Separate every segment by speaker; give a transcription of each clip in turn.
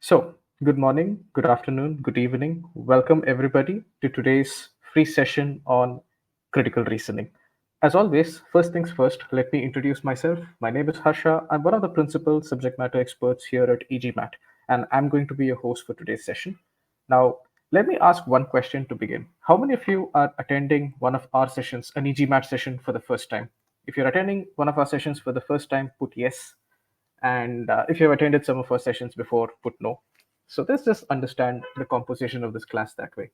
Speaker 1: So, good morning, good afternoon, good evening. Welcome, everybody, to today's free session on critical reasoning. As always, first things first, let me introduce myself. My name is Harsha. I'm one of the principal subject matter experts here at e-GMAT, and I'm going to be your host for today's session. Now, let me ask one question to begin. How many of you are attending one of our sessions, an e-GMAT session, for the first time? If you're attending one of our sessions for the first time, put yes. And if you've attended some of our sessions before, put no. So let's just understand the composition of this class that way.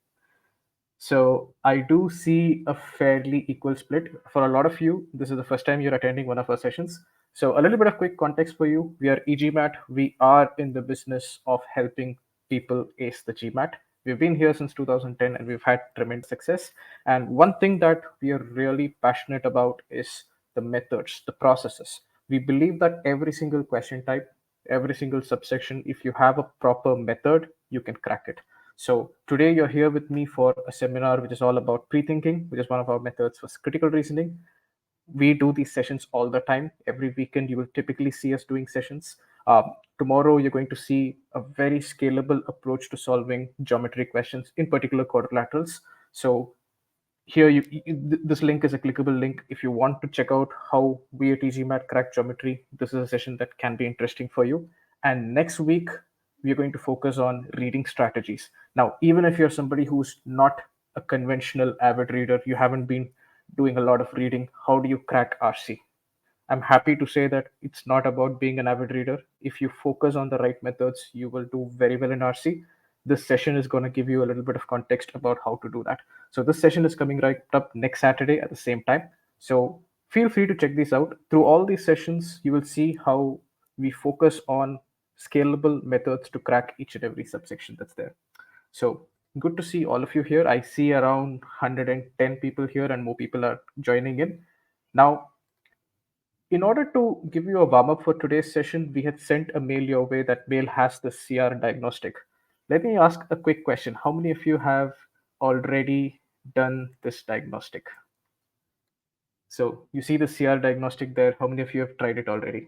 Speaker 1: So I do see a fairly equal split. For a lot of you, this is the first time you're attending one of our sessions. So a little bit of quick context for you. We are e-GMAT. We are in the business of helping people ace the GMAT. We've been here since 2010 and we've had tremendous success. And one thing that we are really passionate about is the methods, the processes. We believe that every single question type, every single subsection, if you have a proper method, you can crack it. So today you're here with me for a seminar which is all about pre-thinking, which is one of our methods for critical reasoning. We do these sessions all the time. Every weekend you will typically see us doing sessions. Tomorrow you're going to see a very scalable approach to solving geometry questions, in particular quadrilaterals. So here this link is a clickable link. If you want to check out how we at e-GMAT crack geometry, this is a session that can be interesting for you. And next week we're going to focus on reading strategies. Now, even if you're somebody who's not a conventional avid reader, you haven't been doing a lot of reading, how do you crack RC? I'm happy to say that it's not about being an avid reader. If you focus on the right methods, you will do very well in RC. This session is going to give you a little bit of context about how to do that. So this session is coming right up next Saturday at the same time. So feel free to check these out. Through all these sessions, you will see how we focus on scalable methods to crack each and every subsection that's there. So good to see all of you here. I see around 110 people here and more people are joining in. Now, in order to give you a warm up for today's session, we had sent a mail your way. That mail has the CR diagnostic. Let me ask a quick question. How many of you have already done this diagnostic? So you see the CR diagnostic there. How many of you have tried it already?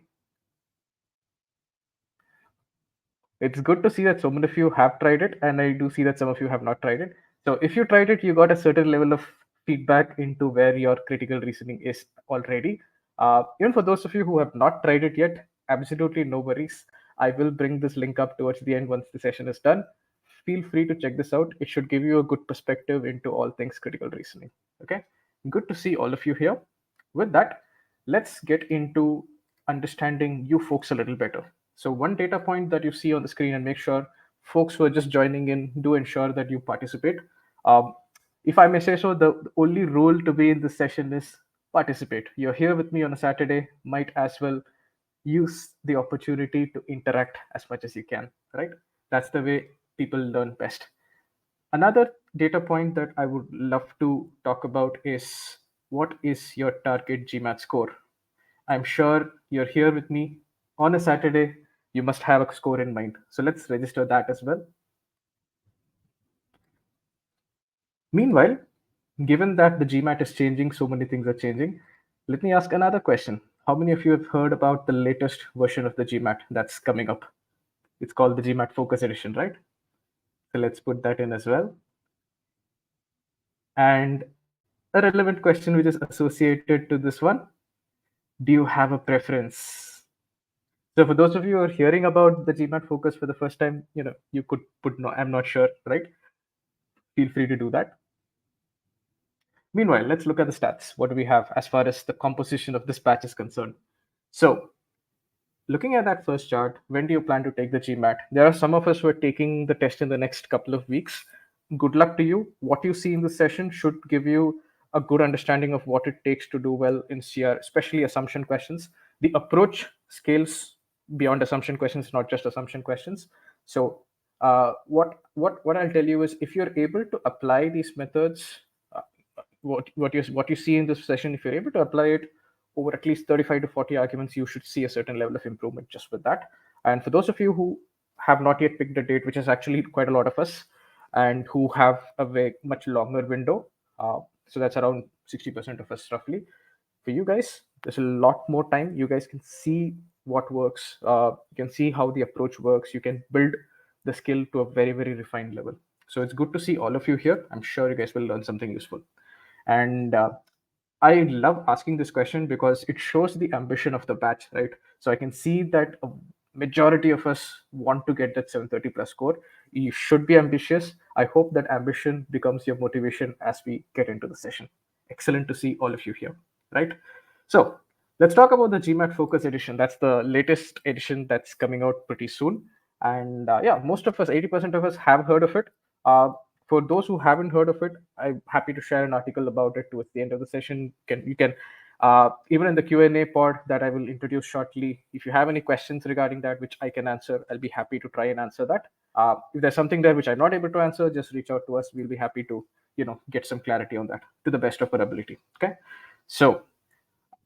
Speaker 1: It's good to see that so many of you have tried it, and I do see that some of you have not tried it. So if you tried it, you got a certain level of feedback into where your critical reasoning is already. Even for those of you who have not tried it yet, absolutely no worries. I will bring this link up towards the end once the session is done. Feel free to check this out. It should give you a good perspective into all things critical reasoning. Okay, good to see all of you here. With that, let's get into understanding you folks a little better. So one data point that you see on the screen, and make sure folks who are just joining in do ensure that you participate. Um, if I may say so, the only rule to be in this session is participate. You're here with me on a Saturday, might as well use the opportunity to interact as much as you can, right? That's the way people learn best. Another data point that I would love to talk about is what is your target GMAT score? I'm sure you're here with me on a Saturday. You must have a score in mind. So let's register that as well. Meanwhile, given that the GMAT is changing, so many things are changing, let me ask another question. How many of you have heard about the latest version of the GMAT that's coming up? It's called the GMAT Focus Edition, right? So let's put that in as well. And a relevant question which is associated to this one, do you have a preference? So for those of you who are hearing about the GMAT Focus for the first time, you could put no, I'm not sure, right? Feel free to do that. Meanwhile, let's look at the stats. What do we have as far as the composition of this batch is concerned? So looking at that first chart, when do you plan to take the GMAT? There are some of us who are taking the test in the next couple of weeks. Good luck to you. What you see in this session should give you a good understanding of what it takes to do well in CR, especially assumption questions. The approach scales beyond assumption questions, not just assumption questions. So what I'll tell you is, if you're able to apply these methods, uh, what you see in this session, if you're able to apply it over at least 35 to 40 arguments, you should see a certain level of improvement just with that. And for those of you who have not yet picked a date, which is actually quite a lot of us, and who have a very much longer window, so that's around 60% of us roughly. For you guys, there's a lot more time. You guys can see what works. You can see how the approach works. You can build the skill to a very, very refined level. So it's good to see all of you here. I'm sure you guys will learn something useful. And I love asking this question because it shows the ambition of the batch, right? So I can see that a majority of us want to get that 730 plus score. You should be ambitious. I hope that ambition becomes your motivation as we get into the session. Excellent to see all of you here, right? So let's talk about the GMAT Focus Edition. That's the latest edition that's coming out pretty soon. And yeah, most of us, 80% of us, have heard of it. Uh, for those who haven't heard of it, I'm happy to share an article about it towards the end of the session. You can even in the Q&A pod that I will introduce shortly, if you have any questions regarding that which I can answer, I'll be happy to try and answer that. If there's something there which I'm not able to answer, just reach out to us. We'll be happy to get some clarity on that to the best of our ability. Okay, so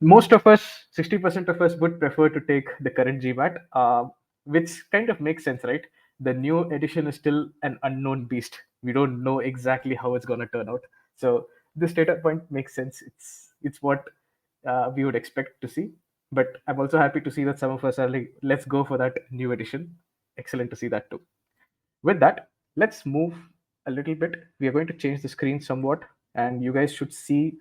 Speaker 1: most of us, 60% of us, would prefer to take the current GMAT, which kind of makes sense, right? The new edition is still an unknown beast. We don't know exactly how it's going to turn out. So this data point makes sense. It's what we would expect to see. But I'm also happy to see that some of us are like, let's go for that new edition. Excellent to see that too. With that, let's move a little bit. We are going to change the screen somewhat, and you guys should see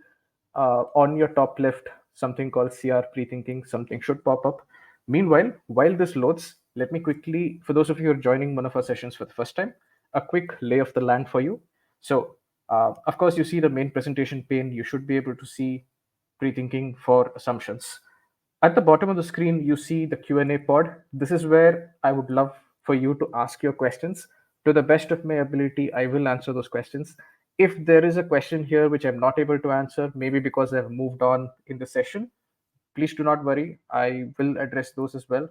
Speaker 1: on your top left something called CR Prethinking. Something should pop up. Meanwhile, while this loads, let me quickly, for those of you who are joining one of our sessions for the first time, a quick lay of the land for you. So, of course, you see the main presentation pane. You should be able to see Prethinking for assumptions. At the bottom of the screen, you see the Q&A pod. This is where I would love for you to ask your questions. To the best of my ability, I will answer those questions. If there is a question here which I'm not able to answer, maybe because I've moved on in the session, please do not worry. I will address those as well.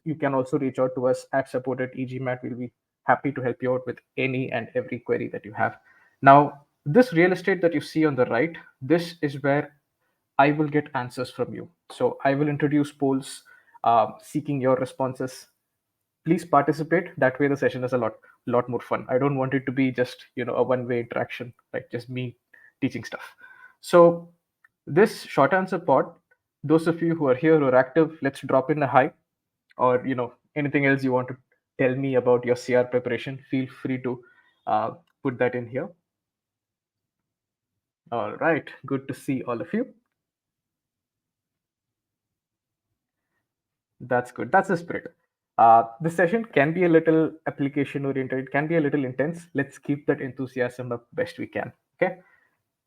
Speaker 1: You can also reach out to us at support at e-GMAT. We'll be happy to help you out with any and every query that you have. Now, this real estate that you see on the right, this is where I will get answers from you. So I will introduce polls seeking your responses. Please participate. That way, the session is a lot more fun. I don't want it to be just a one-way interaction, like just me teaching stuff. So this short answer pod, those of you who are here who are active, let's drop in a hi, or anything else you want to tell me about your CR preparation. Feel free to put that in here. All right, good to see all of you. That's good. That's the spirit. This session can be a little application oriented. It can be a little intense. Let's keep that enthusiasm up best we can. Okay.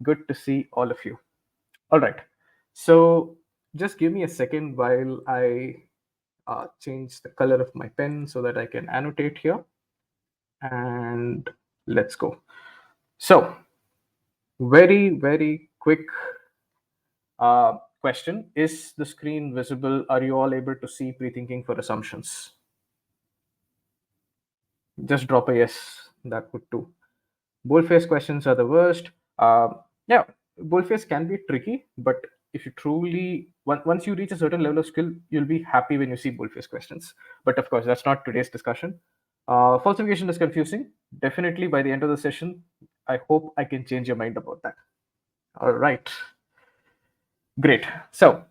Speaker 1: Good to see all of you. All right. So just give me a second while I change the color of my pen so that I can annotate here. And let's go. So very, very quick question. Is the screen visible? Are you all able to see Prethinking for Assumptions? Just drop a yes. That would do. Boldface questions are the worst. Yeah, boldface can be tricky, but if you truly once you reach a certain level of skill, you'll be happy when you see boldface questions. But of course, that's not today's discussion. Falsification is confusing. Definitely by the end of the session, I hope I can change your mind about that. All right, great. So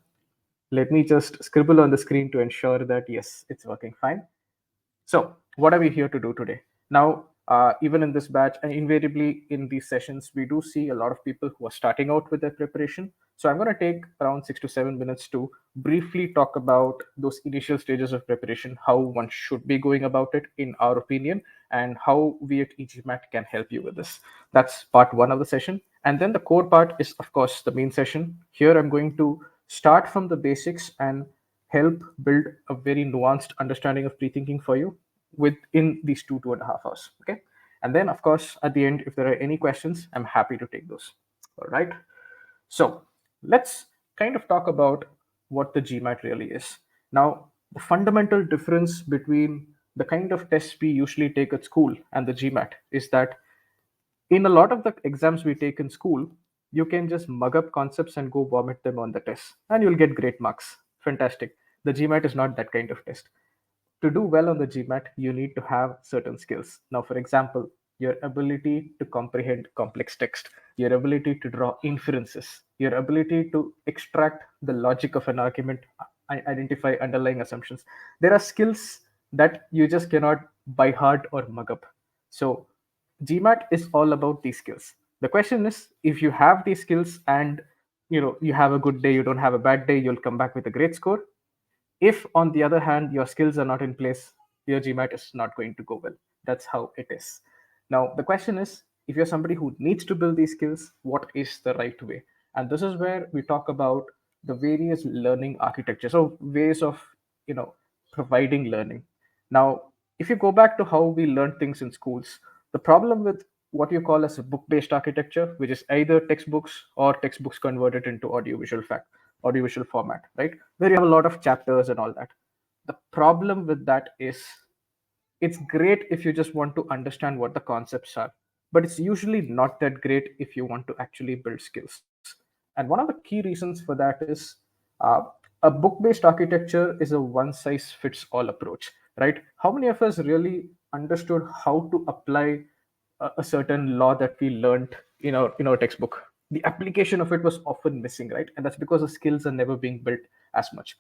Speaker 1: let me just scribble on the screen to ensure that yes, it's working fine. So, what are we here to do today? Now, even in this batch, and invariably in these sessions, we do see a lot of people who are starting out with their preparation. So, I'm going to take around 6 to 7 minutes to briefly talk about those initial stages of preparation, how one should be going about it, in our opinion, and how we at e-GMAT can help you with this. That's part one of the session. And then the core part is, of course, the main session. Here, I'm going to start from the basics and help build a very nuanced understanding of pre-thinking for you within these 2.5 hours. Okay. And then, of course, at the end, if there are any questions, I'm happy to take those. All right. So let's kind of talk about what the GMAT really is. Now, the fundamental difference between the kind of tests we usually take at school and the GMAT is that in a lot of the exams we take in school, you can just mug up concepts and go vomit them on the test, and you'll get great marks. Fantastic. The GMAT is not that kind of test. To do well on the GMAT, you need to have certain skills. Now, for example, your ability to comprehend complex text, your ability to draw inferences, your ability to extract the logic of an argument, identify underlying assumptions. There are skills that you just cannot by heart or mug up. So GMAT is all about these skills. The question is, if you have these skills and you have a good day, you don't have a bad day, you'll come back with a great score. If, on the other hand, your skills are not in place, your GMAT is not going to go well. That's how it is. Now, the question is, if you're somebody who needs to build these skills, what is the right way? And this is where we talk about the various learning architecture, so ways of you know providing learning. Now, if you go back to how we learn things in schools, the problem with what you call as a book-based architecture, which is either textbooks or textbooks converted into audiovisual format, right? Where you have a lot of chapters and all that. The problem with that is it's great if you just want to understand what the concepts are, but it's usually not that great if you want to actually build skills. And one of the key reasons for that is uh, a book based architecture is a one size fits all approach, right? How many of us really understood how to apply a certain law that we learned in our textbook? The application of it was often missing, right? And that's because the skills are never being built as much.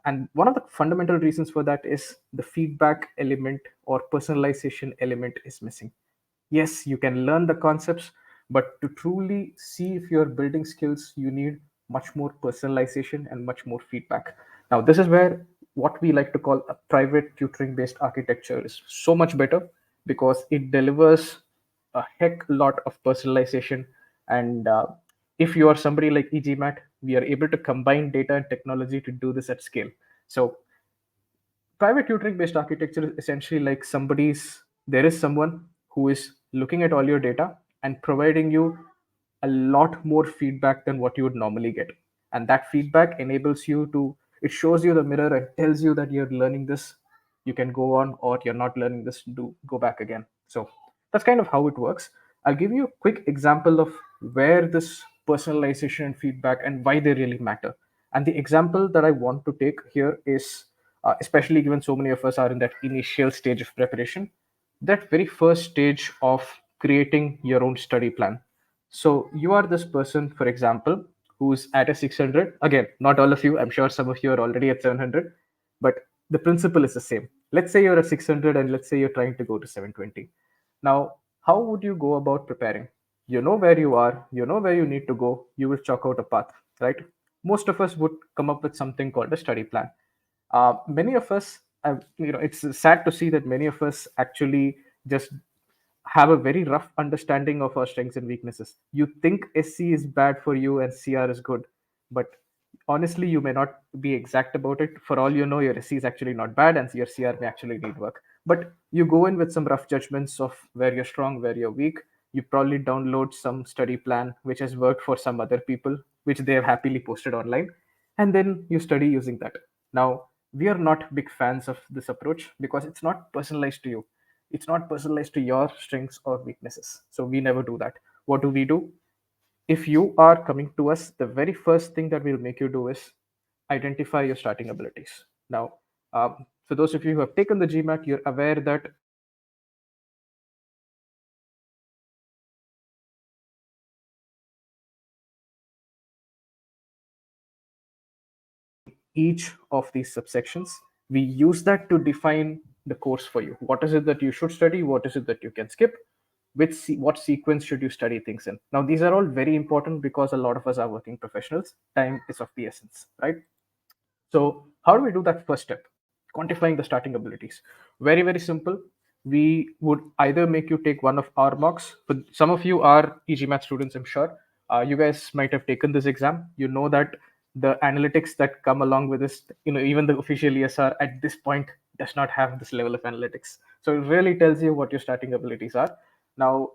Speaker 1: And one of the fundamental reasons for that is the feedback element or personalization element is missing. Yes, you can learn the concepts, but to truly see if you're building skills, you need much more personalization and much more feedback. Now, this is where what we like to call a private tutoring based architecture is so much better, because it delivers a heck lot of personalization. And if you are somebody like e-GMAT, we are able to combine data and technology to do this at scale. So private tutoring based architecture is essentially like there is someone who is looking at all your data and providing you a lot more feedback than what you would normally get. And that feedback enables you to, it shows you the mirror and tells you that you're learning this, you can go on, or you're not learning this, do go back again. So that's kind of how it works. I'll give you a quick example of where this personalization and feedback and why they really matter. And the example that I want to take here is, especially given so many of us are in that initial stage of preparation, that very first stage of creating your own study plan. So you are this person, for example, who's at a 600. Again, not all of you. I'm sure some of you are already at 700, but the principle is the same. Let's say you're at 600 and let's say you're trying to go to 720. Now, how would you go about preparing? You know where you are, you know where you need to go, you will chalk out a path, right? Most of us would come up with something called a study plan. Many of us, it's sad to see that many of us actually just have a very rough understanding of our strengths and weaknesses. You think SC is bad for you and CR is good, but honestly, you may not be exact about it. For all you know, your SC is actually not bad and your CR may actually need work. But you go in with some rough judgments of where you're strong, where you're weak. You probably download some study plan which has worked for some other people, which they have happily posted online, and then you study using that. Now, we are not big fans of this approach because it's not personalized to you. It's not personalized to your strengths or weaknesses. So we never do that. What do we do? If you are coming to us, the very first thing that we'll make you do is identify your starting abilities. Now, for those of you who have taken the GMAT, you're aware that each of these subsections, we use that to define the course for you. What is it that you should study? What is it that you can skip? What sequence should you study things in? Now, these are all very important because a lot of us are working professionals. Time is of the essence, right? So, how do we do that first step? Quantifying the starting abilities. Very, very simple. We would either make you take one of our mocks. For some of you are e-GMAT students, I'm sure. You guys might have taken this exam. You know that the analytics that come along with this, even the official ESR at this point does not have this level of analytics. So it really tells you what your starting abilities are. Now,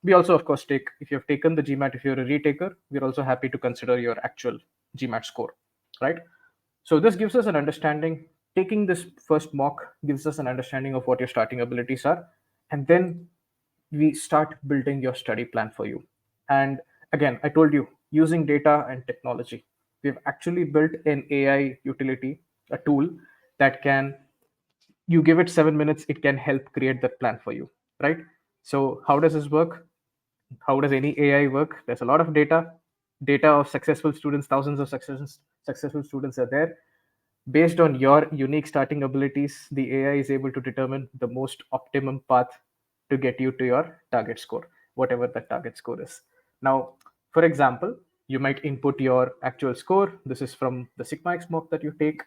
Speaker 1: we also, of course, if you've taken the GMAT, if you're a retaker, we're also happy to consider your actual GMAT score, right? So this gives us an understanding. Taking this first mock gives us an understanding of what your starting abilities are, and then we start building your study plan for you. And again, I told you, using data and technology, we've actually built an AI utility, a tool that can, you give it 7 minutes, it can help create that plan for you, right? So how does this work? How does any AI work? There's a lot of data of successful students, thousands of successful students are there. Based on your unique starting abilities, the AI is able to determine the most optimum path to get you to your target score, whatever that target score is. Now, for example, you might input your actual score. This is from the Sigma X mock that you take.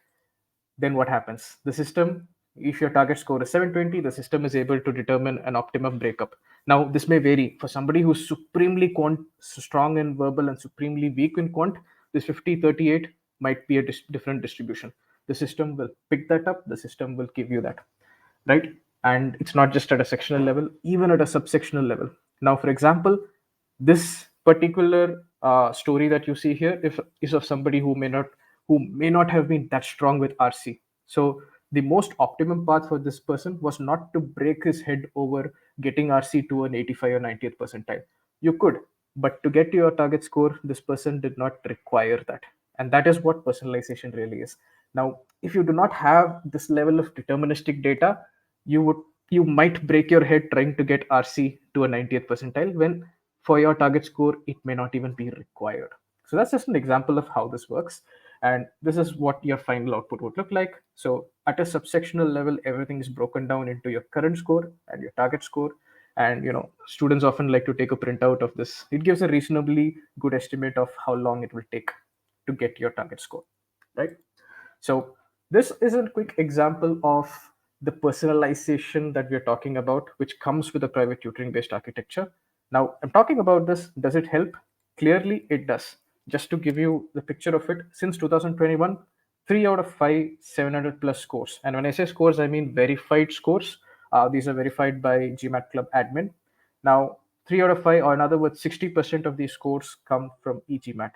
Speaker 1: Then what happens? The system, if your target score is 720, the system is able to determine an optimum breakup. Now, this may vary. For somebody who's supremely quant, strong in verbal and supremely weak in quant, this 50-38 might be a different distribution. The system will pick that up, the system will give you that, right? And it's not just at a sectional level, even at a subsectional level. Now, for example, this particular story that you see here if, is of somebody who may not have been that strong with RC. So the most optimum path for this person was not to break his head over getting RC to an 85 or 90th percentile. You could, but to get to your target score, this person did not require that. And that is what personalization really is. Now, if you do not have this level of deterministic data, you would you might break your head trying to get RC to a 90th percentile when for your target score it may not even be required. So that's just an example of how this works. And this is what your final output would look like. So at a subsectional level, everything is broken down into your current score and your target score. And students often like to take a printout of this. It gives a reasonably good estimate of how long it will take to get your target score, right? So this is a quick example of the personalization that we're talking about, which comes with a private tutoring based architecture. Now, I'm talking about this. Does it help? Clearly, it does. Just to give you the picture of it, since 2021, 3 out of 5 700 plus scores. And when I say scores, I mean verified scores. These are verified by GMAT Club admin. Now, 3 out of 5, or in other words, 60% of these scores come from e-GMAT.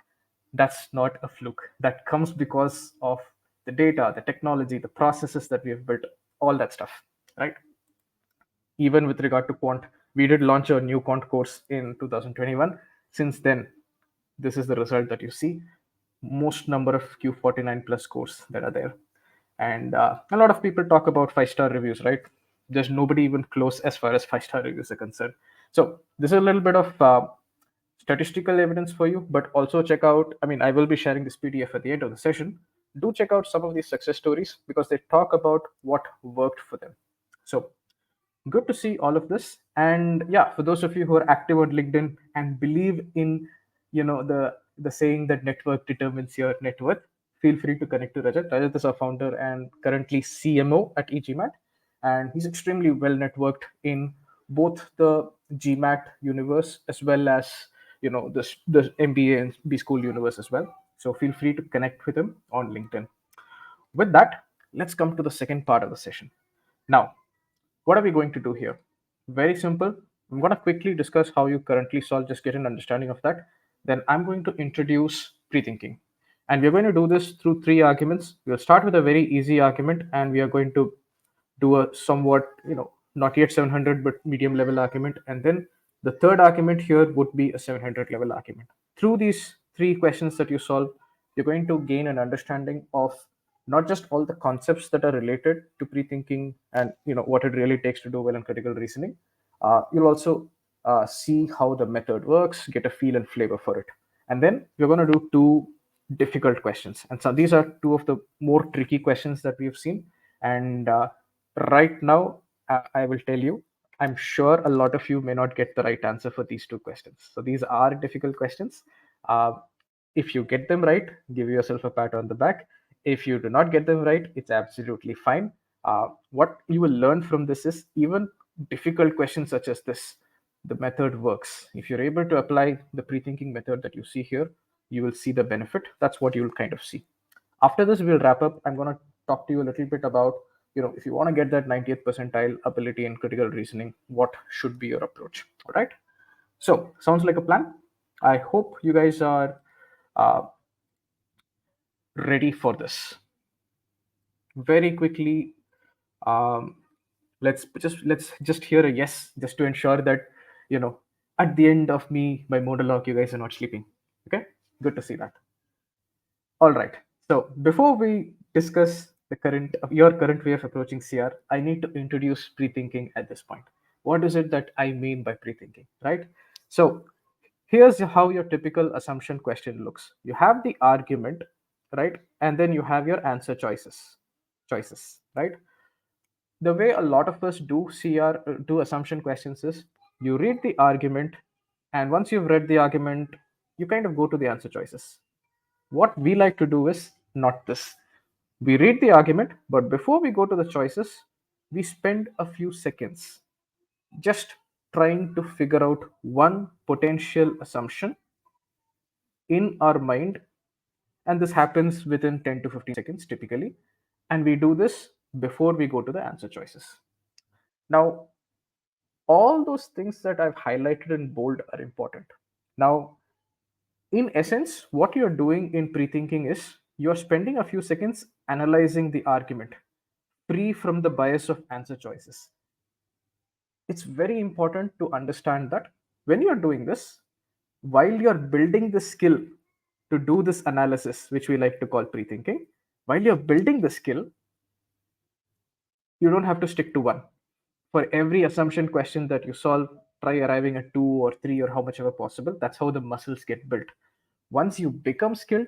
Speaker 1: That's not a fluke. That comes because of the data, the technology, the processes that we have built, all that stuff, right? Even with regard to quant, we did launch a new quant course in 2021. Since then, this is the result that you see. Most number of Q49 plus scores that are there. And a lot of people talk about 5-star reviews, right? There's nobody even close as far as 5-star reviews are concerned. So this is a little bit of statistical evidence for you, but also check out, I mean, I will be sharing this PDF at the end of the session. Do check out some of these success stories because they talk about what worked for them. So good to see all of this. And yeah, for those of you who are active on LinkedIn and believe in the saying that network determines your net worth, feel free to connect to Rajat is our founder and currently CMO at e-GMAT, and he's extremely well networked in both the GMAT universe as well as the MBA and B school universe as well. So feel free to connect with him on LinkedIn. With that, let's come to the second part of the session. Now, what are we going to do here? Very simple. I'm going to quickly discuss how you currently solve, just get an understanding of that. Then I'm going to introduce pre-thinking. And we're going to do this through 3 arguments. We'll start with a very easy argument and we are going to do a somewhat, not yet 700, but medium level argument. And then the third argument here would be a 700 level argument. Through these 3 questions that you solve, you're going to gain an understanding of not just all the concepts that are related to pre-thinking and what it really takes to do well in critical reasoning. You'll also see how the method works, get a feel and flavor for it. And then we're going to do 2 difficult questions. And so these are 2 of the more tricky questions that we've seen. And right now, I will tell you, I'm sure a lot of you may not get the right answer for these 2 questions. So these are difficult questions. Uh, if you get them right, give yourself a pat on the back. If you do not get them right, it's absolutely fine. What you will learn from this is even difficult questions such as this, the method works. If you're able to apply the pre-thinking method that you see here, you will see the benefit. That's what you'll kind of see. After this, we'll wrap up. I'm going to talk to you a little bit about, if you want to get that 90th percentile ability in critical reasoning, what should be your approach. All right. So, sounds like a plan. I hope you guys are uh, ready for this. Very quickly, um, let's just hear a yes, just to ensure that at the end of my monologue, you guys are not sleeping. Okay, good to see that. All right. So before we discuss your current way of approaching CR, I need to introduce pre-thinking at this point. What is it that I mean by pre-thinking, right? So here's how your typical assumption question looks. You have the argument, right? And then you have your answer choices, right? The way a lot of us do assumption questions is you read the argument, and once you've read the argument, you kind of go to the answer choices. What we like to do is not this. We read the argument, but before we go to the choices, we spend a few seconds just trying to figure out one potential assumption in our mind, and this happens within 10 to 15 seconds typically, and we do this before we go to the answer choices. Now, all those things that I've highlighted in bold are important. Now, in essence, what you're doing in pre-thinking is you're spending a few seconds analyzing the argument free from the bias of answer choices. It's very important to understand that when you're doing this, while you're building the skill to do this analysis, which we like to call pre-thinking, while you're building the skill, you don't have to stick to one. For every assumption question that you solve, try arriving at two or three or how much ever possible. That's how the muscles get built. Once you become skilled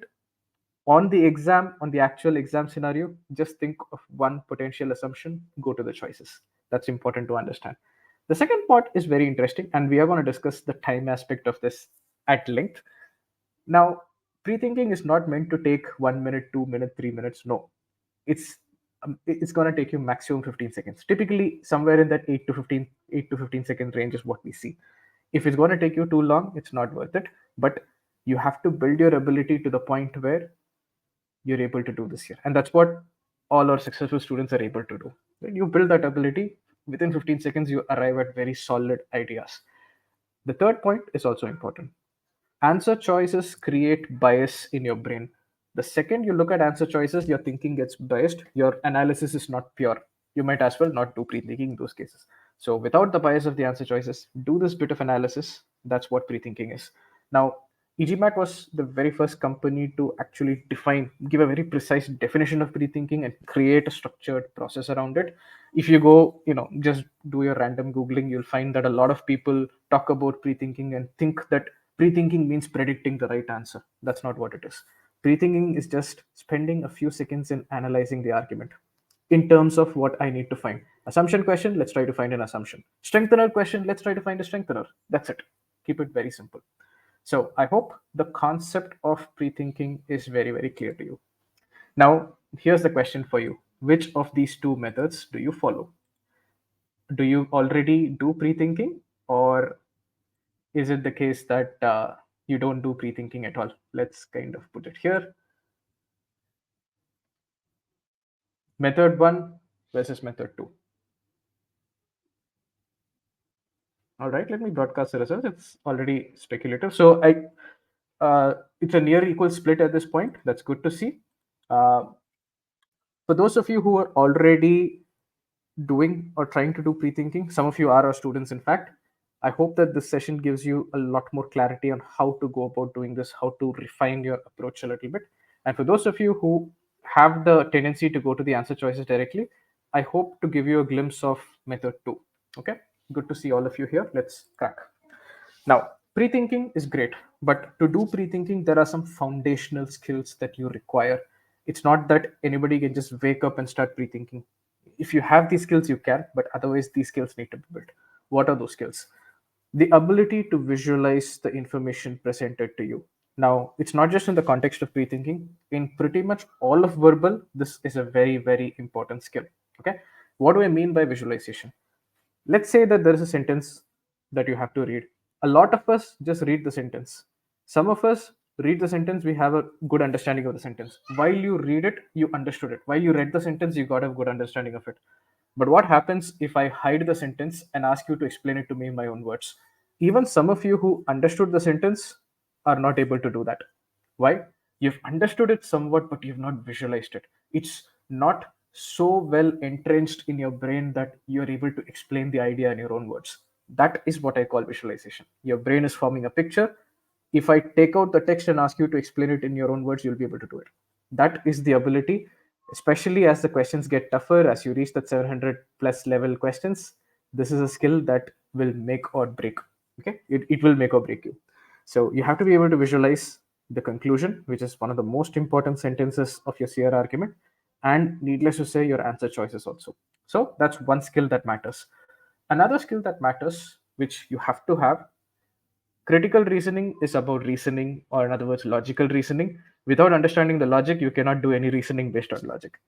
Speaker 1: on the exam, on the actual exam scenario, just think of one potential assumption, go to the choices. That's important to understand. The second part is very interesting, and we are going to discuss the time aspect of this at length. Now, pre-thinking is not meant to take 1 minute, 2 minutes, 3 minutes. No, it's going to take you maximum 15 seconds. Typically, somewhere in that 8 to 15 second range is what we see. If it's going to take you too long, it's not worth it. But you have to build your ability to the point where you're able to do this here, and that's what all our successful students are able to do. When you build that ability, within 15 seconds, you arrive at very solid ideas. The third point is also important. Answer choices create bias in your brain. The second you look at answer choices, your thinking gets biased, your analysis is not pure. You might as well not do pre-thinking in those cases. So without the bias of the answer choices, do this bit of analysis. That's what pre-thinking is. Now, e-GMAT was the very first company to actually give a very precise definition of pre-thinking and create a structured process around it. If you go, just do your random Googling, you'll find that a lot of people talk about pre-thinking and think that pre-thinking means predicting the right answer. That's not what it is. Pre-thinking is just spending a few seconds in analyzing the argument in terms of what I need to find. Assumption question, let's try to find an assumption. Strengthener question, let's try to find a strengthener. That's it. Keep it very simple. So I hope the concept of pre-thinking is very, very clear to you. Now, here's the question for you. Which of these two methods do you follow? Do you already do pre-thinking, or is it the case that you don't do pre-thinking at all? Let's kind of put it here. Method one versus method two. All right, let me broadcast the results. It's already speculative. So it's a near equal split at this point. That's good to see. Uh, for those of you who are already doing or trying to do pre-thinking, some of you are our students, in fact. I hope that this session gives you a lot more clarity on how to go about doing this, how to refine your approach a little bit. And for those of you who have the tendency to go to the answer choices directly, I hope to give you a glimpse of method two. Okay, good to see all of you here. Let's crack. Now, pre-thinking is great, but to do pre-thinking, there are some foundational skills that you require. It's not that anybody can just wake up and start pre-thinking. If you have these skills, you can, but otherwise, these skills need to be built. What are those skills? The ability to visualize the information presented to you. Now, it's not just in the context of pre-thinking. In pretty much all of verbal, this is a very, very important skill. Okay, what do I mean by visualization? Let's say that there is a sentence that you have to read. A lot of us just read the sentence. Some of us read the sentence, we have a good understanding of the sentence. While you read it, you understood it. While you read the sentence, you got a good understanding of it. But what happens if I hide the sentence and ask you to explain it to me in my own words? Even some of you who understood the sentence are not able to do that. Why? You've understood it somewhat, but you've not visualized it. It's not so well entrenched in your brain that you're able to explain the idea in your own words. That is what I call visualization. Your brain is forming a picture. If I take out the text and ask you to explain it in your own words, you'll be able to do it. That is the ability, especially as the questions get tougher, as you reach that 700 plus level questions. This is a skill that will make or break. Okay, it will make or break you. So you have to be able to visualize. the conclusion, which is one of the most important sentences of your CR argument, and needless to say, your answer choices also. So that's one skill that matters. Another skill that matters, which you have to have, critical reasoning is about reasoning, or in other words, logical reasoning. Without understanding the logic, you cannot do any reasoning based on logic.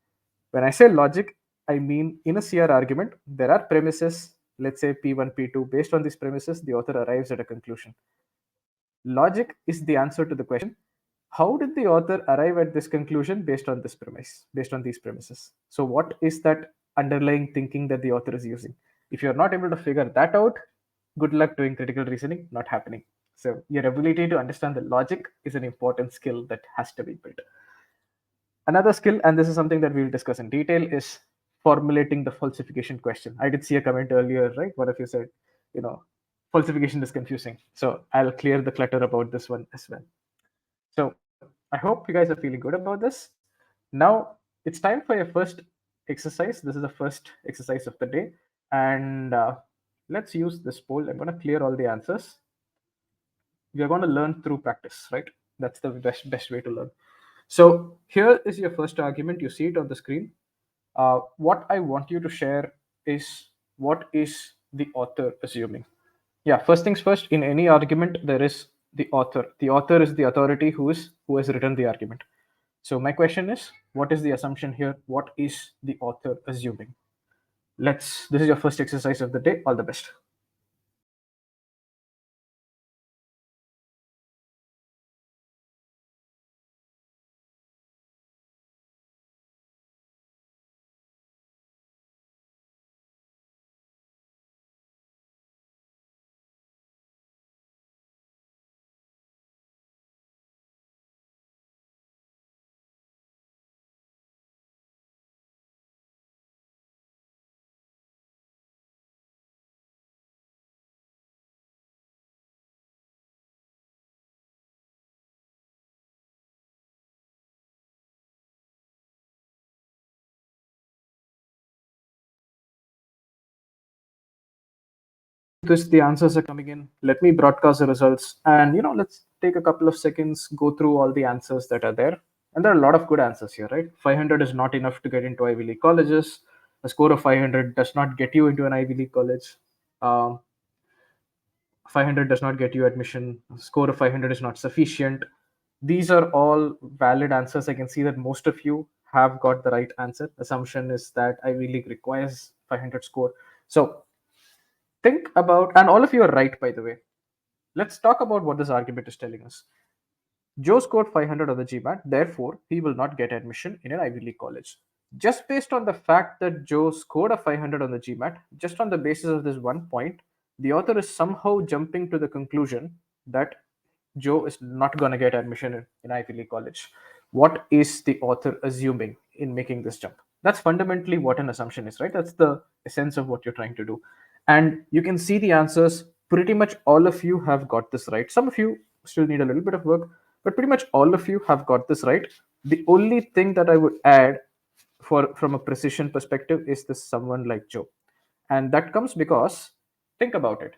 Speaker 1: When I say logic, I mean in a CR argument, there are premises, let's say P1, P2. Based on these premises, the author arrives at a conclusion. Logic is the answer to the question, how did the author arrive at this conclusion based on this premise, based on these premises? So, what is that underlying thinking that the author is using? If you're not able to figure that out, good luck doing critical reasoning, not happening. So, your ability to understand the logic is an important skill that has to be built. Another skill, and this is something that we'll discuss in detail, is formulating the falsification question. I did see a comment earlier, right? One of you said, you know, falsification is confusing. So I'll clear the clutter about this one as well. So I hope you guys are feeling good about this. Now it's time for your first exercise. This is the first exercise of the day. And let's use this poll. I'm going to clear all the answers. We are going to learn through practice, right? That's the best way to learn. So here is your first argument. You see it on the screen. What I want you to share is, what is the author assuming? Yeah, first things first. In any argument, there is the author. The author is the authority who has written the argument. So my question is, what is the assumption here? What is the author assuming? Let's. This is your first exercise of the day. All the best. This the answers are coming in. Let me broadcast the results, and let's take a couple of seconds, go through all the answers that are there. And there are a lot of good answers here, right? 500 is not enough to get into Ivy League colleges. A score of 500 does not get you into an Ivy League college. um, 500 does not get you admission. A score of 500 is not sufficient. These are all valid answers. I can see that most of you have got the right answer. Assumption is that Ivy League requires 500 score. So think about, and all of you are right, by the way. Let's talk about what this argument is telling us. Joe scored 500 on the GMAT, therefore, he will not get admission in an Ivy League college. Just based on the fact that Joe scored a 500 on the GMAT, just on the basis of this one point, the author is somehow jumping to the conclusion that Joe is not going to get admission in Ivy League college. What is the author assuming in making this jump? That's fundamentally what an assumption is, right? That's the essence of what you're trying to do. And you can see the answers. Pretty much all of you have got this right. Some of you still need a little bit of work, but pretty much all of you have got this right. The only thing that I would add from a precision perspective is this someone like Joe. And that comes because, think about it.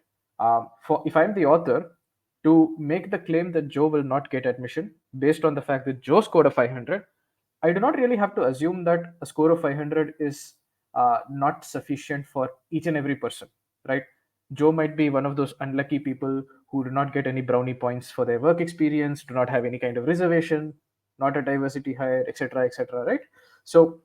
Speaker 1: For if I'm the author, to make the claim that Joe will not get admission based on the fact that Joe scored a 500, I do not really have to assume that a score of 500 is not sufficient for each and every person, right? Joe might be one of those unlucky people who do not get any brownie points for their work experience, do not have any kind of reservation, not a diversity hire, etc., etc., right? So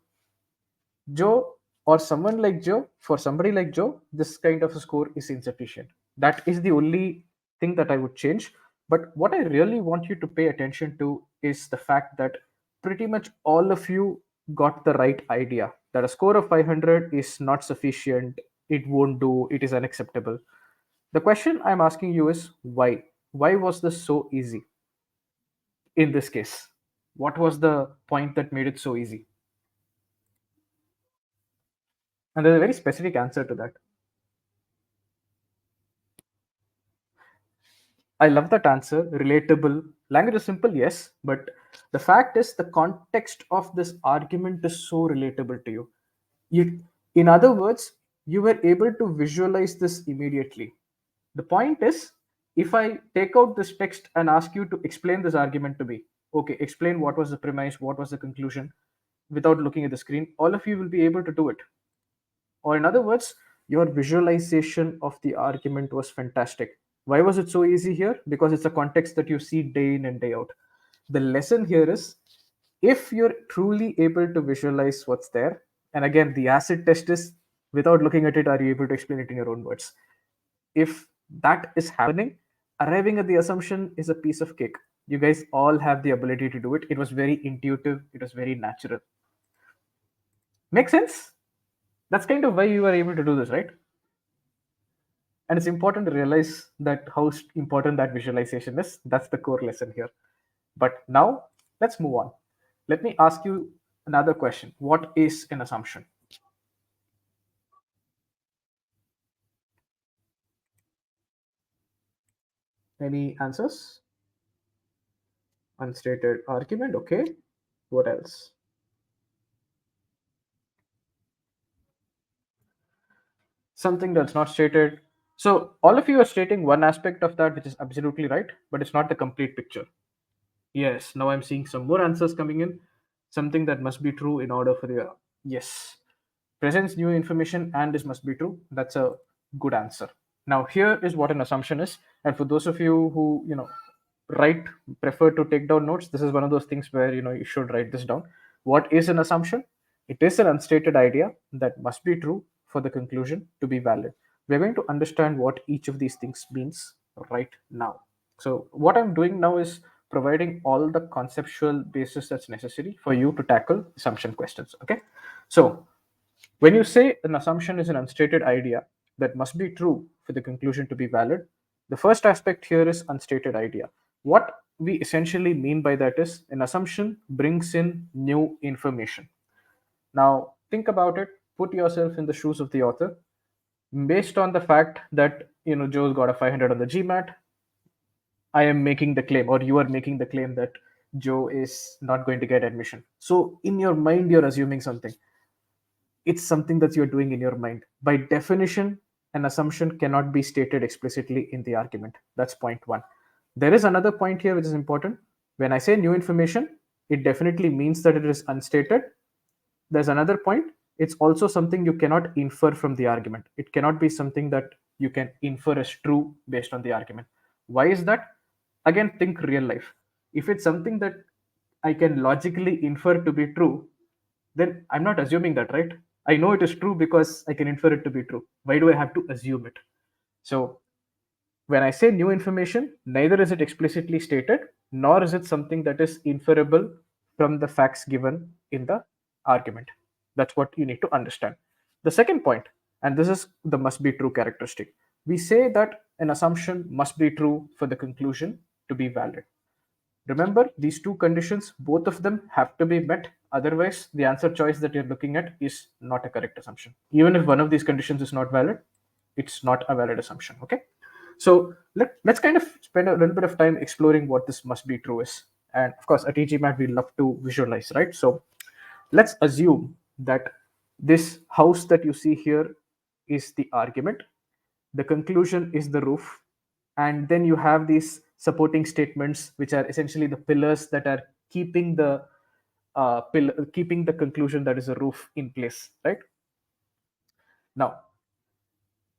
Speaker 1: Joe, or someone like Joe, for somebody like Joe, this kind of a score is insufficient. That is the only thing that I would change. But what I really want you to pay attention to is the fact that pretty much all of you got the right idea that a score of 500 is not sufficient, it won't do, it is unacceptable. The question I'm asking you is why? Why was this so easy in this case? What was the point that made it so easy? And there's a very specific answer to that. I love that answer. Relatable. Language is simple, yes, but the fact is, the context of this argument is so relatable to you. In other words, you were able to visualize this immediately. The point is, If I take out this text and ask you to explain this argument to me, okay, explain what was the premise, what was the conclusion, without looking at the screen, all of you will be able to do it. Or, in other words, your visualization of the argument was fantastic. Why was it so easy here? Because it's a context that you see day in and day out. The lesson here is, if you're truly able to visualize what's there, and again, the acid test is, without looking at it, are you able to explain it in your own words? If that is happening, arriving at the assumption is a piece of cake. You guys all have the ability to do it. It was very intuitive, it was very natural. Make sense? That's kind of why you were able to do this, right? And it's important to realize that how important that visualization is. That's the core lesson here. But now let's move on. Let me ask you another question. What is an assumption? Any answers? Unstated argument. Okay. What else? Something that's not stated. So all of you are stating one aspect of that, which is absolutely right, but it's not the complete picture. Yes, now I'm seeing some more answers coming in. Something that must be true in order for the, yes, presents new information and this must be true. That's a good answer. Now here is what an assumption is, and for those of you who write prefer to take down notes, this is one of those things where you should write this down. What is an assumption? It is an unstated idea that must be true for the conclusion to be valid. We're going to understand what each of these things means right now. So what I'm doing now is providing all the conceptual basis that's necessary for you to tackle assumption questions. Okay, so when you say an assumption is an unstated idea that must be true for the conclusion to be valid, the first aspect here is unstated idea. What we essentially mean by that is an assumption brings in new information. Now, think about it, put yourself in the shoes of the author. Based on the fact that Joe's got a 500 on the GMAT, I am making the claim, or you are making the claim that Joe is not going to get admission. So, in your mind, you're assuming something. It's something that you're doing in your mind. By definition, an assumption cannot be stated explicitly in the argument. That's point one. There is another point here which is important. When I say new information, it definitely means that it is unstated. There's another point. It's also something you cannot infer from the argument. It cannot be something that you can infer as true based on the argument. Why is that? Again, think real life. If it's something that I can logically infer to be true, then I'm not assuming that, right? I know it is true because I can infer it to be true. Why do I have to assume it? So when I say new information, neither is it explicitly stated, nor is it something that is inferable from the facts given in the argument. That's what you need to understand. The second point, and this is the must be true characteristic, we say that an assumption must be true for the conclusion to be valid. Remember, these two conditions, both of them have to be met. Otherwise, the answer choice that you're looking at is not a correct assumption. Even if one of these conditions is not valid, it's not a valid assumption. Okay. So let's kind of spend a little bit of time exploring what this must be true is. And of course, at e-GMAT, we love to visualize, right? So let's assume that this house that you see here is the argument, the conclusion is the roof, and then you have these supporting statements which are essentially the pillars that are keeping the keeping the conclusion, that is a roof, in place, right? Now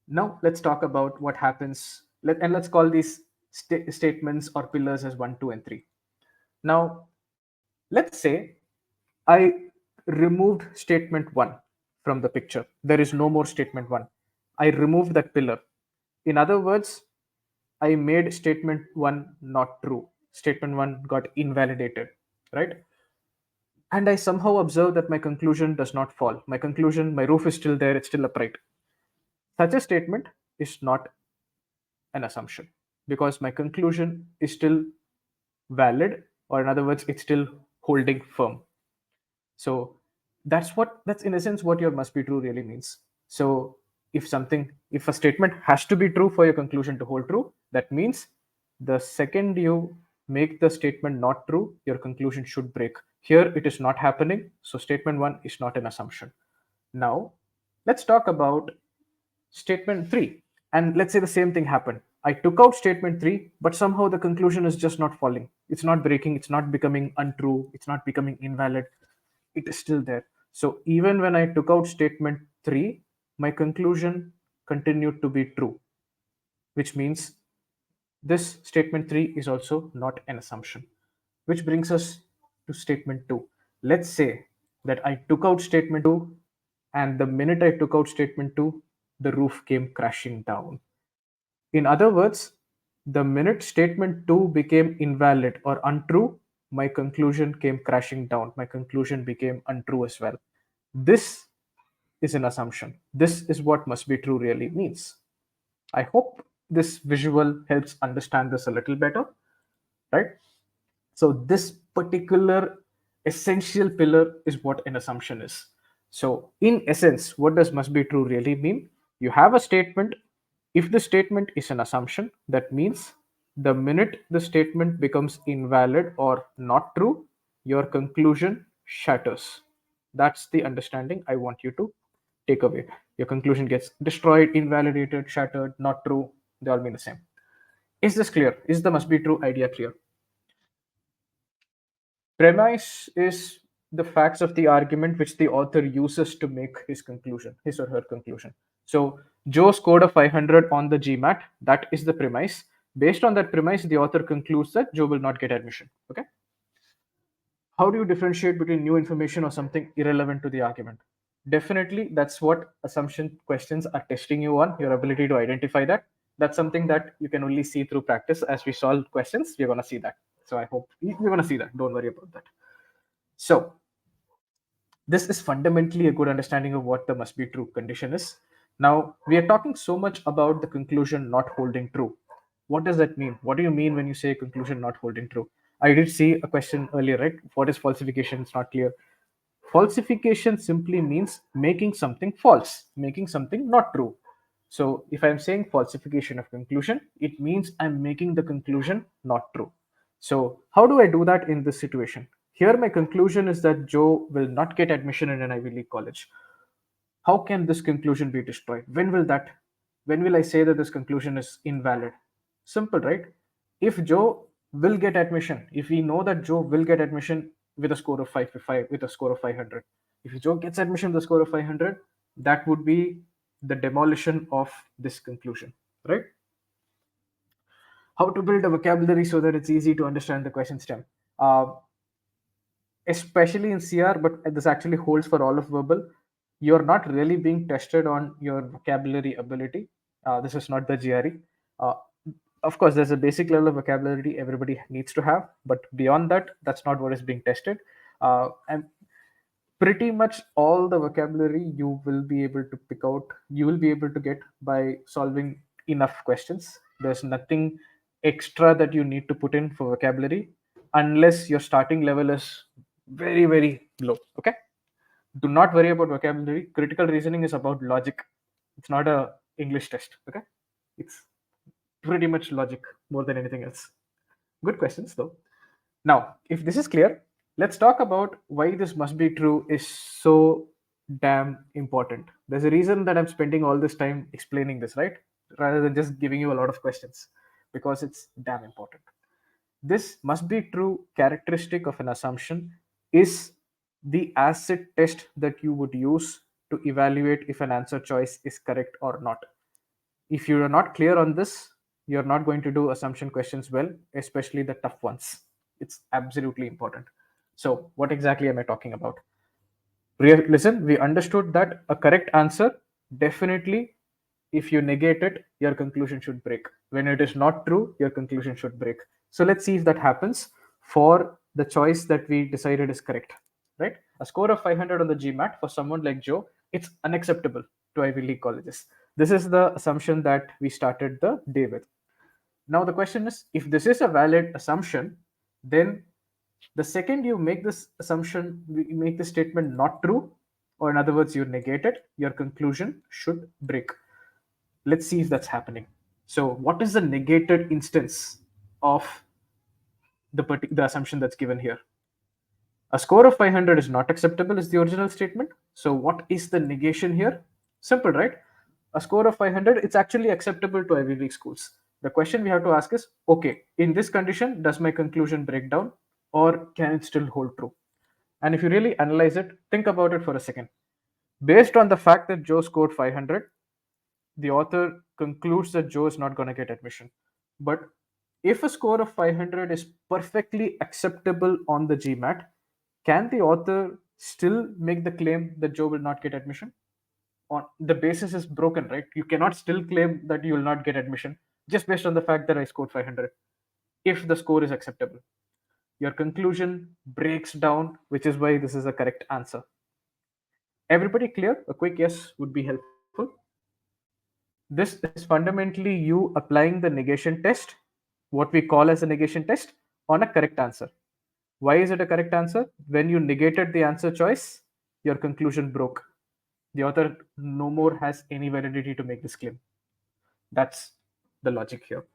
Speaker 1: now let's talk about what happens. Let's call these statements or pillars as 1, 2, and 3. Now let's say I removed statement 1 from the picture. There is no more statement 1. I removed that pillar. In other words, I made statement 1 not true. Statement 1 got invalidated, right? And I somehow observe that my conclusion does not fall. My conclusion, my roof is still there, it's still upright. Such a statement is not an assumption because my conclusion is still valid, or in other words, it's still holding firm. So that's in essence what your must be true really means. So if a statement has to be true for your conclusion to hold true, that means the second you make the statement not true, your conclusion should break. Here it is not happening, so statement 1 is not an assumption. Now let's talk about statement 3, and let's say the same thing happened. I took out statement 3, but somehow the conclusion is just not falling. It's not breaking, it's not becoming untrue, it's not becoming invalid. It is still there. So even when I took out statement 3, my conclusion continued to be true, which means this statement 3 is also not an assumption. Which brings us to statement 2. Let's say that I took out statement 2, and the minute I took out statement 2, the roof came crashing down. In other words, the minute statement 2 became invalid or untrue, my conclusion came crashing down. My conclusion became untrue as well. This is an assumption. This is what must be true really means. I hope this visual helps understand this a little better, right? So this particular essential pillar is what an assumption is. So in essence, what does must be true really mean? You have a statement. If the statement is an assumption, that means the minute the statement becomes invalid or not true, your conclusion shatters. That's the understanding I want you to take away. Your conclusion gets destroyed, invalidated, shattered, not true. They all mean the same. Is this clear? Is the must be true idea clear? Premise is the facts of the argument which the author uses to make his conclusion, his or her conclusion. So Joe scored a 500 on the GMAT. That is the premise. Based on that premise, the author concludes that Joe will not get admission. Okay. How do you differentiate between new information or something irrelevant to the argument? Definitely, that's what assumption questions are testing you on, your ability to identify that. That's something that you can only see through practice. As we solve questions, we're going to see that. So I hope we're going to see that. Don't worry about that. So this is fundamentally a good understanding of what the must be true condition is. Now, we are talking so much about the conclusion not holding true. What does that mean? What do you mean when you say conclusion not holding true? I did see a question earlier, right? What is falsification? It's not clear. Falsification simply means making something false, making something not true. So if I'm saying falsification of conclusion, it means I'm making the conclusion not true. So how do I do that in this situation? Here, my conclusion is that Joe will not get admission in an Ivy League college. How can this conclusion be destroyed? When will I say that this conclusion is invalid? Simple, right? If Joe will get admission, if we know that Joe will get admission with a score of 555, with a score of 500, if Joe gets admission with a score of 500, that would be the demolition of this conclusion, right? How to build a vocabulary so that it's easy to understand the question stem. Especially in CR, but this actually holds for all of verbal. You're not really being tested on your vocabulary ability. This is not the GRE. Uh, of course, there's a basic level of vocabulary everybody needs to have, but beyond that, that's not what is being tested. And pretty much all the vocabulary you will be able to pick out, you will be able to get by solving enough questions. There's nothing extra that you need to put in for vocabulary unless your starting level is very, very low. Okay. Do not worry about vocabulary. Critical reasoning is about logic. It's not a English test. Okay. It's pretty much logic more than anything else. Good questions though. Now, if this is clear, let's talk about why this must be true is so damn important. There's a reason that I'm spending all this time explaining this, right? Rather than just giving you a lot of questions, because it's damn important. This must be true characteristic of an assumption is the acid test that you would use to evaluate if an answer choice is correct or not. If you are not clear on this, you're not going to do assumption questions well, especially the tough ones. It's absolutely important. So, what exactly am I talking about? Listen, we understood that a correct answer definitely, if you negate it, your conclusion should break. When it is not true, your conclusion should break. So, let's see if that happens for the choice that we decided is correct, right? A score of 500 on the GMAT for someone like Joe, it's unacceptable to Ivy League colleges. This is the assumption that we started the day with. Now, the question is, if this is a valid assumption, then the second you make this assumption, you make this statement not true, or in other words, you negate it, your conclusion should break. Let's see if that's happening. So, what is the negated instance of the assumption that's given here? A score of 500 is not acceptable is the original statement. So, what is the negation here? Simple, right? A score of 500, it's actually acceptable to Ivy League schools. The question we have to ask is, okay, in this condition, does my conclusion break down or can it still hold true? And if you really analyze it, think about it for a second. Based on the fact that Joe scored 500, the author concludes that Joe is not going to get admission. But if a score of 500 is perfectly acceptable on the GMAT, can the author still make the claim that Joe will not get admission? On the basis is broken, right? You cannot still claim that you will not get admission just based on the fact that I scored 500 if the score is acceptable. Your conclusion breaks down, which is why this is a correct answer. Everybody clear? A quick yes would be helpful. This is fundamentally you applying the negation test, what we call as a negation test, on a correct answer. Why is it a correct answer? When you negated the answer choice, your conclusion broke. The author no more has any validity to make this claim. That's the logic here.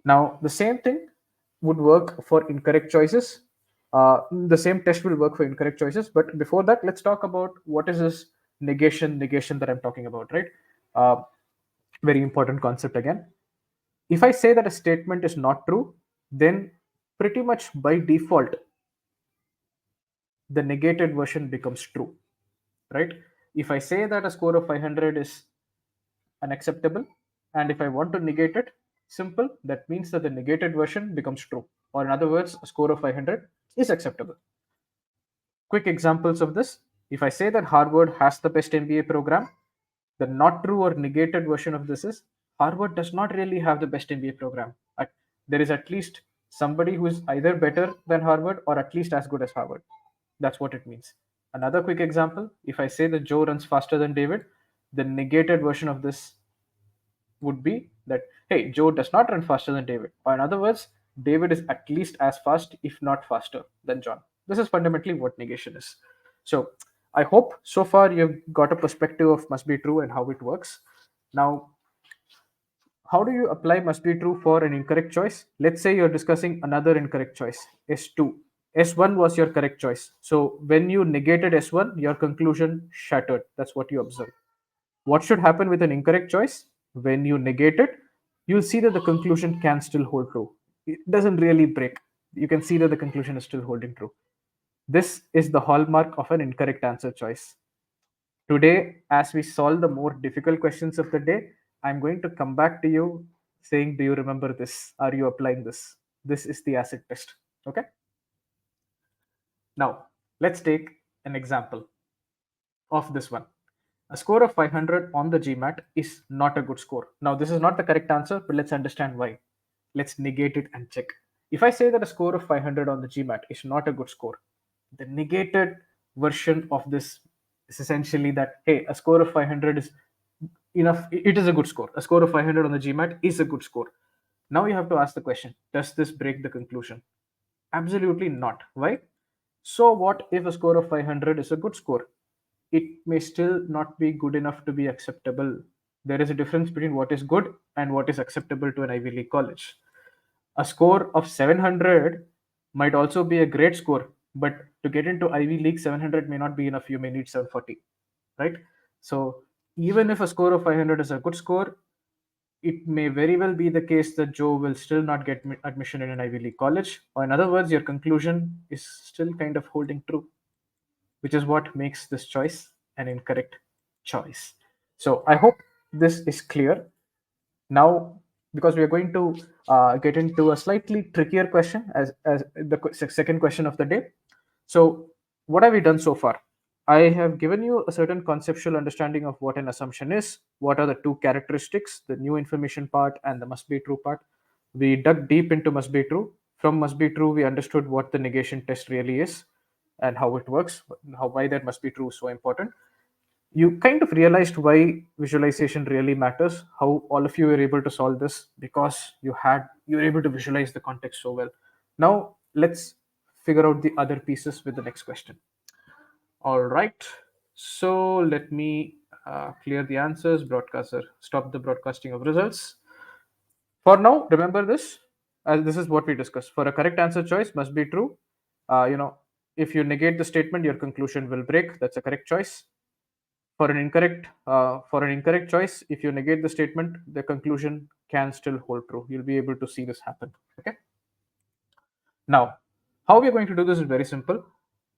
Speaker 1: Now, the same thing would work for incorrect choices. The same test will work for incorrect choices. But before that, let's talk about what is this negation that I'm talking about, right? Uh, Very important concept again. If I say that a statement is not true, then pretty much by default, the negated version becomes true, right? If I say that a score of 500 is unacceptable, and if I want to negate it, simple, that means that the negated version becomes true. Or in other words, a score of 500 is acceptable. Quick examples of this. If I say that Harvard has the best MBA program, the not true or negated version of this is Harvard does not really have the best MBA program. There is at least somebody who is either better than Harvard or at least as good as Harvard. That's what it means. Another quick example, if I say that Joe runs faster than David, the negated version of this would be that, hey, Joe does not run faster than David. Or in other words, David is at least as fast, if not faster, than John. This is fundamentally what negation is. So I hope so far you've got a perspective of must be true and how it works. Now, how do you apply must be true for an incorrect choice? Let's say you're discussing another incorrect choice, S2. S1 was your correct choice. So when you negated S1, your conclusion shattered. That's what you observe. What should happen with an incorrect choice? When you negate it, you'll see that the conclusion can still hold true. It doesn't really break. You can see that the conclusion is still holding true. This is the hallmark of an incorrect answer choice. Today, as we solve the more difficult questions of the day, I'm going to come back to you saying, do you remember this? Are you applying this? This is the acid test. Okay. Now, let's take an example of this one. A score of 500 on the GMAT is not a good score. Now, this is not the correct answer, but let's understand why. Let's negate it and check. If I say that a score of 500 on the GMAT is not a good score, the negated version of this is essentially that, hey, a score of 500 is enough. It is a good score. A score of 500 on the GMAT is a good score. Now you have to ask the question, does this break the conclusion? Absolutely not. Why? So what if a score of 500 is a good score? It may still not be good enough to be acceptable. There is a difference between what is good and what is acceptable to an Ivy League college. A score of 700 might also be a great score, but to get into Ivy League, 700 may not be enough. You may need 740, right? So even if a score of 500 is a good score, it may very well be the case that Joe will still not get admission in an Ivy League college. Or in other words, your conclusion is still kind of holding true, which is what makes this choice an incorrect choice. So I hope this is clear. Now, because we are going to get into a slightly trickier question as the second question of the day. So what have we done so far? I have given you a certain conceptual understanding of what an assumption is, what are the two characteristics, the new information part and the must be true part. We dug deep into must be true. From must be true, we understood what the negation test really is and how it works, why that must be true is so important. You kind of realized why visualization really matters, how all of you were able to solve this because you were able to visualize the context so well. Now let's figure out the other pieces with the next question. All right, so let me clear the answers. Broadcaster, stop the broadcasting of results. For now, remember this. This is what we discussed. For a correct answer choice, must be true. If you negate the statement, your conclusion will break. That's a correct choice. For an incorrect choice, if you negate the statement, the conclusion can still hold true. You'll be able to see this happen. Okay. Now, how we are going to do this is very simple.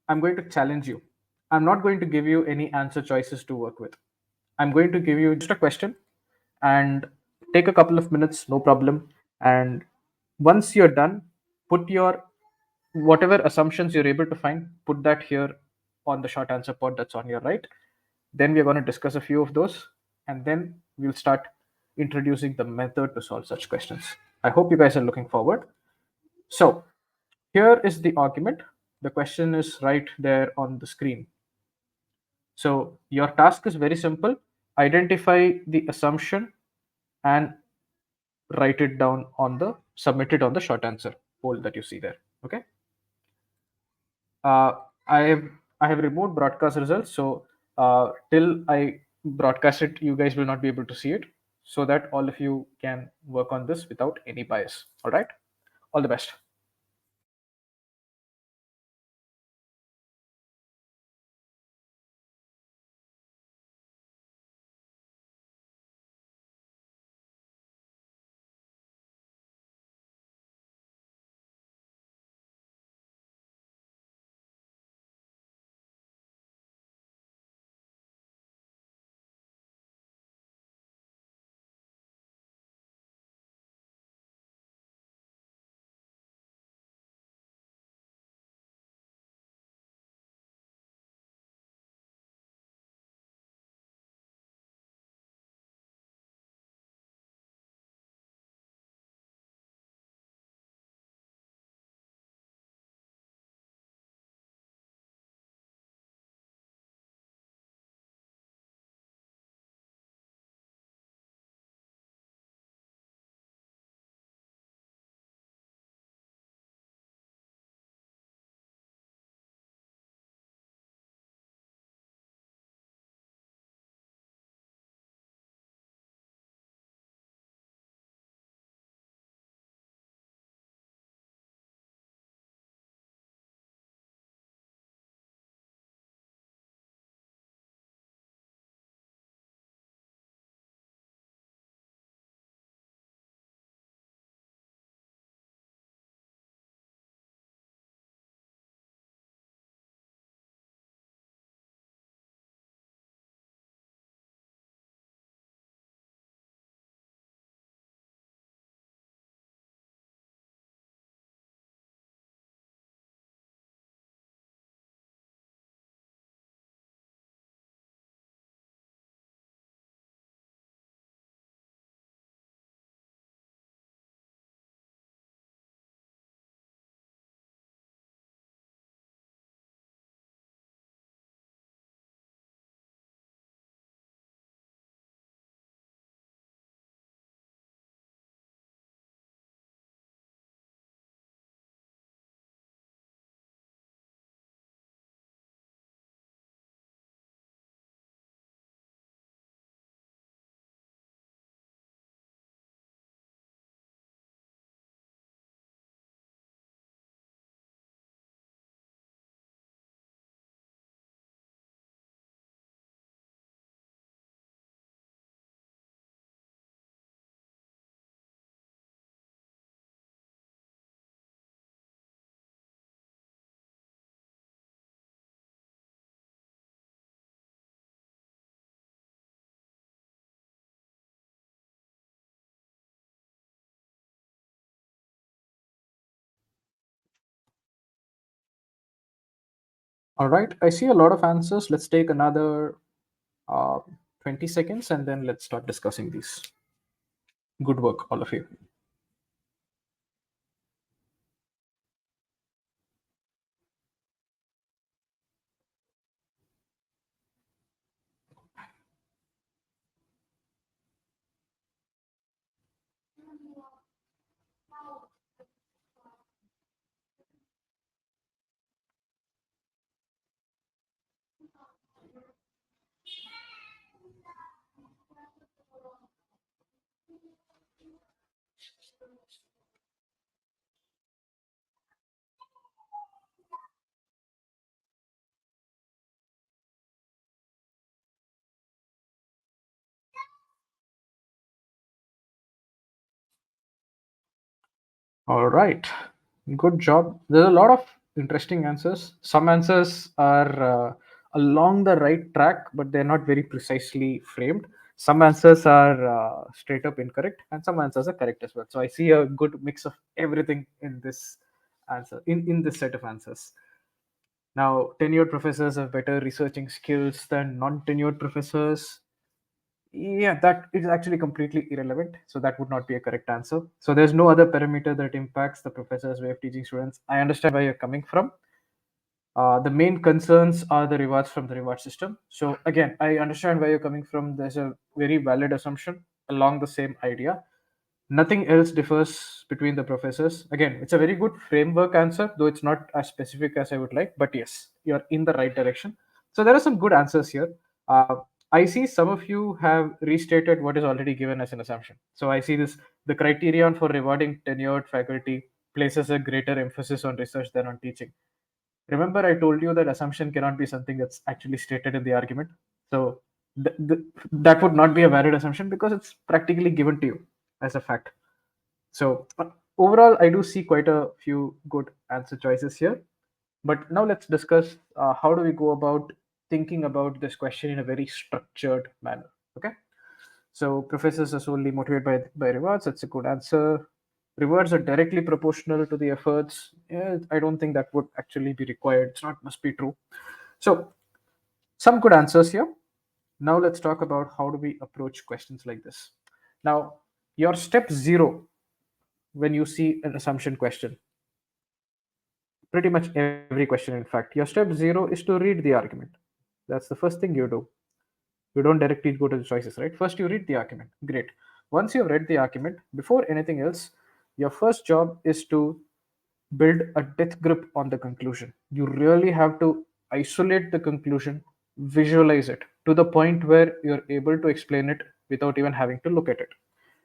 Speaker 1: I'm going to challenge you. I'm not going to give you any answer choices to work with. I'm going to give you just a question and take a couple of minutes, no problem. And once you're done, put your whatever assumptions you're able to find, put that here on the short answer pod that's on your right. Then we're going to discuss a few of those, and then we'll start introducing the method to solve such questions. I hope you guys are looking forward. So, here is the argument. The question is right there on the screen. So, your task is very simple. Identify the assumption and write it down on the submit it on the short answer poll that you see there. Okay. uh, I have I have removed broadcast results, so till I broadcast it, you guys will not be able to see it, so that all of you can work on this without any bias. All right, all the best. All right, I see a lot of answers. Let's take another uh, 20 seconds and then let's start discussing these. Good work, all of you. All right. Good job. There's a lot of interesting answers. Some answers are along the right track, but they're not very precisely framed. Some answers are straight up incorrect, and some answers are correct as well. So I see a good mix of everything in this answer, in this set of answers. Now, tenured professors have better researching skills than non-tenured professors. Yeah, that is actually completely irrelevant. So that would not be a correct answer. So there's no other parameter that impacts the professor's way of teaching students. I understand where you're coming from. The main concerns are the rewards from the reward system. So again, I understand where you're coming from. There's a very valid assumption along the same idea. Nothing else differs between the professors. Again, it's a very good framework answer, though it's not as specific as I would like. But yes, you're in the right direction. So there are some good answers here. Uh, I see some of you have restated what is already given as an assumption. So I see this: the criterion for rewarding tenured faculty places a greater emphasis on research than on teaching. Remember, I told you that assumption cannot be something that's actually stated in the argument. So that would not be a valid assumption because it's practically given to you as a fact. So overall, I do see quite a few good answer choices here. But now let's discuss how do we go about thinking about this question in a very structured manner. Okay. So professors are solely motivated by rewards. That's a good answer. Rewards are directly proportional to the efforts. Yeah, I don't think that would actually be required. It's not must be true. So some good answers here. Now let's talk about how do we approach questions like this. Now, your step zero when you see an assumption question, pretty much every question, in fact, your step zero is to read the argument. That's the first thing you do. You don't directly go to the choices, right? First, you read the argument. Great. Once you've read the argument, before anything else, your first job is to build a death grip on the conclusion. You really have to isolate the conclusion, visualize it to the point where you're able to explain it without even having to look at it.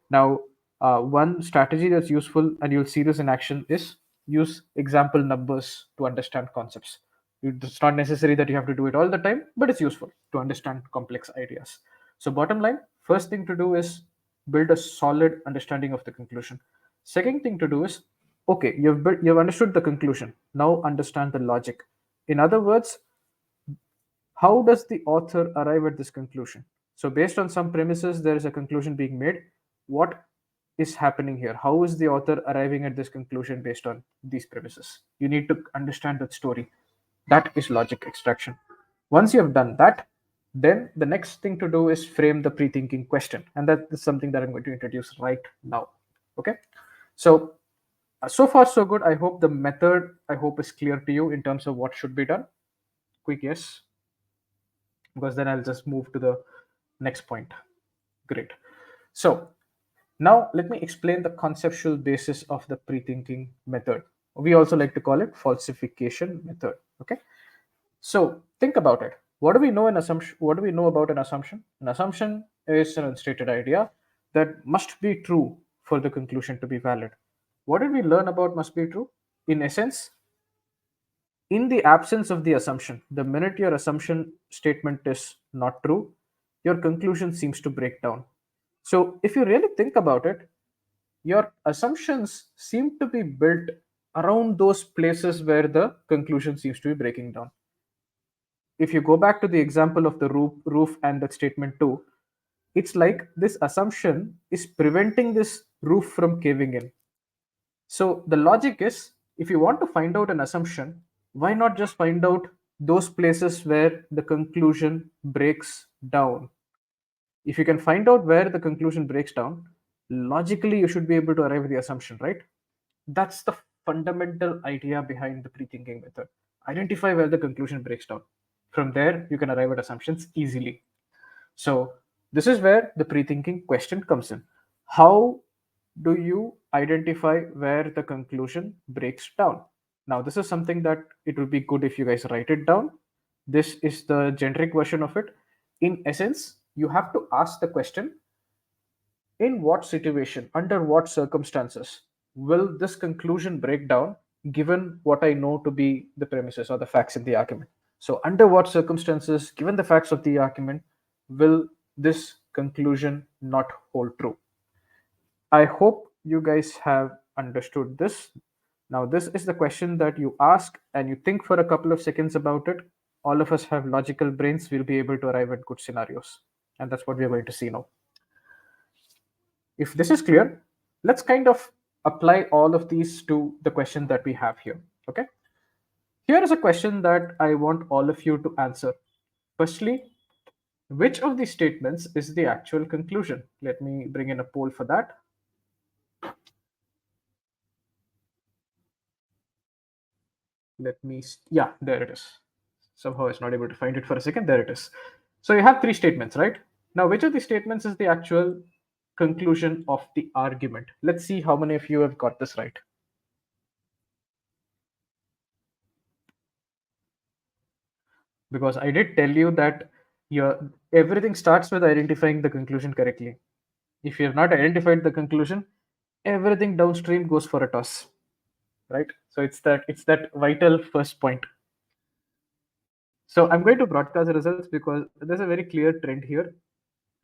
Speaker 1: Now, one strategy that's useful, and you'll see this in action, is use example numbers to understand concepts. It's not necessary that you have to do it all the time, but it's useful to understand complex ideas. So, bottom line, first thing to do is build a solid understanding of the conclusion. Second thing to do is, okay, you've understood the conclusion. Now understand the logic. In other words, how does the author arrive at this conclusion? So, based on some premises, there is a conclusion being made. What is happening here? How is the author arriving at this conclusion based on these premises? You need to understand that story. That is logic extraction. Once you have done that, then the next thing to do is frame the pre-thinking question. And that is something that I'm going to introduce right now. Okay. So, so far so good. I hope the method, I hope, is clear to you in terms of what should be done. Quick yes, because then I'll just move to the next point. Great. So now let me explain the conceptual basis of the pre-thinking method. We also like to call it falsification method. Okay. So think about it. What do we know in assumption? What do we know about an assumption? An assumption is an unstated idea that must be true for the conclusion to be valid. What did we learn about must be true? In essence, in the absence of the assumption, the minute your assumption statement is not true, your conclusion seems to break down. So, if you really think about it, your assumptions seem to be built around those places where the conclusion seems to be breaking down. If you go back to the example of the roof and that statement too, it's like this assumption is preventing this roof from caving in. So the logic is, if you want to find out an assumption, why not just find out those places where the conclusion breaks down? If you can find out where the conclusion breaks down, logically you should be able to arrive at the assumption, right? That's the fundamental idea behind the pre-thinking method. Identify where the conclusion breaks down. From there, you can arrive at assumptions easily. So this is where the pre-thinking question comes in. How do you identify where the conclusion breaks down? Now, this is something that it will be good if you guys write it down. This is the generic version of it. In essence, you have to ask the question, in what situation, under what circumstances will this conclusion break down given what I know to be the premises or the facts in the argument? So, under what circumstances, given the facts of the argument, will this conclusion not hold true? I hope you guys have understood this. Now, this is the question that you ask and you think for a couple of seconds about it. All of us have logical brains, we'll be able to arrive at good scenarios. And that's what we're going to see now. If this is clear, let's kind of apply all of these to the question that we have here. Okay. Here is a question that I want all of you to answer. Firstly, which of these statements is the actual conclusion? Let me bring in a poll for that. Yeah, there it is. Somehow I was not able to find it for a second. There it is. So you have three statements, right? Now, which of these statements is the actual conclusion of the argument? Let's see how many of you have got this right. Because I did tell you that everything starts with identifying the conclusion correctly. If you have not identified the conclusion, everything downstream goes for a toss, right? So it's that vital first point. So I'm going to broadcast the results because there's a very clear trend here,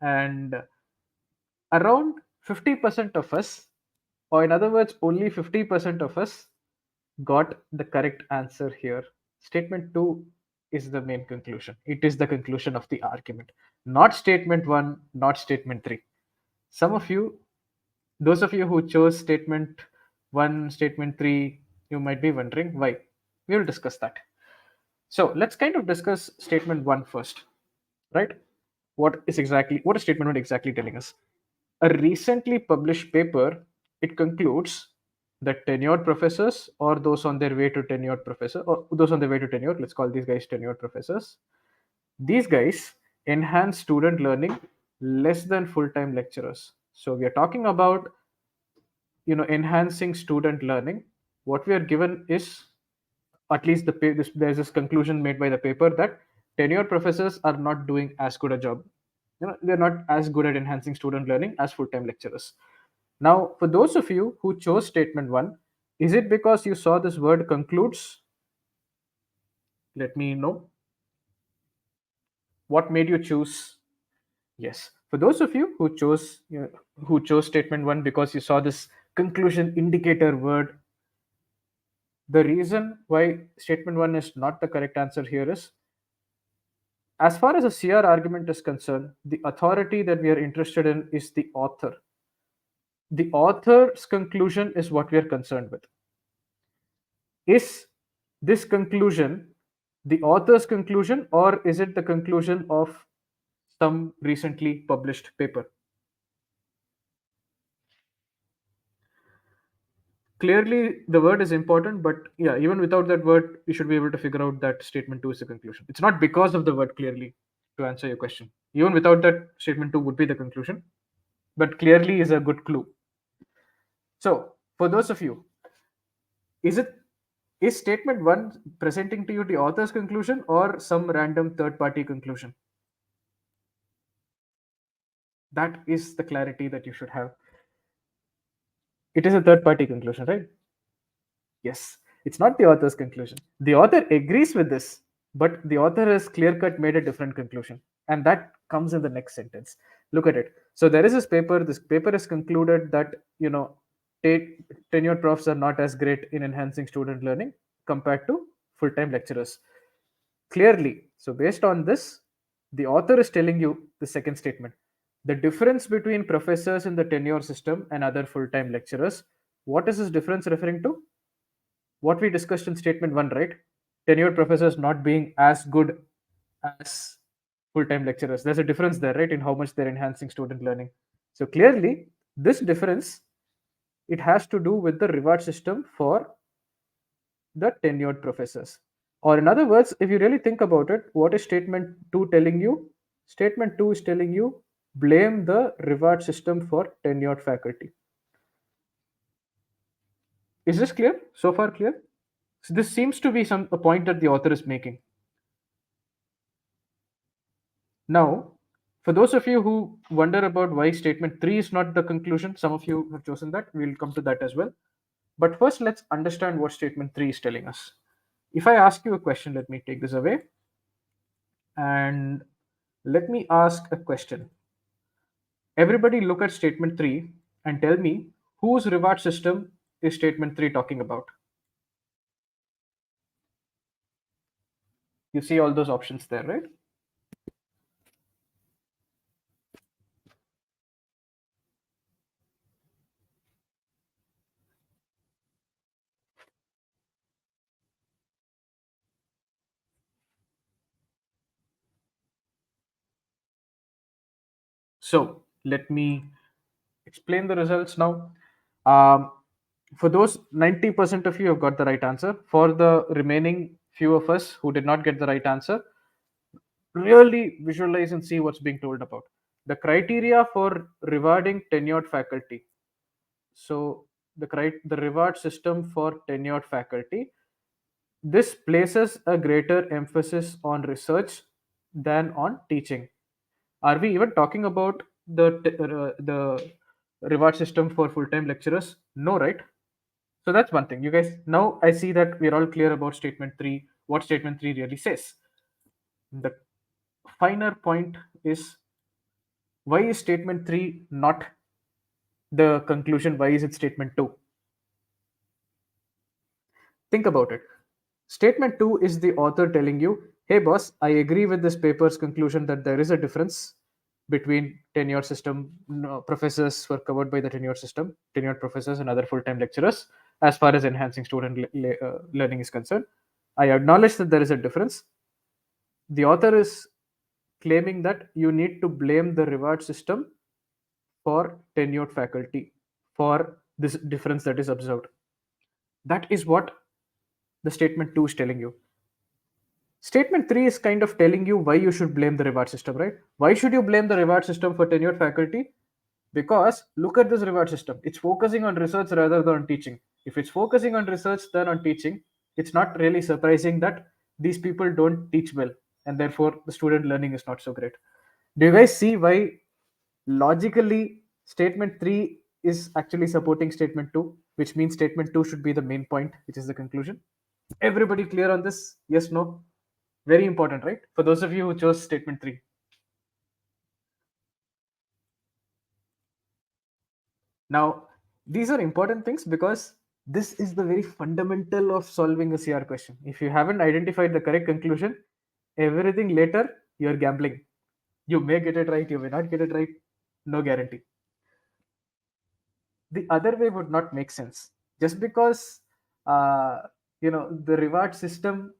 Speaker 1: and around 50% of us, or in other words, only 50% of us got the correct answer here. Statement 2 is the main conclusion. It is the conclusion of the argument, not statement 1, not statement 3. Some of you, those of you who chose statement 1, statement 3, you might be wondering why. We will discuss that. So let's kind of discuss statement 1 first, right? What is statement 1 exactly telling us? A recently published paper, it concludes that tenured professors, or those on their way to tenured professor, or those on their way to tenure, let's call these guys tenured professors, these guys enhance student learning less than full-time lecturers. So we are talking about enhancing student learning. What we are given is, at least there's this conclusion made by the paper, that tenured professors are not doing as good a job. They're not as good at enhancing student learning as full-time lecturers. Now, for those of you who chose statement 1, is it because you saw this word concludes? Let me know. What made you choose? Yes. For those of you who chose statement 1 because you saw this conclusion indicator word, the reason why statement 1 is not the correct answer here is, as far as a CR argument is concerned, the authority that we are interested in is the author. The author's conclusion is what we are concerned with. Is this conclusion the author's conclusion, or is it the conclusion of some recently published paper? Clearly, the word is important, but yeah, even without that word, you should be able to figure out that statement 2 is the conclusion. It's not because of the word clearly, to answer your question. Even without that, statement 2 would be the conclusion, but clearly is a good clue. So, for those of you, is statement 1 presenting to you the author's conclusion or some random third party conclusion? That is the clarity that you should have. It is a third party conclusion, right? Yes, it's not the author's conclusion. The author agrees with this, but the author has clear cut made a different conclusion. And that comes in the next sentence. Look at it. So there is this paper. This paper is concluded that, tenured profs are not as great in enhancing student learning compared to full time lecturers. Clearly. So based on this, the author is telling you the second statement. The difference between professors in the tenure system and other full time lecturers. What is this difference referring to? What we discussed in statement 1, right? Tenured professors not being as good as full-time lecturers. There's a difference there, right, in how much they're enhancing student learning. So clearly, this difference, it has to do with the reward system for the tenured professors. Or in other words, if you really think about it, what is statement 2 telling you? Statement 2 is telling you blame the reward system for tenured faculty. Is this clear? So far clear? So this seems to be a point that the author is making. Now, for those of you who wonder about why statement 3 is not the conclusion, some of you have chosen that. We'll come to that as well. But first, let's understand what statement 3 is telling us. If I ask you a question, let me take this away. And let me ask a question. Everybody look at statement 3 and tell me whose reward system is statement 3 talking about? You see all those options there, right? So let me explain the results now. Um, for those 90% of you have got the right answer. For the remaining few of us who did not get the right answer, really visualize and see what's being told about. The criteria for rewarding tenured faculty. So the reward system for tenured faculty, this places a greater emphasis on research than on teaching. Are we even talking about the reward system for full-time lecturers? No, right? So that's one thing. You guys, now I see that we're all clear about statement 3, what statement 3 really says. The finer point is, why is statement 3 not the conclusion? Why is it statement 2? Think about it. Statement 2 is the author telling you, hey boss, I agree with this paper's conclusion that there is a difference between tenure system, no, professors who are covered by the tenure system, tenured professors and other full-time lecturers, as far as enhancing student learning is concerned. I acknowledge that there is a difference. The author is claiming that you need to blame the reward system for tenured faculty for this difference that is observed. That is what the statement 2 is telling you. Statement 3 is kind of telling you why you should blame the reward system, right? Why should you blame the reward system for tenured faculty? Because look at this reward system. It's focusing on research rather than on teaching. If it's focusing on research than on teaching, it's not really surprising that these people don't teach well and therefore the student learning is not so great. Do you guys see why logically statement 3 is actually supporting statement 2, which means statement 2 should be the main point, which is the conclusion? Everybody clear on this? Yes, no? Very important, right? For those of you who chose statement 3. Now, these are important things because this is the very fundamental of solving a CR question. If you haven't identified the correct conclusion, everything later, you're gambling. You may get it right, you may not get it right, no guarantee. The other way would not make sense. Just because, uh, the reward system,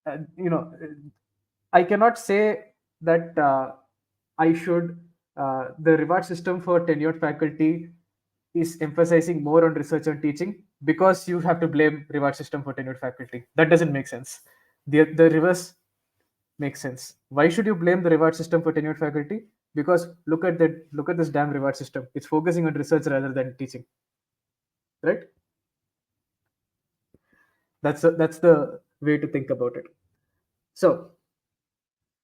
Speaker 1: I cannot say that the reward system for tenured faculty is emphasizing more on research and teaching because you have to blame reward system for tenured faculty. That doesn't make sense. The reverse makes sense. Why should you blame the reward system for tenured faculty? Because look at this damn reward system. It's focusing on research rather than teaching, right? That's the way to think about it. So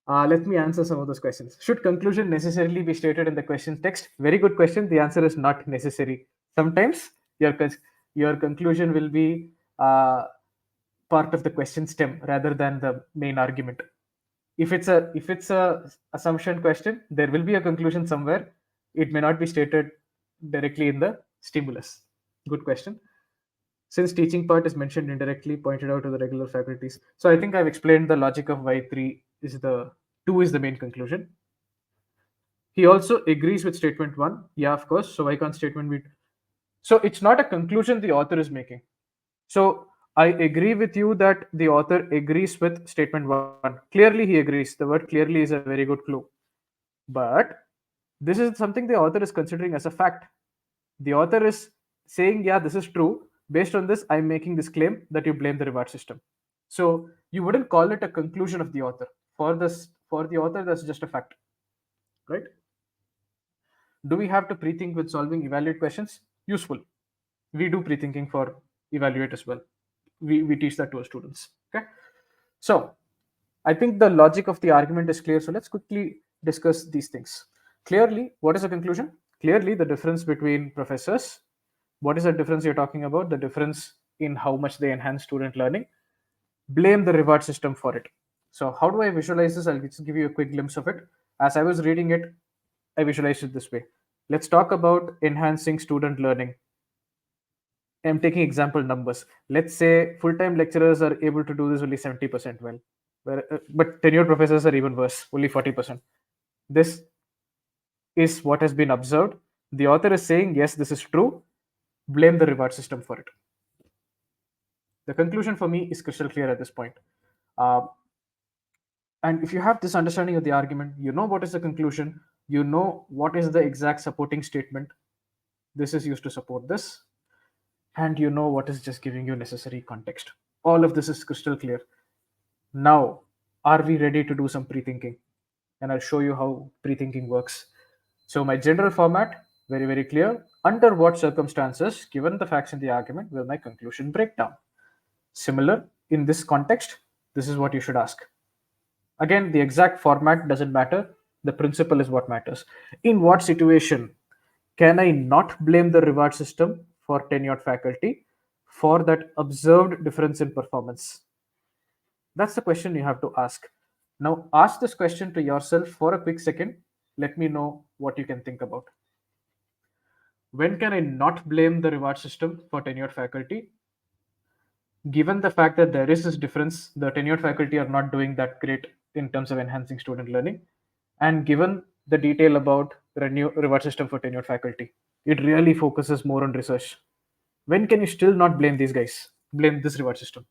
Speaker 1: let me answer some of those questions. Should conclusion necessarily be stated in the question text? Very good question. The answer is not necessary. Sometimes your conclusion will be part of the question stem rather than the main argument. If it's a assumption question, there will be a conclusion somewhere. It may not be stated directly in the stimulus. Good question. Since teaching part is mentioned indirectly, pointed out to the regular faculties. So I think I've explained the logic of why 3 is the 2 is the main conclusion. He also agrees with statement 1. Yeah, of course. So why can't statement be? So it's not a conclusion the author is making. So I agree with you that the author agrees with statement 1. Clearly he agrees. The word clearly is a very good clue. But this is something the author is considering as a fact. The author is saying, yeah, this is true. Based on this, I'm making this claim that you blame the reward system. So you wouldn't call it a conclusion of the author. For the author, that's just a fact, right? Do we have to pre-think with solving evaluate questions? Useful. We do pre-thinking for evaluate as well. We teach that to our students. Okay. So I think the logic of the argument is clear. So let's quickly discuss these things. Clearly, what is the conclusion? Clearly, the difference between professors. What is the difference you're talking about? The difference in how much they enhance student learning. Blame the reward system for it. So how do I visualize this? I'll just give you a quick glimpse of it. As I was reading it, I visualized it this way. Let's talk about enhancing student learning. I'm taking example numbers. Let's say full-time lecturers are able to do this only 70% well, but tenured professors are even worse, only 40%. This is what has been observed. The author is saying, yes, this is true. Blame the reward system for it. The conclusion for me is crystal clear at this point. Uh, and if you have this understanding of the argument, you know what is the conclusion, you know what is the exact supporting statement. This is used to support this, and you know what is just giving you necessary context. All of this is crystal clear. Now, are we ready to do some pre-thinking? And I'll show you how pre-thinking works. So my general format, very, very clear. Under what circumstances, given the facts in the argument, will my conclusion break down? Similar, in this context, this is what you should ask. Again, the exact format doesn't matter. The principle is what matters. In what situation can I not blame the reward system for tenured faculty for that observed difference in performance? That's the question you have to ask. Now, ask this question to yourself for a quick second. Let me know what you can think about. When can I not blame the reward system for tenured faculty? Given the fact that there is this difference, the tenured faculty are not doing that great in terms of enhancing student learning. And given the detail about reward system for tenured faculty, it really focuses more on research. When can you still not blame these guys? Blame this reward system?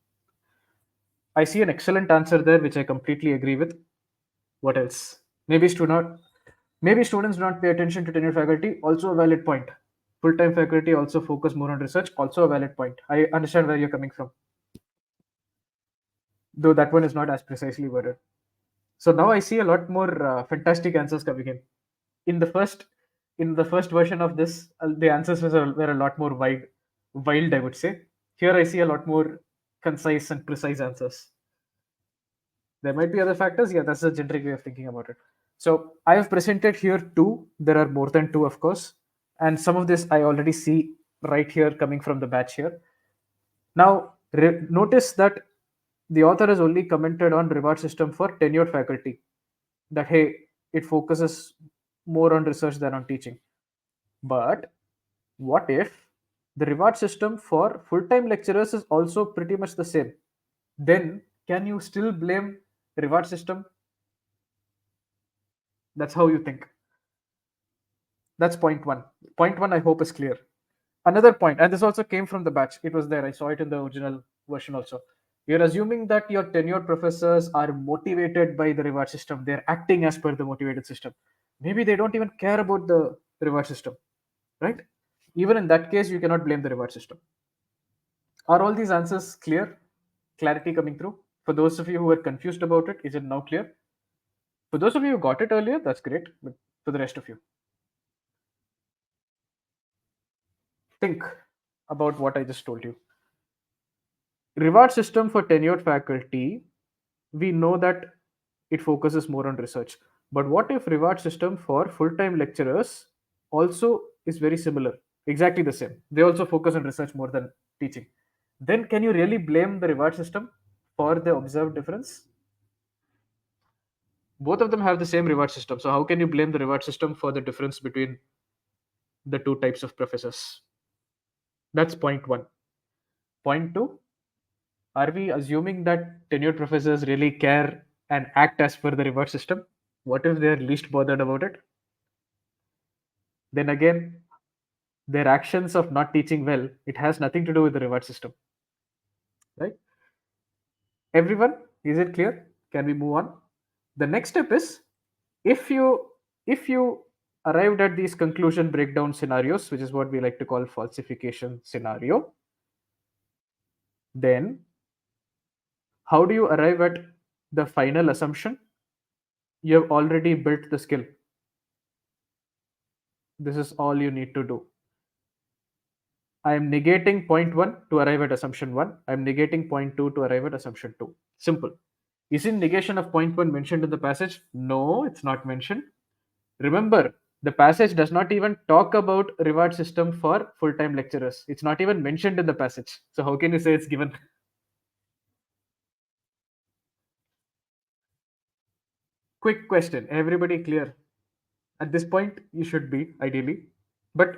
Speaker 1: I see an excellent answer there, which I completely agree with. What else? Maybe students do not pay attention to tenured faculty. Also a valid point. Full-time faculty also focus more on research. Also a valid point. I understand where you're coming from, though that one is not as precisely worded. So now I see a lot more fantastic answers coming in. In the first, in the first version of this, the answers were a lot more wild, I would say. Here I see a lot more concise and precise answers. There might be other factors. Yeah, that's the generic way of thinking about it. So I have presented here two. There are more than two, of course. And some of this I already see right here coming from the batch here. Now, notice that the author has only commented on reward system for tenured faculty. That, hey, it focuses more on research than on teaching. But what if the reward system for full-time lecturers is also pretty much the same? Then can you still blame reward system? That's how you think. That's point one. Point one, I hope, is clear. Another point, and this also came from the batch. It was there. I saw it in the original version also. You're assuming that your tenured professors are motivated by the reward system. They're acting as per the motivated system. Maybe they don't even care about the reward system, right? Even in that case, you cannot blame the reward system. Are all these answers clear? Clarity coming through? For those of you who were confused about it, is it now clear? For those of you who got it earlier, that's great. But for the rest of you, think about what I just told you. Reward system for tenured faculty, we know that it focuses more on research. But what if reward system for full-time lecturers also is very similar, exactly the same? They also focus on research more than teaching. Then can you really blame the reward system for the observed difference? Both of them have the same reward system. So how can you blame the reward system for the difference between the two types of professors? That's point one. Point two, are we assuming that tenured professors really care and act as per the reward system? What if they're least bothered about it? Then again, their actions of not teaching well, it has nothing to do with the reward system, right? Everyone, is it clear? Can we move on? The next step is, if you arrived at these conclusion breakdown scenarios, which is what we like to call falsification scenario, then how do you arrive at the final assumption? You have already built the skill. This is all you need to do. I am negating point one to arrive at assumption one. I am negating point two to arrive at assumption two. Simple. Isn't negation of point one mentioned in the passage? No, it's not mentioned. Remember, the passage does not even talk about reward system for full-time lecturers. It's not even mentioned in the passage. So how can you say it's given? Quick question. Everybody clear? At this point, you should be, ideally. But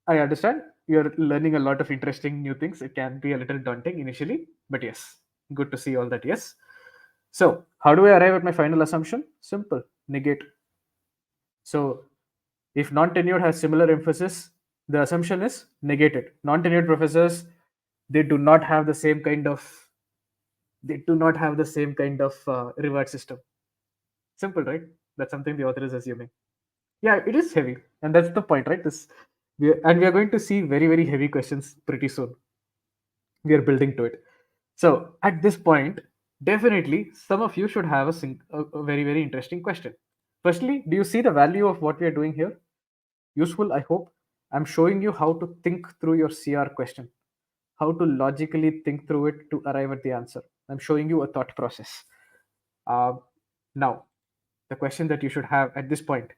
Speaker 1: I understand you're learning a lot of interesting new things. It can be a little daunting initially, but yes, good to see all that. Yes. So, how do I arrive at my final assumption? Simple, negate. So, if non tenured has similar emphasis, the assumption is negated. Non tenured professors, they do not have the same kind of reward system. Simple, right? That's something the author is assuming. Yeah, it is heavy, and that's the point, right? We are going to see very very heavy questions pretty soon. We are building to it. So at this point, definitely some of you should have a very very interesting question. Firstly, do you see the value of what we are doing here? Useful, I hope. I'm showing you how to think through your CR question, how to logically think through it to arrive at the answer. I'm showing you a thought process. Uh, Now, the question that you should have at this point: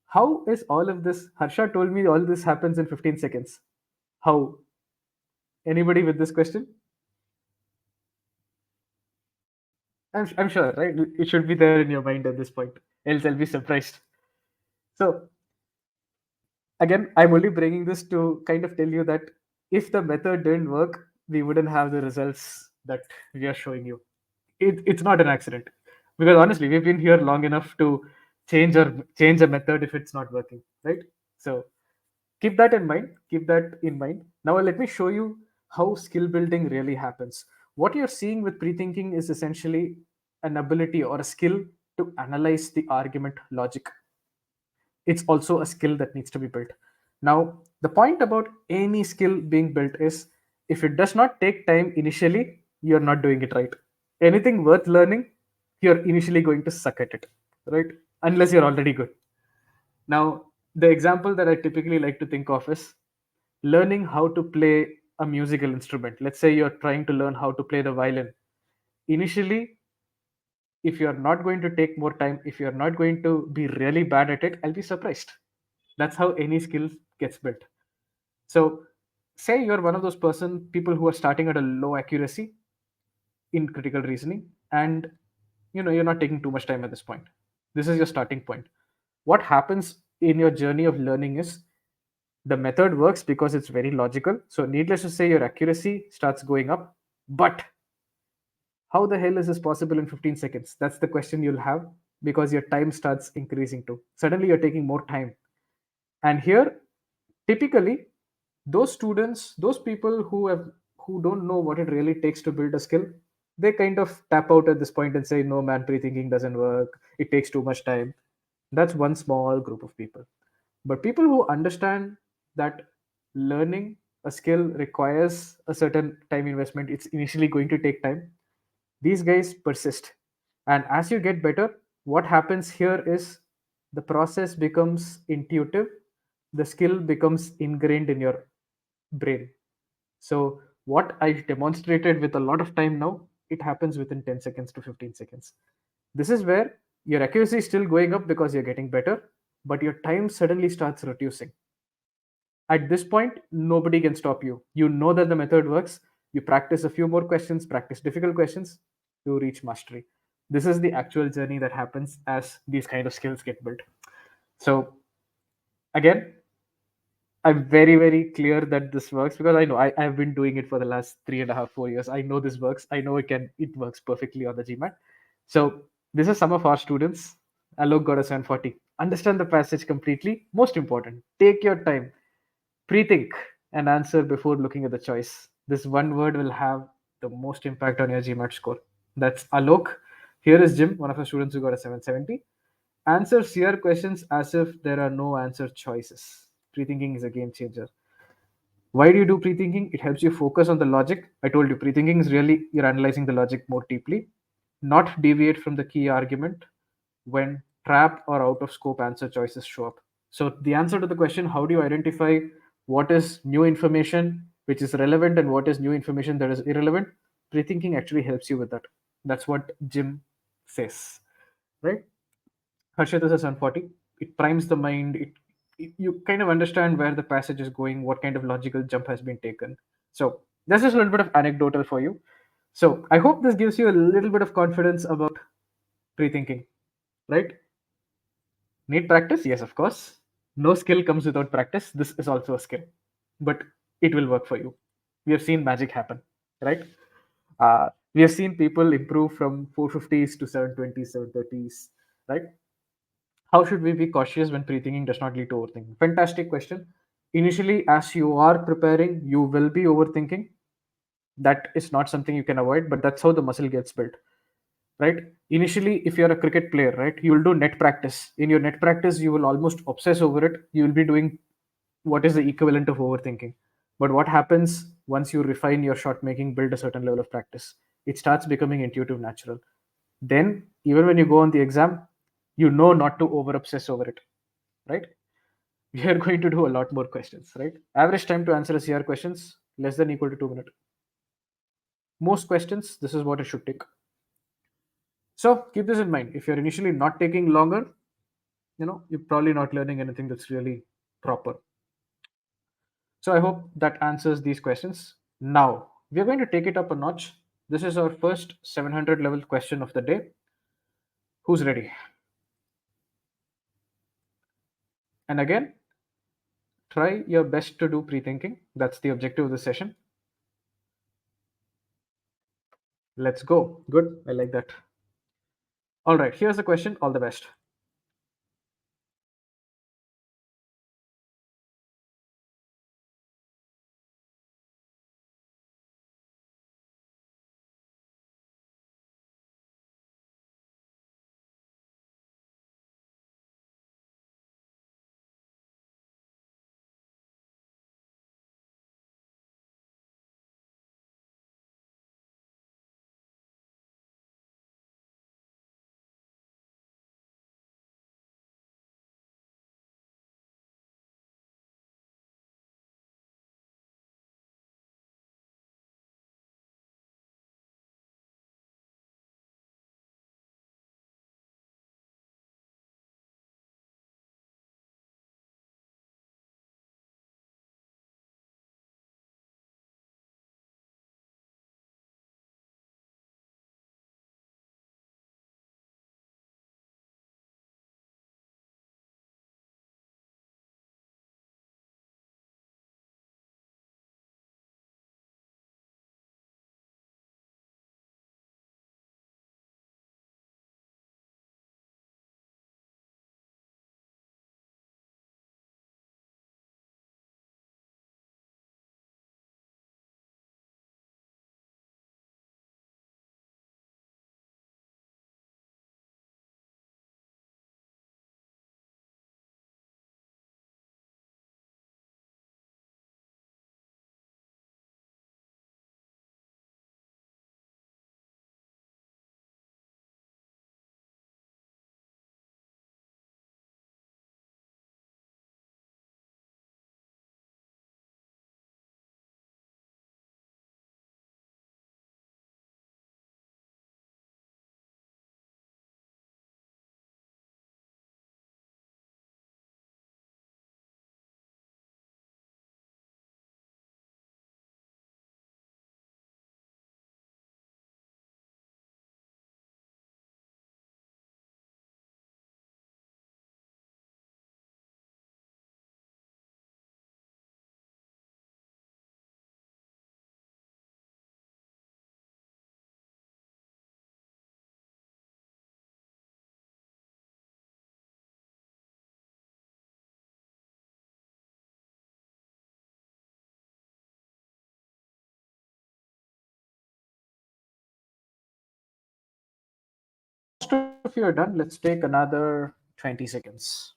Speaker 1: how is all of this? Harsha told me all this happens in 15 seconds. How? Anybody with this question? I'm sure, right? It should be there in your mind at this point. Else I'll be surprised. So, again, I'm only bringing this to kind of tell you that if the method didn't work, we wouldn't have the results that we are showing you. It's not an accident. Because honestly, we've been here long enough to change a method if it's not working, right? So keep that in mind. Keep that in mind. Now let me show you how skill building really happens. What you're seeing with pre-thinking is essentially an ability or a skill to analyze the argument logic. It's also a skill that needs to be built. Now, the point about any skill being built is if it does not take time initially, you're not doing it right. Anything worth learning, you're initially going to suck at it, right? Unless you're already good. Now, the example that I typically like to think of is learning how to play a musical instrument. Let's say you're trying to learn how to play the violin. Initially, if you're not going to take more time, if you're not going to be really bad at it, I'll be surprised. That's how any skill gets built. So, say you're one of those people who are starting at a low accuracy in critical reasoning, and you're not taking too much time at this point. This is your starting point. What happens in your journey of learning is the method works because it's very logical. So, needless to say, your accuracy starts going up. But how the hell is this possible in 15 seconds? That's the question you'll have because your time starts increasing too. Suddenly, you're taking more time. And here, typically, those students, those people who don't know what it really takes to build a skill, they kind of tap out at this point and say, "No, man, pre-thinking doesn't work. It takes too much time." That's one small group of people. But people who understand that learning a skill requires a certain time investment, it's initially going to take time. These guys persist. And as you get better, what happens here is the process becomes intuitive, the skill becomes ingrained in your brain. So, what I demonstrated with a lot of time now, it happens within 10 seconds to 15 seconds. This is where your accuracy is still going up because you're getting better, but your time suddenly starts reducing. At this point, nobody can stop you. You know that the method works. You practice a few more questions, practice difficult questions, you reach mastery. This is the actual journey that happens as these kind of skills get built. So, again, I'm very, very clear that this works because I know I've been doing it for the last 3.5, 4 years. I know this works. I know it works perfectly on the GMAT. So this is some of our students. Alok got a 740. Understand the passage completely. Most important, take your time. Pre-think and answer before looking at the choice. This one word will have the most impact on your GMAT score. That's Alok. Here is Jim, one of the students who got a 770. Answer CR questions as if there are no answer choices. Pre-thinking is a game changer. Why do you do pre-thinking? It helps you focus on the logic. I told you pre-thinking is really you're analyzing the logic more deeply, not deviate from the key argument when trap or out of scope answer choices show up. So the answer to the question, how do you identify what is new information which is relevant and what is new information that is irrelevant? Pre-thinking actually helps you with that. That's what Jim says, right? Harshit is a 740. It primes the mind. You kind of understand where the passage is going, what kind of logical jump has been taken. So this is a little bit of anecdotal for you. So I hope this gives you a little bit of confidence about pre-thinking, right? Need practice? Yes, of course. No skill comes without practice. This is also a skill. But it will work for you. We have seen magic happen, right? We have seen people improve from 450s to 720s, 730s, right? How should we be cautious when pre-thinking does not lead to overthinking? Fantastic question. Initially, as you are preparing, you will be overthinking. That is not something you can avoid, but that's how the muscle gets built, right? Initially, if you're a cricket player, right, you will do net practice. In your net practice, you will almost obsess over it. You will be doing what is the equivalent of overthinking. But what happens once you refine your shot making, build a certain level of practice? It starts becoming intuitive, natural. Then, even when you go on the exam, you know not to over obsess over it, right? We are going to do a lot more questions, right? Average time to answer a CR questions less than equal to 2 minutes. Most questions, this is what it should take. So keep this in mind. If you're initially not taking longer, you're probably not learning anything that's really proper. So I hope that answers these questions. Now we're going to take it up a notch. This is our first 700 level question of the day. Who's ready? And again, try your best to do pre-thinking. That's the objective of the session. Let's go. Good. I like that. All right. Here's the question. All the best. Most of you are done. Let's take another 20 seconds.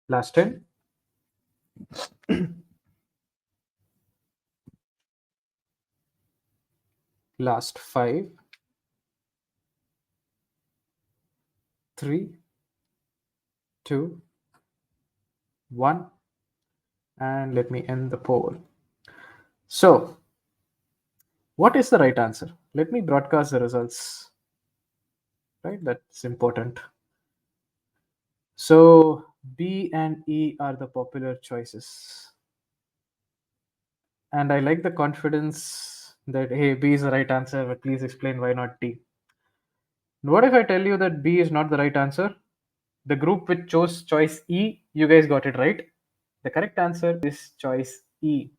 Speaker 1: Last 10. Last 5. 3, 2, 1. And let me end the poll. So, what is the right answer? Let me broadcast the results. Right, that's important. So, B and E are the popular choices. And I like the confidence that hey, B is the right answer, but please explain why not D. What if I tell you that B is not the right answer? The group which chose choice E, you guys got it right. The correct answer is choice E.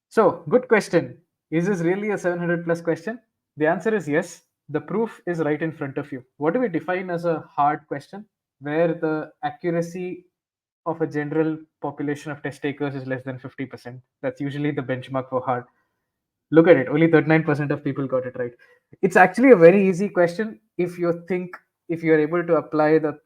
Speaker 1: So, good question. Is this really a 700 plus question? The answer is yes. The proof is right in front of you. What do we define as a hard question? Where the accuracy of a general population of test takers is less than 50%. That's usually the benchmark for hard. Look at it, only 39% of people got it right. It's actually a very easy question if you're able to apply the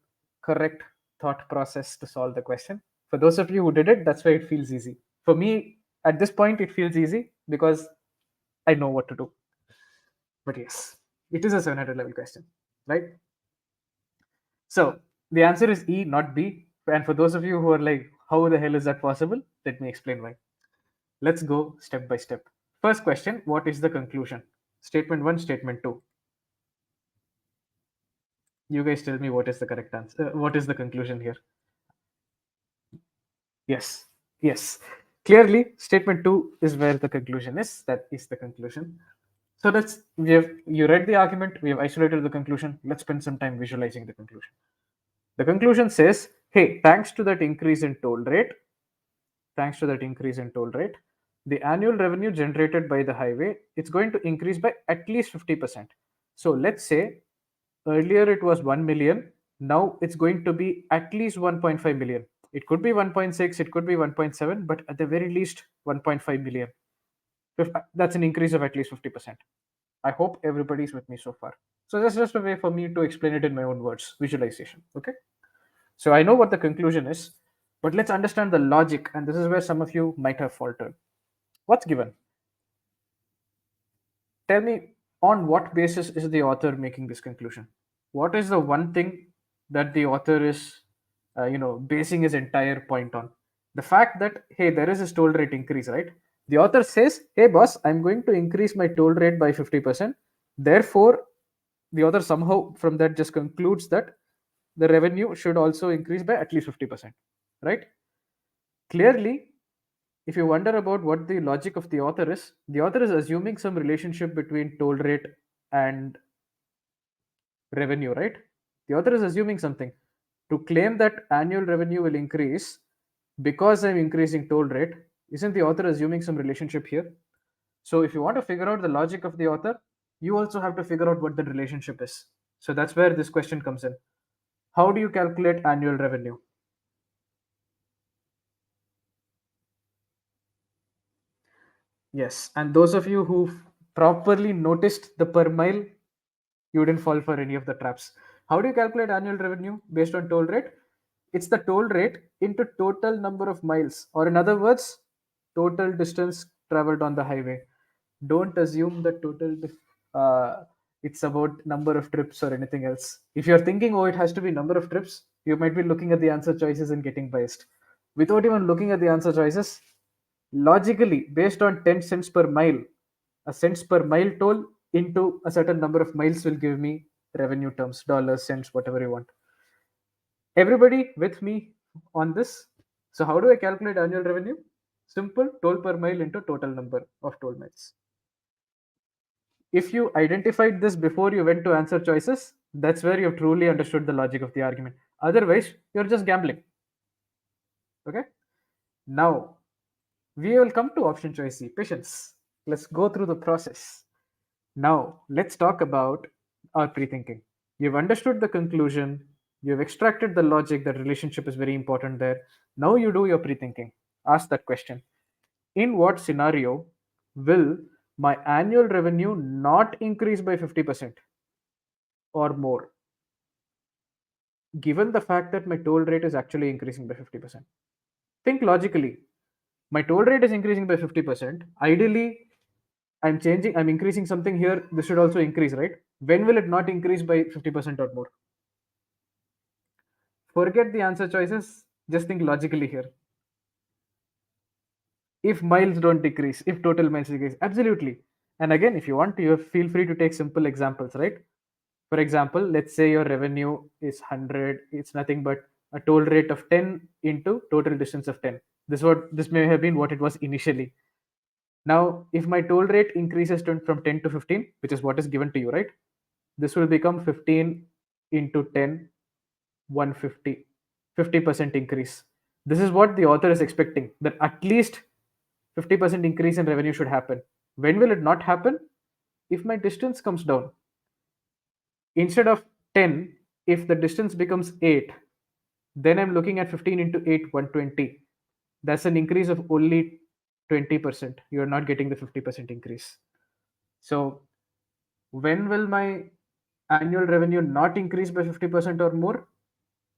Speaker 1: correct thought process to solve the question. For those of you who did it, that's why it feels easy. For me, at this point, it feels easy because I know what to do. But yes, it is a 700 level question, right? So the answer is E, not B. And for those of you who are like, how the hell is that possible? Let me explain why. Let's go step by step. First question, what is the conclusion? Statement 1, statement 2. You guys tell me what is the correct answer. What is the conclusion here? Yes, yes. Clearly, statement 2 is where the conclusion is. That is the conclusion. So you read the argument, we have isolated the conclusion. Let's spend some time visualizing the conclusion. The conclusion says, hey, thanks to that increase in toll rate, the annual revenue generated by the highway, it's going to increase by at least 50%. So let's say earlier it was 1 million, now it's going to be at least 1.5 million. It could be 1.6, it could be 1.7, but at the very least 1.5 million. That's an increase of at least 50%. I hope everybody's with me so far. So that's just a way for me to explain it in my own words, visualization. Okay. So I know what the conclusion is, but let's understand the logic, and this is where some of you might have faltered. What's given? Tell me, on what basis is the author making this conclusion? What is the one thing that the author is, basing his entire point on? The fact that, hey, there is a toll rate increase, right? The author says, hey, boss, I'm going to increase my toll rate by 50%. Therefore, the author somehow from that just concludes that the revenue should also increase by at least 50%, right? Clearly, if you wonder about what the logic of the author is assuming some relationship between toll rate and revenue, right? The author is assuming something. To claim that annual revenue will increase because I'm increasing toll rate, isn't the author assuming some relationship here? So if you want to figure out the logic of the author, you also have to figure out what the relationship is. So that's where this question comes in. How do you calculate annual revenue? Yes, and those of you who properly noticed the per mile, you didn't fall for any of the traps. How do you calculate annual revenue based on toll rate? It's the toll rate into total number of miles, or in other words, total distance traveled on the highway. Don't assume that it's about number of trips or anything else. If you're thinking, oh, it has to be number of trips, you might be looking at the answer choices and getting biased. Without even looking at the answer choices, logically, based on 10 cents per mile, a cents per mile toll into a certain number of miles will give me revenue terms, dollars, cents, whatever you want. Everybody with me on this? So, how do I calculate annual revenue? Simple, toll per mile into total number of toll miles. If you identified this before you went to answer choices, that's where you've truly understood the logic of the argument. Otherwise, you're just gambling. Okay? Now, we will come to option choice C. Patience. Let's go through the process. Now, let's talk about our pre-thinking. You've understood the conclusion, you've extracted the logic, that relationship is very important there. Now you do your pre-thinking. Ask that question. In what scenario will my annual revenue not increase by 50% or more, given the fact that my toll rate is actually increasing by 50%? Think logically. My toll rate is increasing by 50%. Ideally, I'm increasing something here, this should also increase, right? When will it not increase by 50% or more? Forget the answer choices, just think logically here. If miles don't decrease, if total miles decrease, absolutely. And again, if you want to, you feel free to take simple examples, right? For example, let's say your revenue is 100, it's nothing but a toll rate of 10 into total distance of 10. This may have been what it was initially. Now, if my toll rate increases from 10 to 15, which is what is given to you, right? This will become 15 into 10, 150, 50% increase. This is what the author is expecting, that at least 50% increase in revenue should happen. When will it not happen? If my distance comes down. Instead of 10, if the distance becomes 8, then I'm looking at 15 into 8, 120. That's an increase of only 20%. You're not getting the 50% increase. So, when will my annual revenue not increase by 50% or more?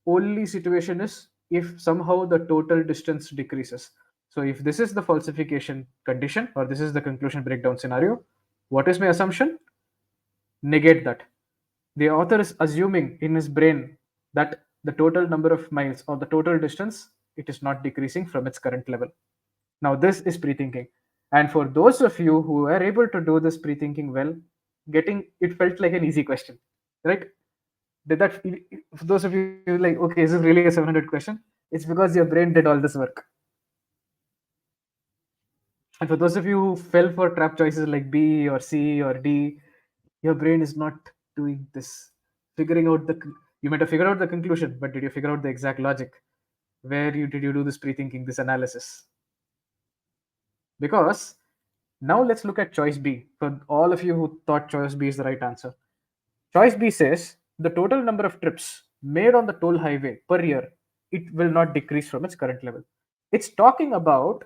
Speaker 1: Only situation is if somehow the total distance decreases. So, if this is the falsification condition or this is the conclusion breakdown scenario, what is my assumption? Negate that. The author is assuming in his brain that the total number of miles or the total distance, it is not decreasing from its current level. Now, this is pre-thinking. And for those of you who were able to do this pre-thinking well, getting it felt like an easy question, right? Did that feel, for those of you like, okay, is this really a 700 question? It's because your brain did all this work. And for those of you who fell for trap choices like B or C or D, your brain is not doing this. Figuring out you might have figured out the conclusion, but did you figure out the exact logic? Where did you do this pre-thinking, this analysis? Because now let's look at choice B for all of you who thought choice B is the right answer. Choice B says the total number of trips made on the toll highway per year, it will not decrease from its current level. It's talking about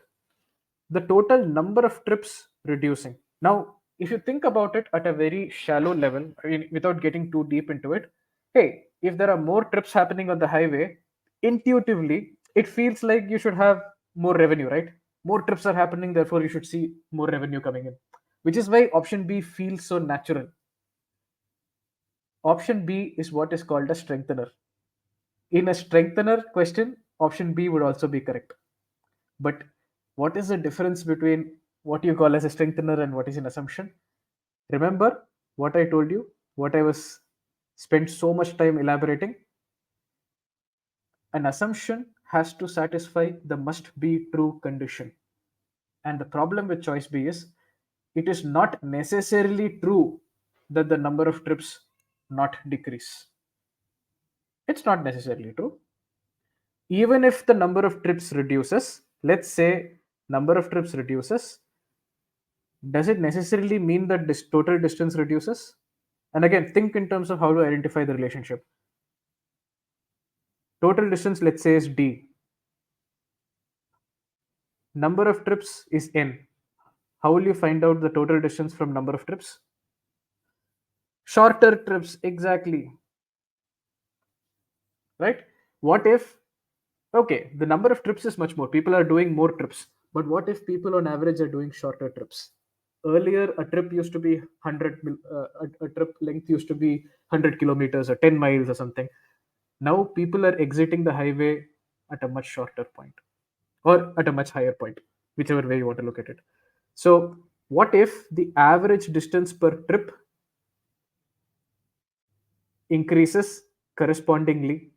Speaker 1: the total number of trips reducing. Now, if you think about it at a very shallow level, I mean, without getting too deep into it, hey, if there are more trips happening on the highway, intuitively, it feels like you should have more revenue, right? More trips are happening, therefore, you should see more revenue coming in, which is why option B feels so natural. Option B is what is called a strengthener. In a strengthener question, option B would also be correct. But what is the difference between what you call as a strengthener and what is an assumption? Remember what I told you, what I was spent so much time elaborating? An assumption has to satisfy the must be true condition. And the problem with choice B is it is not necessarily true that the number of trips not decrease. It's not necessarily true. Even if the number of trips reduces, let's say number of trips reduces, does it necessarily mean that this total distance reduces? And again, think in terms of how to identify the relationship. Total distance, let's say, is D. Number of trips is N. How will you find out the total distance from number of trips? Shorter trips, exactly. Right? What if, okay, the number of trips is much more. People are doing more trips. But what if people on average are doing shorter trips? Earlier, a trip used to be 100, a trip length used to be 100 kilometers or 10 miles or something. Now people are exiting the highway at a much shorter point or at a much higher point, whichever way you want to look at it. So, what if the average distance per trip increases correspondingly?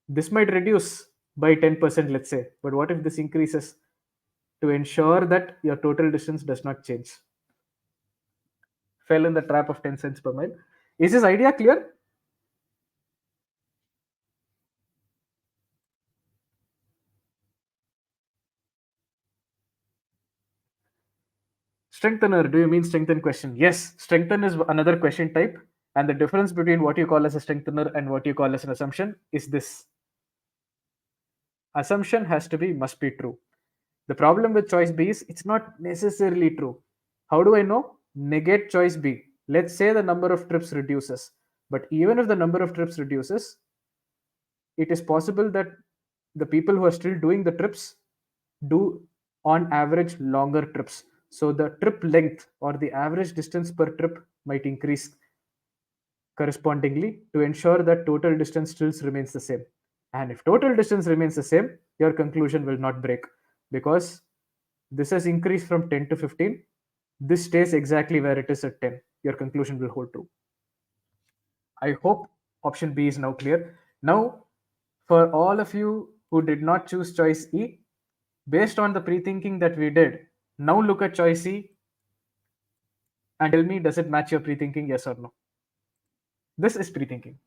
Speaker 1: This might reduce by 10%, let's say, but what if this increases to ensure that your total distance does not change? Fell in the trap of 10 cents per mile. Is this idea clear? Strengthener, do you mean strengthen question? Yes, strengthen is another question type. And the difference between what you call as a strengthener and what you call as an assumption is this. Assumption has to be must be true. The problem with choice B is it's not necessarily true. How do I know? Negate choice B. Let's say the number of trips reduces. But even if the number of trips reduces, it is possible that the people who are still doing the trips do on average longer trips. So the trip length or the average distance per trip might increase correspondingly to ensure that total distance still remains the same. And if total distance remains the same, your conclusion will not break because this has increased from 10 to 15. This stays exactly where it is at 10. Your conclusion will hold true. I hope option B is now clear. Now, for all of you who did not choose choice E, based on the pre thinking that we did, Now look at choice C and tell me, does it match your pre-thinking, yes or no? This is pre-thinking.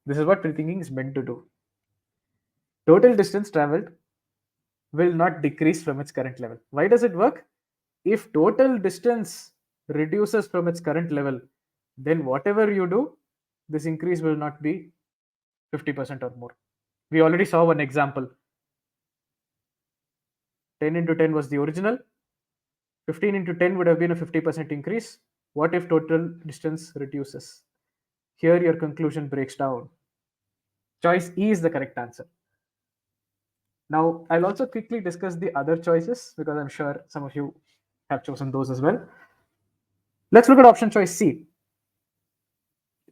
Speaker 1: This is what pre-thinking is meant to do. Total distance traveled will not decrease from its current level. Why does it work? If total distance reduces from its current level, then whatever you do, this increase will not be 50% or more. We already saw one example. 10 into 10 was the original. 15 into 10 would have been a 50% increase. What if total distance reduces? Here your conclusion breaks down. Choice E is the correct answer. Now, I'll also quickly discuss the other choices because I'm sure some of you have chosen those as well. Let's look at option choice C.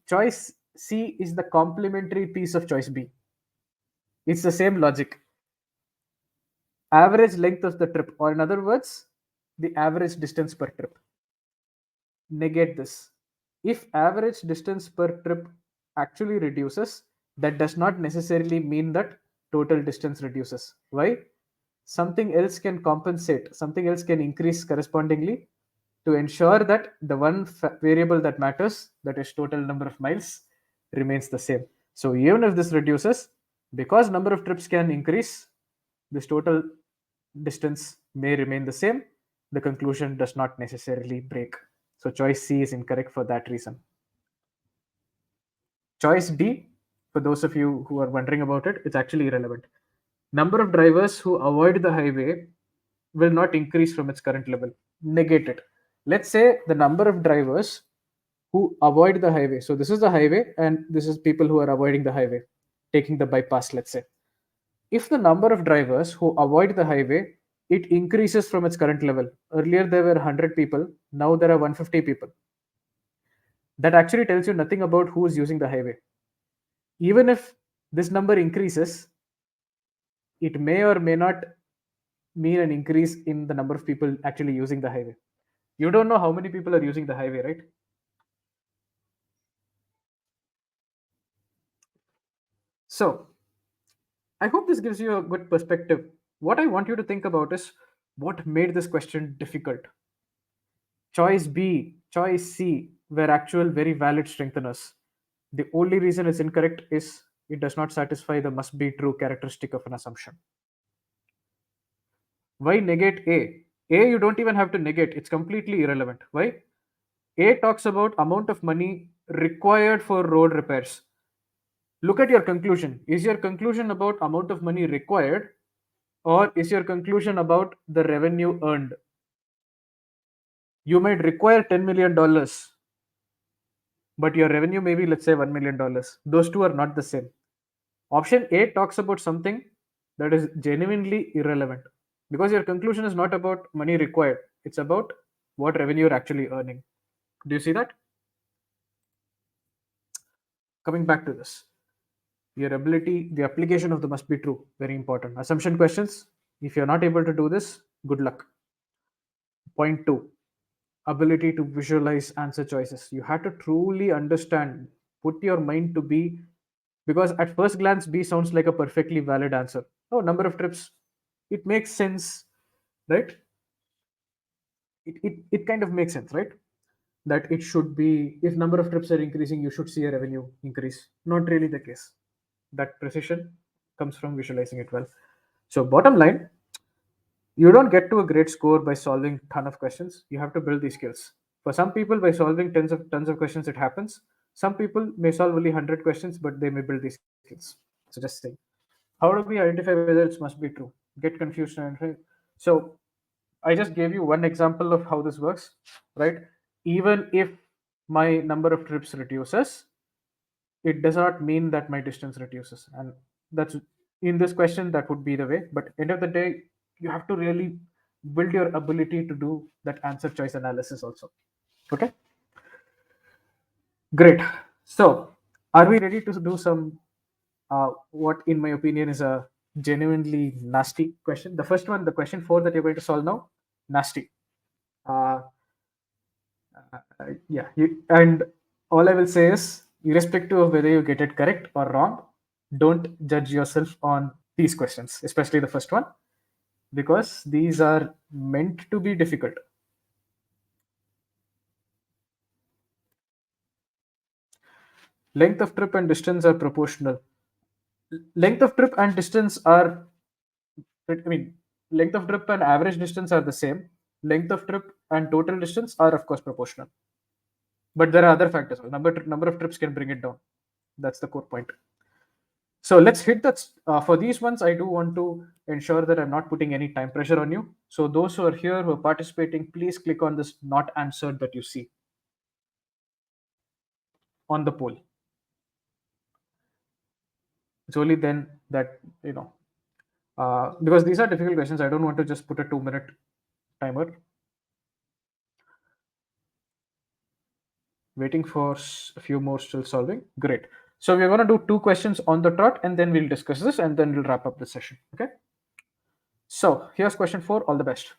Speaker 1: Choice C is the complementary piece of choice B. It's the same logic. Average length of the trip, or in other words, the average distance per trip. Negate this. If average distance per trip actually reduces, that does not necessarily mean that total distance reduces. Why? Something else can compensate, something else can increase correspondingly to ensure that the one variable that matters, that is total number of miles, remains the same. So even if this reduces, because number of trips can increase, this total distance may remain the same. The conclusion does not necessarily break. So choice C is incorrect for that reason. Choice D, for those of you who are wondering about it, it's actually irrelevant. Number of drivers who avoid the highway will not increase from its current level. Negate it. Let's say the number of drivers who avoid the highway. So this is the highway, and this is people who are avoiding the highway, taking the bypass, let's say. If the number of drivers who avoid the highway, it increases from its current level. Earlier there were 100 people, now there are 150 people. That actually tells you nothing about who is using the highway. Even if this number increases, it may or may not mean an increase in the number of people actually using the highway. You don't know how many people are using the highway, right? So, I hope this gives you a good perspective. What I want you to think about is what made this question difficult. Choice B, choice C were actual very valid strengtheners. The only reason it's incorrect is it does not satisfy the must be true characteristic of an assumption. Why negate A? A you don't even have to negate, it's completely irrelevant. Why? A talks about amount of money required for road repairs. Look at your conclusion. Is your conclusion about amount of money required, or is your conclusion about the revenue earned? You might require $10 million, but your revenue may be, let's say, $1 million. Those two are not the same. Option A talks about something that is genuinely irrelevant because your conclusion is not about money required, it's about what revenue you're actually earning. Do you see that? Coming back to this, your ability, the application of the must be true, very important. Assumption questions, if you're not able to do this, good luck. Point two, ability to visualize answer choices. You have to truly understand, put your mind to B, because at first glance B sounds like a perfectly valid answer. Oh, number of trips, it makes sense, right? It kind of makes sense, right? That it should be, if number of trips are increasing, you should see a revenue increase. Not really the case. That precision comes from visualizing it well. So bottom line, you don't get to a great score by solving ton of questions. You have to build these skills. For some people, by solving tons of questions, it happens. Some people may solve only 100 questions, but they may build these skills. So just think, how do we identify whether it must be true? Get confused and so I just gave you one example of how this works, right? Even if my number of trips reduces, it does not mean that my distance reduces. And that's, in this question, that would be the way. But end of the day, you have to really build your ability to do that answer choice analysis also. Okay, great. So are we ready to do some what in my opinion is a genuinely nasty question? The first one, the question 4 that you're going to solve now, nasty. uh, yeah, and all I will say is, irrespective of whether you get it correct or wrong, don't judge yourself on these questions, especially the first one. because these are meant to be difficult. Length of trip and distance are proportional. Length of trip and distance are, I mean, length of trip and average distance are the same. Length of trip and total distance are, of course, proportional. But there are other factors. Number of trips can bring it down. That's the core point. So let's hit that. For these ones, I do want to ensure that I'm not putting any time pressure on you. So those who are here, who are participating, please click on this not answered that you see on the poll. It's only then that, because these are difficult questions, I don't want to just put a 2-minute timer. Waiting for a few more still solving. Great. So we're going to do 2 questions on the trot, and then we'll discuss this, and then we'll wrap up the session. Okay. So here's question 4. All the best.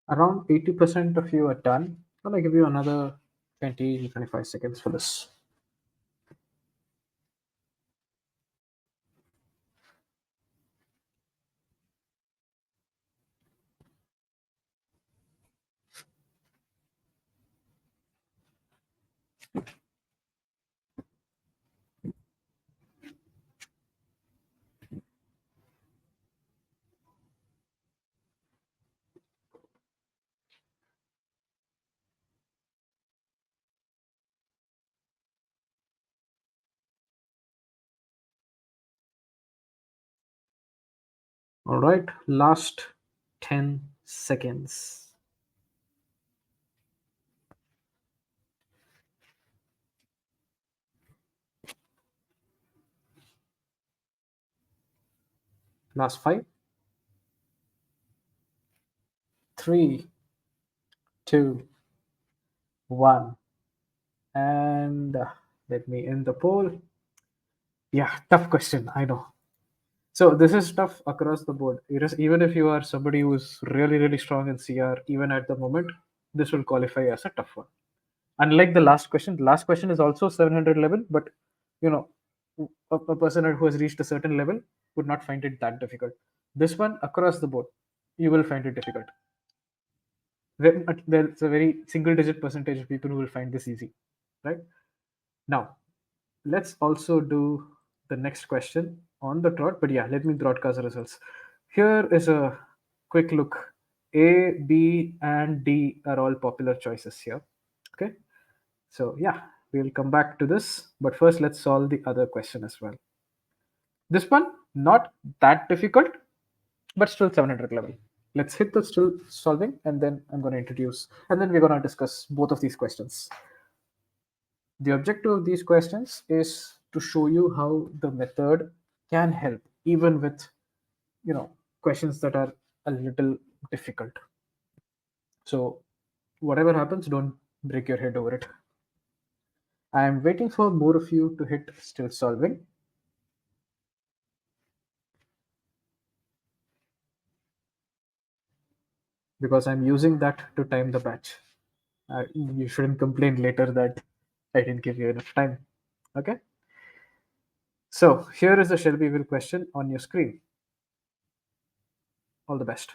Speaker 1: Around 80% of you are done. I'm gonna give you another 20 to 25 seconds for this. All right, last 10 seconds. Last five, three, two, one. And let me end the poll. Yeah, tough question. I know. So this is tough across the board. Even if you are somebody who's really, really strong in CR, even at the moment, this will qualify as a tough one. Unlike the last question is also 700 level, but you know, a person who has reached a certain level would not find it that difficult. This one, across the board, you will find it difficult. There's a very single digit percentage of people who will find this easy, right? Now, let's also do the next question on the trot. But yeah, let me broadcast the results. Here is a quick look. A, B, and D are all popular choices here. Okay. So yeah, we'll come back to this. But first, let's solve the other question as well. This one, not that difficult, but still 700 level. Let's hit the still solving, and then I'm going to introduce, and then we're going to discuss both of these questions. The objective of these questions is to show you how the method can help even with questions that are a little difficult. So whatever happens, don't break your head over it. I am waiting for more of you to hit still solving because I'm using that to time the batch. You shouldn't complain later that I didn't give you enough time. Okay. So here is the Shelbyville question on your screen. All the best.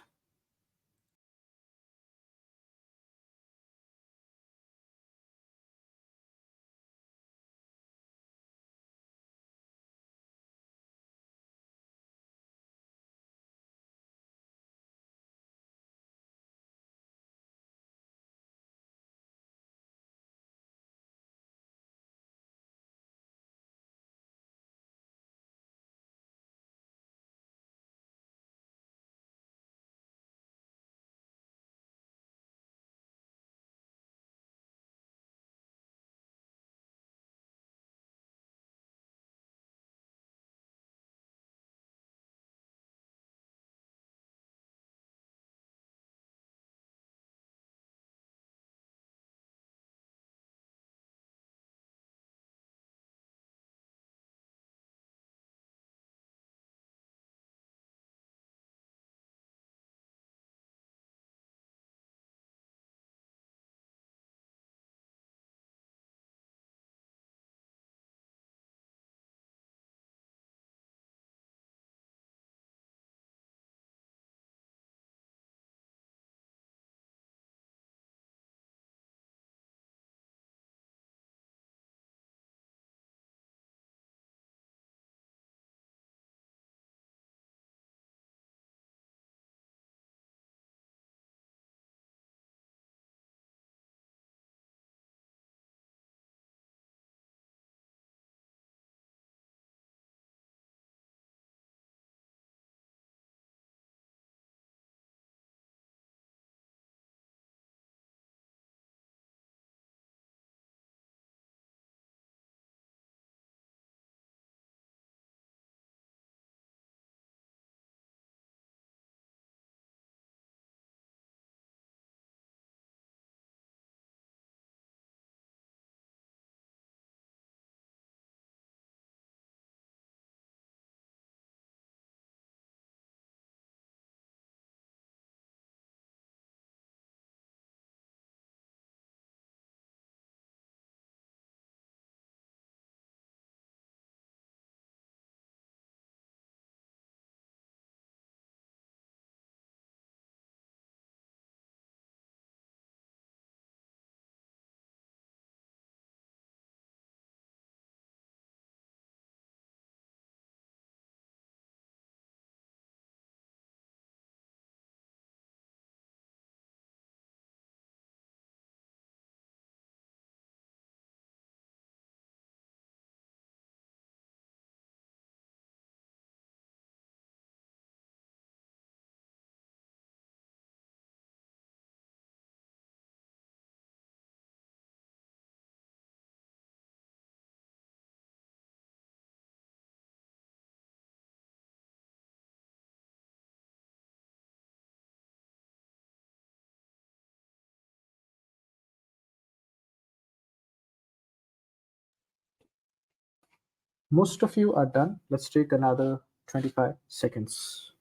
Speaker 1: Most of you are done. Let's take another 25 seconds.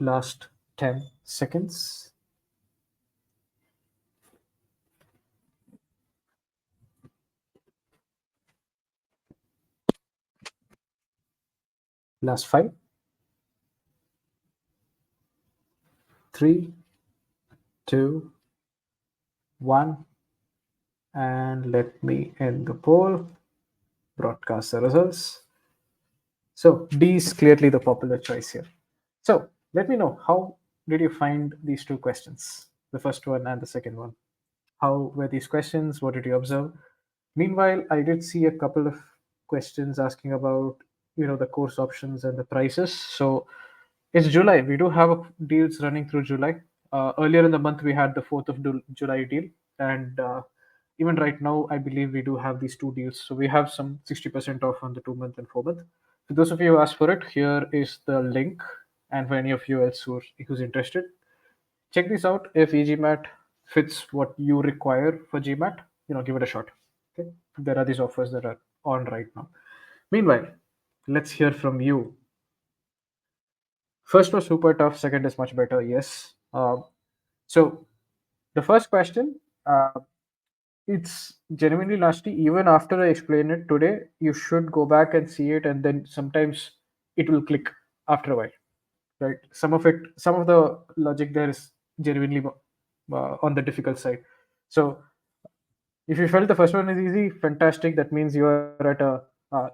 Speaker 1: Last 10 seconds. Last 5, 3, 2, 1. And let me end the poll. Broadcast the results. So D is clearly the popular choice here. So let me know, how did you find these two questions, the first one and the second one? How were these questions? What did you observe? Meanwhile, I did see a couple of questions asking about, the course options and the prices. So it's July. We do have deals running through July. Earlier in the month, we had the 4th of July deal, and even right now, I believe we do have these two deals. So we have some 60% off on the 2 month and 4 month. For those of you who asked for it, here is the link. And for any of you else who's interested, check this out. If e-GMAT fits what you require for GMAT, give it a shot. Okay, there are these offers that are on right now. Meanwhile, let's hear from you. First was super tough. Second is much better. Yes. So the first question, it's genuinely nasty. Even after I explain it today, you should go back and see it, and then sometimes it will click after a while, right? Some of the logic there is genuinely on the difficult side. So if you felt the first one is easy, fantastic. That means you are at a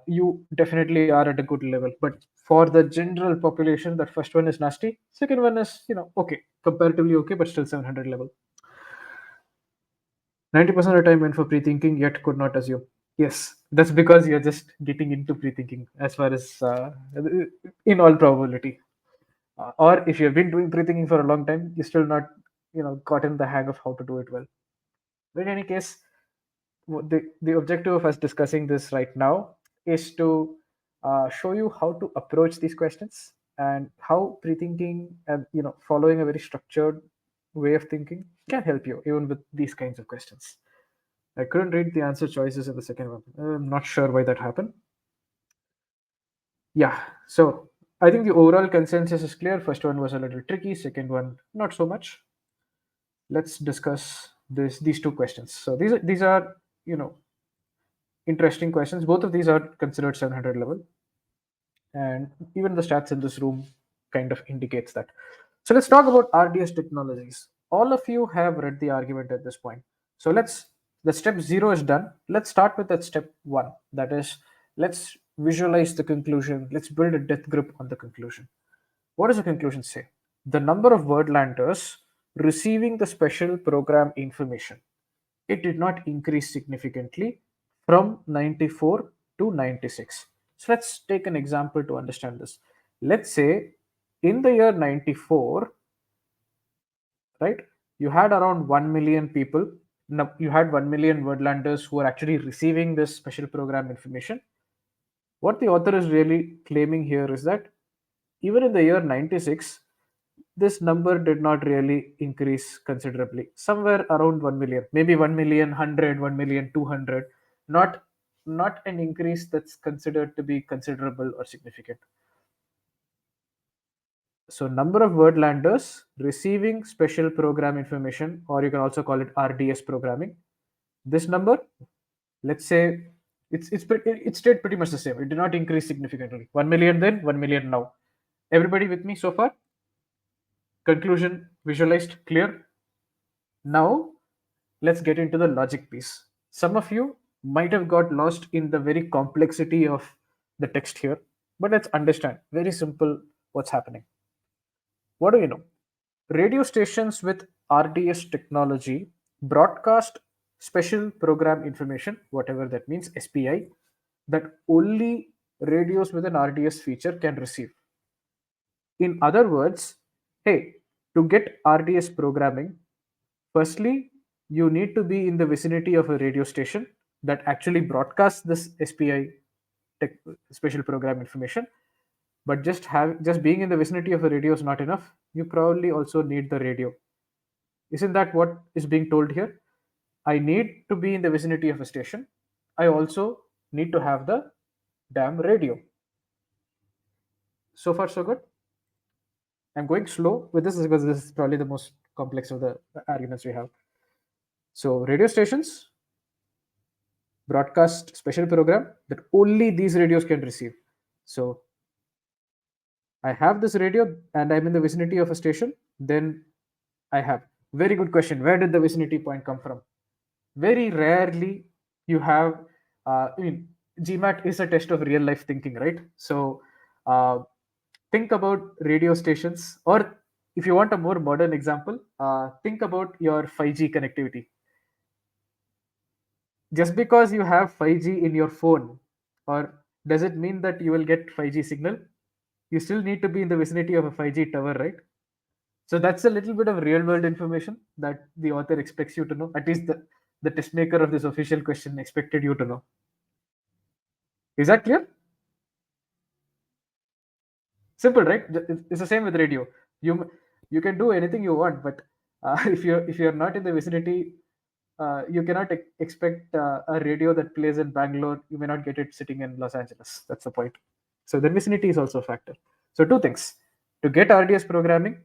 Speaker 1: you definitely are at a good level. But for the general population, that first one is nasty. Second one is, okay, comparatively okay, but still 700 level. 90% of the time went for pre-thinking, yet could not assume. Yes, that's because you're just getting into pre-thinking, as far as in all probability. Or if you've been doing pre-thinking for a long time, you're still not, gotten the hang of how to do it well. But in any case, the objective of us discussing this right now is to show you how to approach these questions, and how pre-thinking and, following a very structured way of thinking can help you even with these kinds of questions. I couldn't read the answer choices in the second one. I'm not sure why that happened. Yeah, so I think the overall consensus is clear. First one was a little tricky, second one not so much. Let's discuss these two questions. So these are, you know interesting questions. Both of these are considered 700 level, and even the stats in this room kind of indicates that. So let's talk about RDS technologies. All of you have read the argument at this point. So the step 0 is done. Let's start with that step 1. That is, let's visualize the conclusion. Let's build a death grip on the conclusion. What does the conclusion say? The number of wordlanders receiving the special program information, it did not increase significantly from 94 to 96. So let's take an example to understand this. Let's say in the year 94, right, you had around 1 million people. Now, you had 1 million wordlanders who are actually receiving this special program information. What the author is really claiming here is that even in the year 96, this number did not really increase considerably. Somewhere around 1 million, maybe 1 million 100, 1 million 200, not not an increase that's considered to be considerable or significant. So number of wordlanders receiving special program information, or you can also call it RDS programming. This number, let's say, it stayed pretty much the same. It did not increase significantly. 1 million then, 1 million now. Everybody with me so far? Conclusion visualized, clear? Now, let's get into the logic piece. Some of you might have got lost in the very complexity of the text here, but let's understand very simple what's happening. What do you know? Radio stations with RDS technology broadcast special program information, whatever that means, SPI, that only radios with an RDS feature can receive. In other words, hey, to get RDS programming, firstly, you need to be in the vicinity of a radio station, that actually broadcasts this SPI tech, special program information. But just being in the vicinity of the radio is not enough. You probably also need the radio. Isn't that what is being told here? I need to be in the vicinity of a station. I also need to have the damn radio. So far, so good. I'm going slow with this because this is probably the most complex of the arguments we have. So, radio stations broadcast special program that only these radios can receive. So, I have this radio and I'm in the vicinity of a station. Then I have very good question. Where did the vicinity point come from? Very rarely you have. I mean, GMAT is a test of real life thinking, right? So, uh, think about radio stations, or if you want a more modern example, think about your 5G connectivity. Just because you have 5G in your phone, or does it mean that you will get 5G signal? You still need to be in the vicinity of a 5G tower, right? So that's a little bit of real world information that the author expects you to know. At least the test maker of this official question expected you to know. Is that clear? Simple, right? It's the same with radio. You can do anything you want, but if you're not in the vicinity, you cannot expect a radio that plays in Bangalore. You may not get it sitting in Los Angeles. That's the point. So the vicinity is also a factor. So two things: to get RDS programming,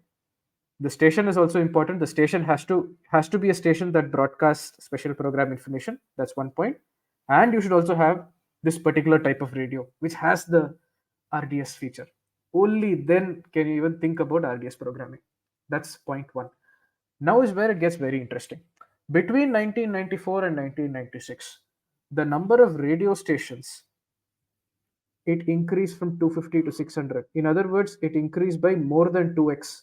Speaker 1: the station is also important. The station has to be a station that broadcasts special program information. That's one point. And you should also have this particular type of radio which has the RDS feature. Only then can you even think about RDS programming. That's point one. Now is where it gets very interesting. Between 1994 and 1996, the number of radio stations, it increased from 250 to 600. In other words, it increased by more than 2x,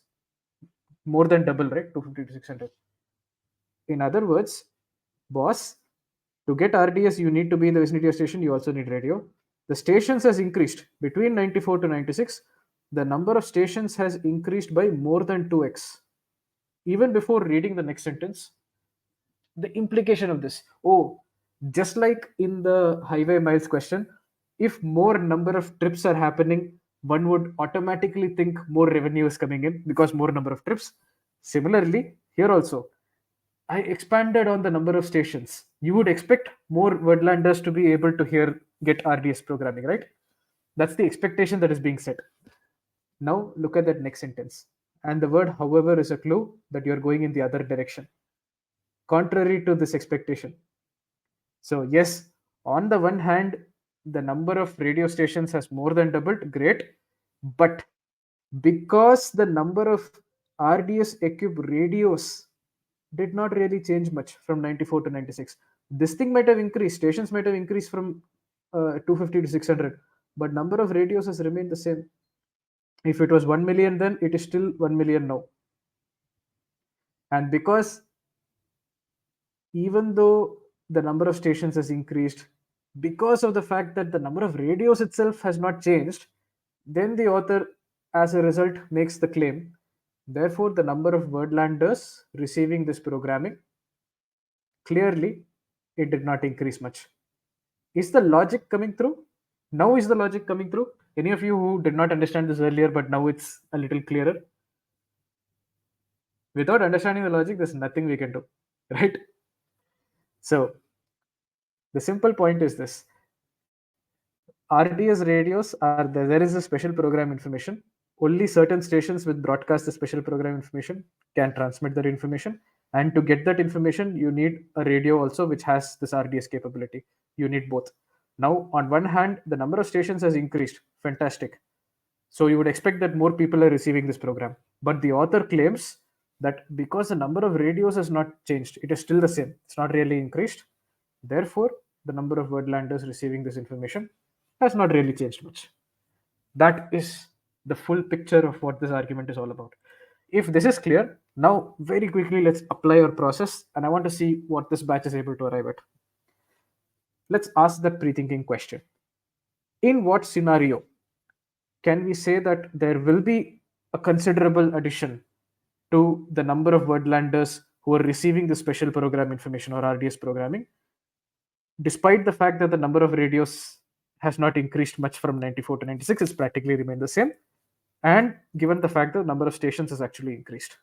Speaker 1: more than double, right? 250 to 600. In other words, boss, to get RDS, you need to be in the vicinity of station. You also need radio. The stations has increased between 94 to 96. The number of stations has increased by more than 2x. Even before reading the next sentence, the implication of this, oh, just like in the highway miles question, if more number of trips are happening, one would automatically think more revenue is coming in because more number of trips. Similarly, here also, I expanded on the number of stations. You would expect more wordlanders to be able to get RDS programming, right? That's the expectation that is being set. Now look at that next sentence. And the word however is a clue that you're going in the other direction, contrary to this expectation. So, yes, on the one hand, the number of radio stations has more than doubled, great. But because the number of RDS equipped radios did not really change much from 94 to 96. This thing might have increased, stations might have increased from 250 to 600, but number of radios has remained the same. If it was 1 million then, it is still 1 million now. And because even though the number of stations has increased, because of the fact that the number of radios itself has not changed, then the author, as a result, makes the claim. Therefore, the number of wordlanders receiving this programming, clearly, it did not increase much. Is the logic coming through? Now is the logic coming through? Any of you who did not understand this earlier, but now it's a little clearer? Without understanding the logic, there's nothing we can do, right? So, the simple point is this: RDS radios there is a special program information. Only certain stations with broadcast the special program information can transmit that information. And to get that information, you need a radio also which has this RDS capability. You need both. Now, on one hand, the number of stations has increased. Fantastic. So you would expect that more people are receiving this program. But the author claims that because the number of radios has not changed, it is still the same. It's not really increased. Therefore, the number of wordlanders receiving this information has not really changed much. That is the full picture of what this argument is all about. If this is clear, now very quickly let's apply our process, and I want to see what this batch is able to arrive at. Let's ask that pre-thinking question. In what scenario can we say that there will be a considerable addition to the number of wordlanders who are receiving the special program information or RDS programming? despite the fact that the number of radios has not increased much from 94 to 96, it's practically remained the same. And given the fact that the number of stations has actually increased.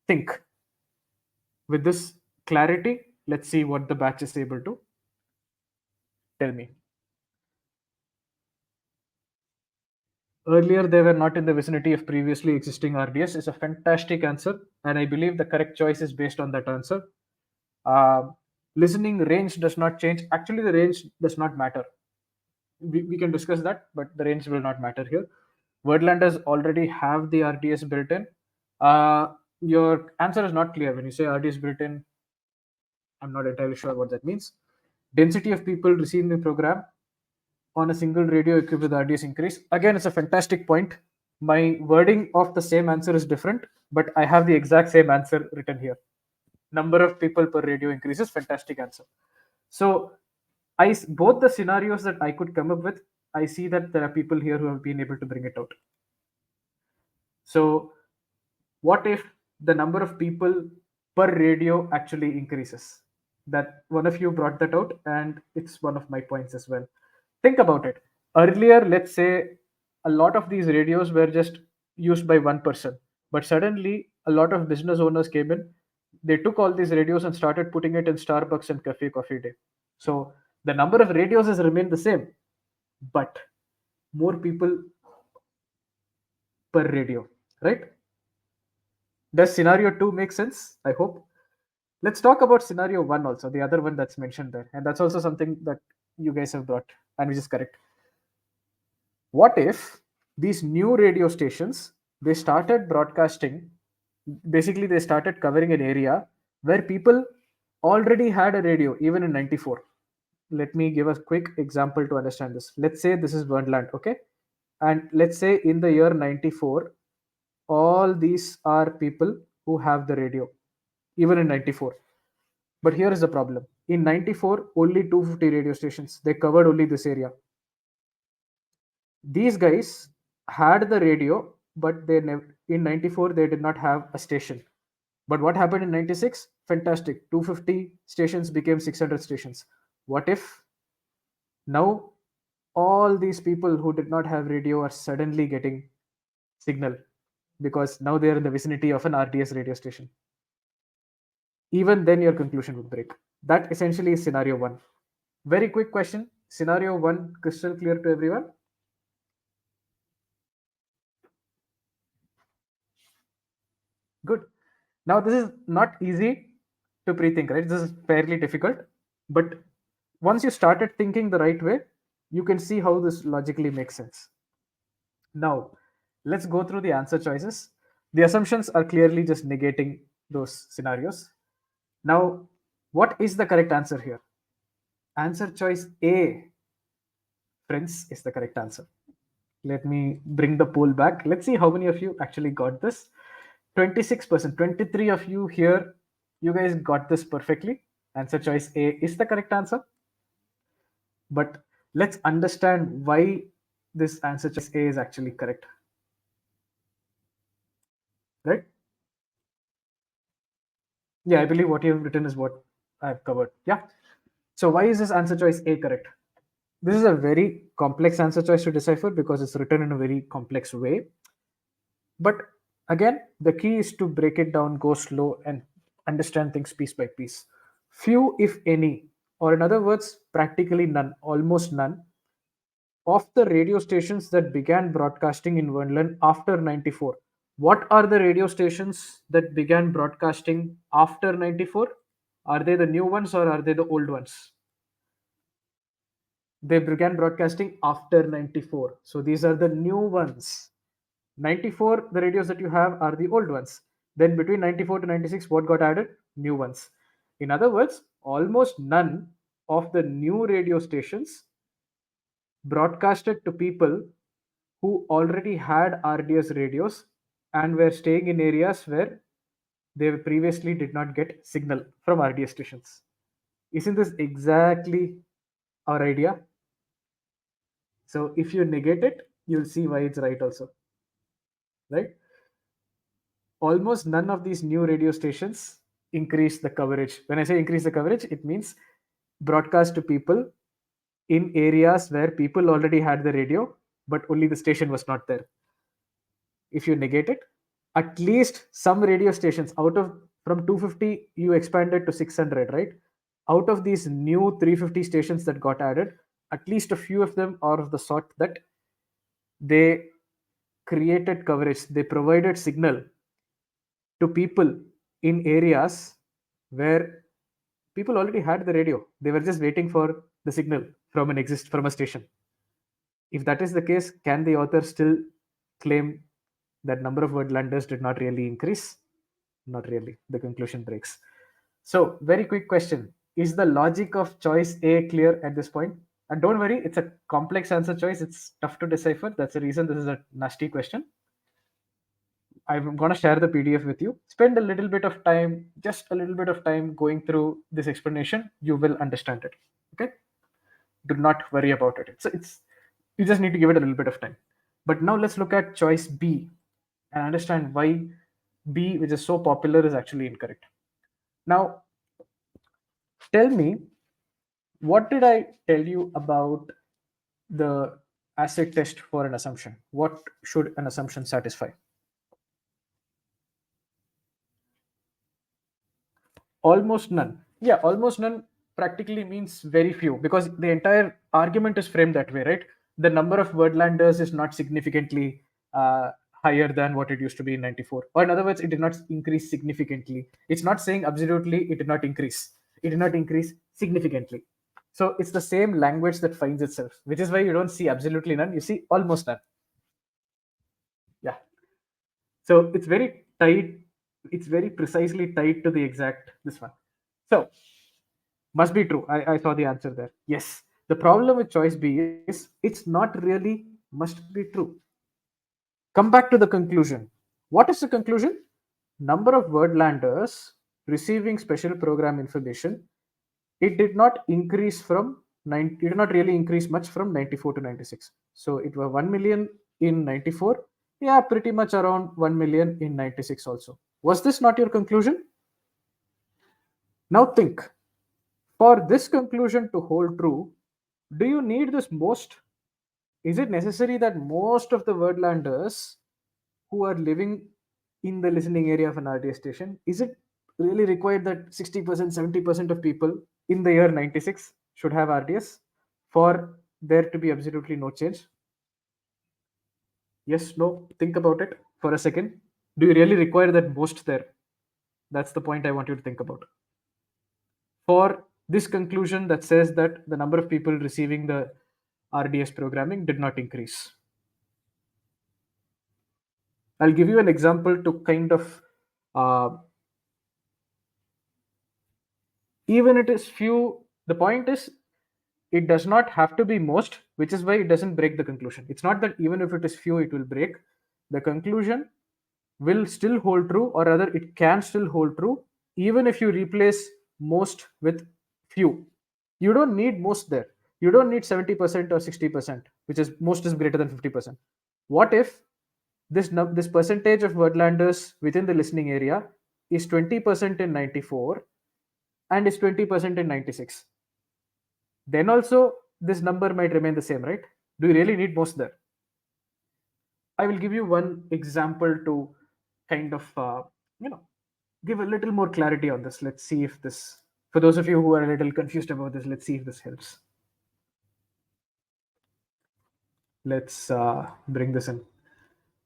Speaker 1: Think. With this clarity, let's see what the batch is able to tell me. Earlier, they were not in the vicinity of previously existing RDS is a fantastic answer, and I believe the correct choice is based on that answer. Uh, Listening range does not change. Actually, the range does not matter. We can discuss that, but the range will not matter here. Wordlanders already have the RDS built in. Your answer is not clear when you say RDS built in. I'm not entirely sure what that means. Density of people receiving the program on a single radio equipped with RDS increase. Again, it's a fantastic point. My wording of the same answer is different, but I have the exact same answer written here. Number of people per radio increases. Fantastic answer. So, both the scenarios that I could come up with, I see that there are people here who have been able to bring it out. So, what if the number of people per radio actually increases? That one of you brought that out, and it's one of my points as well. Think about it. Earlier, let's say a lot of these radios were just used by one person, but suddenly a lot of business owners came in. They took all these radios and started putting it in Starbucks and Cafe Coffee Day. So the number of radios has remained the same, but more people per radio, right? Does scenario 2 make sense? I hope. Let's talk about scenario 1 also, the other one that's mentioned there. And that's also something that you guys have brought, and which is correct. What if these new radio stations, they started broadcasting, basically they started covering an area where people already had a radio even in 94. Let me give a quick example to understand this. Let's say this is Wordland, okay? And let's say in the year 94, all these are people who have the radio, even in 94. But here is the problem. In 94, only 250 radio stations. They covered only this area. These guys had the radio, but they never, in 94 they did not have a station. But what happened in 96? Fantastic. 250 stations became 600 stations. What if now all these people who did not have radio are suddenly getting signal because now they are in the vicinity of an RDS radio station? Even then your conclusion would break. That essentially is scenario 1. Very quick question. Scenario 1 crystal clear to everyone? Good. Now this is not easy to pre-think, right? This is fairly difficult, but once you started thinking the right way, you can see how this logically makes sense. Now, let's go through the answer choices. The assumptions are clearly just negating those scenarios. Now, what is the correct answer here? Answer choice A, friends, is the correct answer. Let me bring the poll back. Let's see how many of you actually got this. 26%, 23 of you here, you guys got this perfectly. Answer choice A is the correct answer. But let's understand why this answer choice A is actually correct. Right? Yeah, I believe what you've written is what I've covered. Yeah. So why is this answer choice A correct? This is a very complex answer choice to decipher because it's written in a very complex way. But again, the key is to break it down, go slow, and understand things piece by piece. Few, if any, or in other words, practically none, almost none, of the radio stations that began broadcasting in Vermont after 94. What are the radio stations that began broadcasting after 94? Are they the new ones or are they the old ones? They began broadcasting after 94. So these are the new ones. 94, the radios that you have are the old ones. Then between 94 to 96, what got added? New ones. In other words, almost none of the new radio stations broadcasted to people who already had RDS radios and were staying in areas where they previously did not get signal from RDS stations. Isn't this exactly our idea? So if you negate it, you'll see why it's right also. Right? Almost none of these new radio stations increase the coverage. When I say increase the coverage, it means broadcast to people in areas where people already had the radio, but only the station was not there. If you negate it, at least some radio stations out of from 250 you expanded to 600, right? Out of these new 350 stations that got added, at least a few of them are of the sort that they created coverage, they provided signal to people in areas where people already had the radio. They were just waiting for the signal from a station. If that is the case, can the author still claim that number of wordlanders did not really increase? Not really. The conclusion breaks. So, very quick question. Is the logic of choice A clear at this point? And don't worry, it's a complex answer choice. It's tough to decipher. That's the reason this is a nasty question. I'm going to share the PDF with you. Spend a little bit of time, just a little bit of time going through this explanation. You will understand it. Okay? Do not worry about it. It's you just need to give it a little bit of time. But now let's look at choice B and understand why B, which is so popular, is actually incorrect. Now, tell me, what did I tell you about the acid test for an assumption? What should an assumption satisfy? Almost none. Yeah, almost none practically means very few, because the entire argument is framed that way, right? The number of wordlanders is not significantly higher than what it used to be in 94. Or in other words, it did not increase significantly. It's not saying absolutely it did not increase. It did not increase significantly. So it's the same language that finds itself, which is why you don't see absolutely none, you see almost none. Yeah. So it's very tight, it's very precisely tied to the exact this one. So must be true. I saw the answer there. Yes. The problem with choice B is it's not really must be true. Come back to the conclusion. What is the conclusion? Number of wordlanders receiving special program information, it did not increase from it did not really increase much from 94 to 96. So it was 1 million in 94. Yeah, pretty much around 1 million in 96 also. Was this not your conclusion? Now think, for this conclusion to hold true, do you need this most? Is it necessary that most of the wordlanders who are living in the listening area of an RDS station, is it really required that 60%, 70% of people in the year 96 should have RDS for there to be absolutely no change? Yes, no, think about it for a second. Do you really require that most there? That's the point I want you to think about. For this conclusion that says that the number of people receiving the RDS programming did not increase. I'll give you an example to kind of, even it is few, the point is it does not have to be most, which is why it doesn't break the conclusion. It's not that even if it is few, it will break. The conclusion will still hold true, or rather, it can still hold true, even if you replace most with few. You don't need most there. You don't need 70% or 60%, which is most is greater than 50%. What if this percentage of wordlanders within the listening area is 20% in 94 and is 20% in 96? Then also this number might remain the same, right? Do you really need most there? I will give you one example to kind of give a little more clarity on this. Let's see if this, for those of you who are a little confused about this, let's see if this helps. Let's bring this in.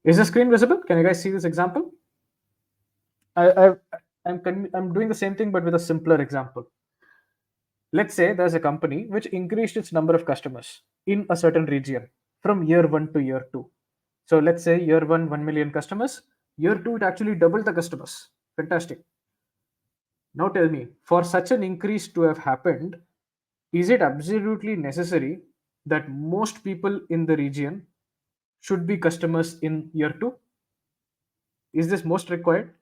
Speaker 1: Is the screen visible? Can you guys see this example? I'm doing the same thing but with a simpler example. Let's say there's a company which increased its number of customers in a certain region from year 1 to year 2. So let's say year 1, 1 million customers. Year 2, it actually doubled the customers. Fantastic. Now tell me, for such an increase to have happened, is it absolutely necessary that most people in the region should be customers in year 2? Is this most required?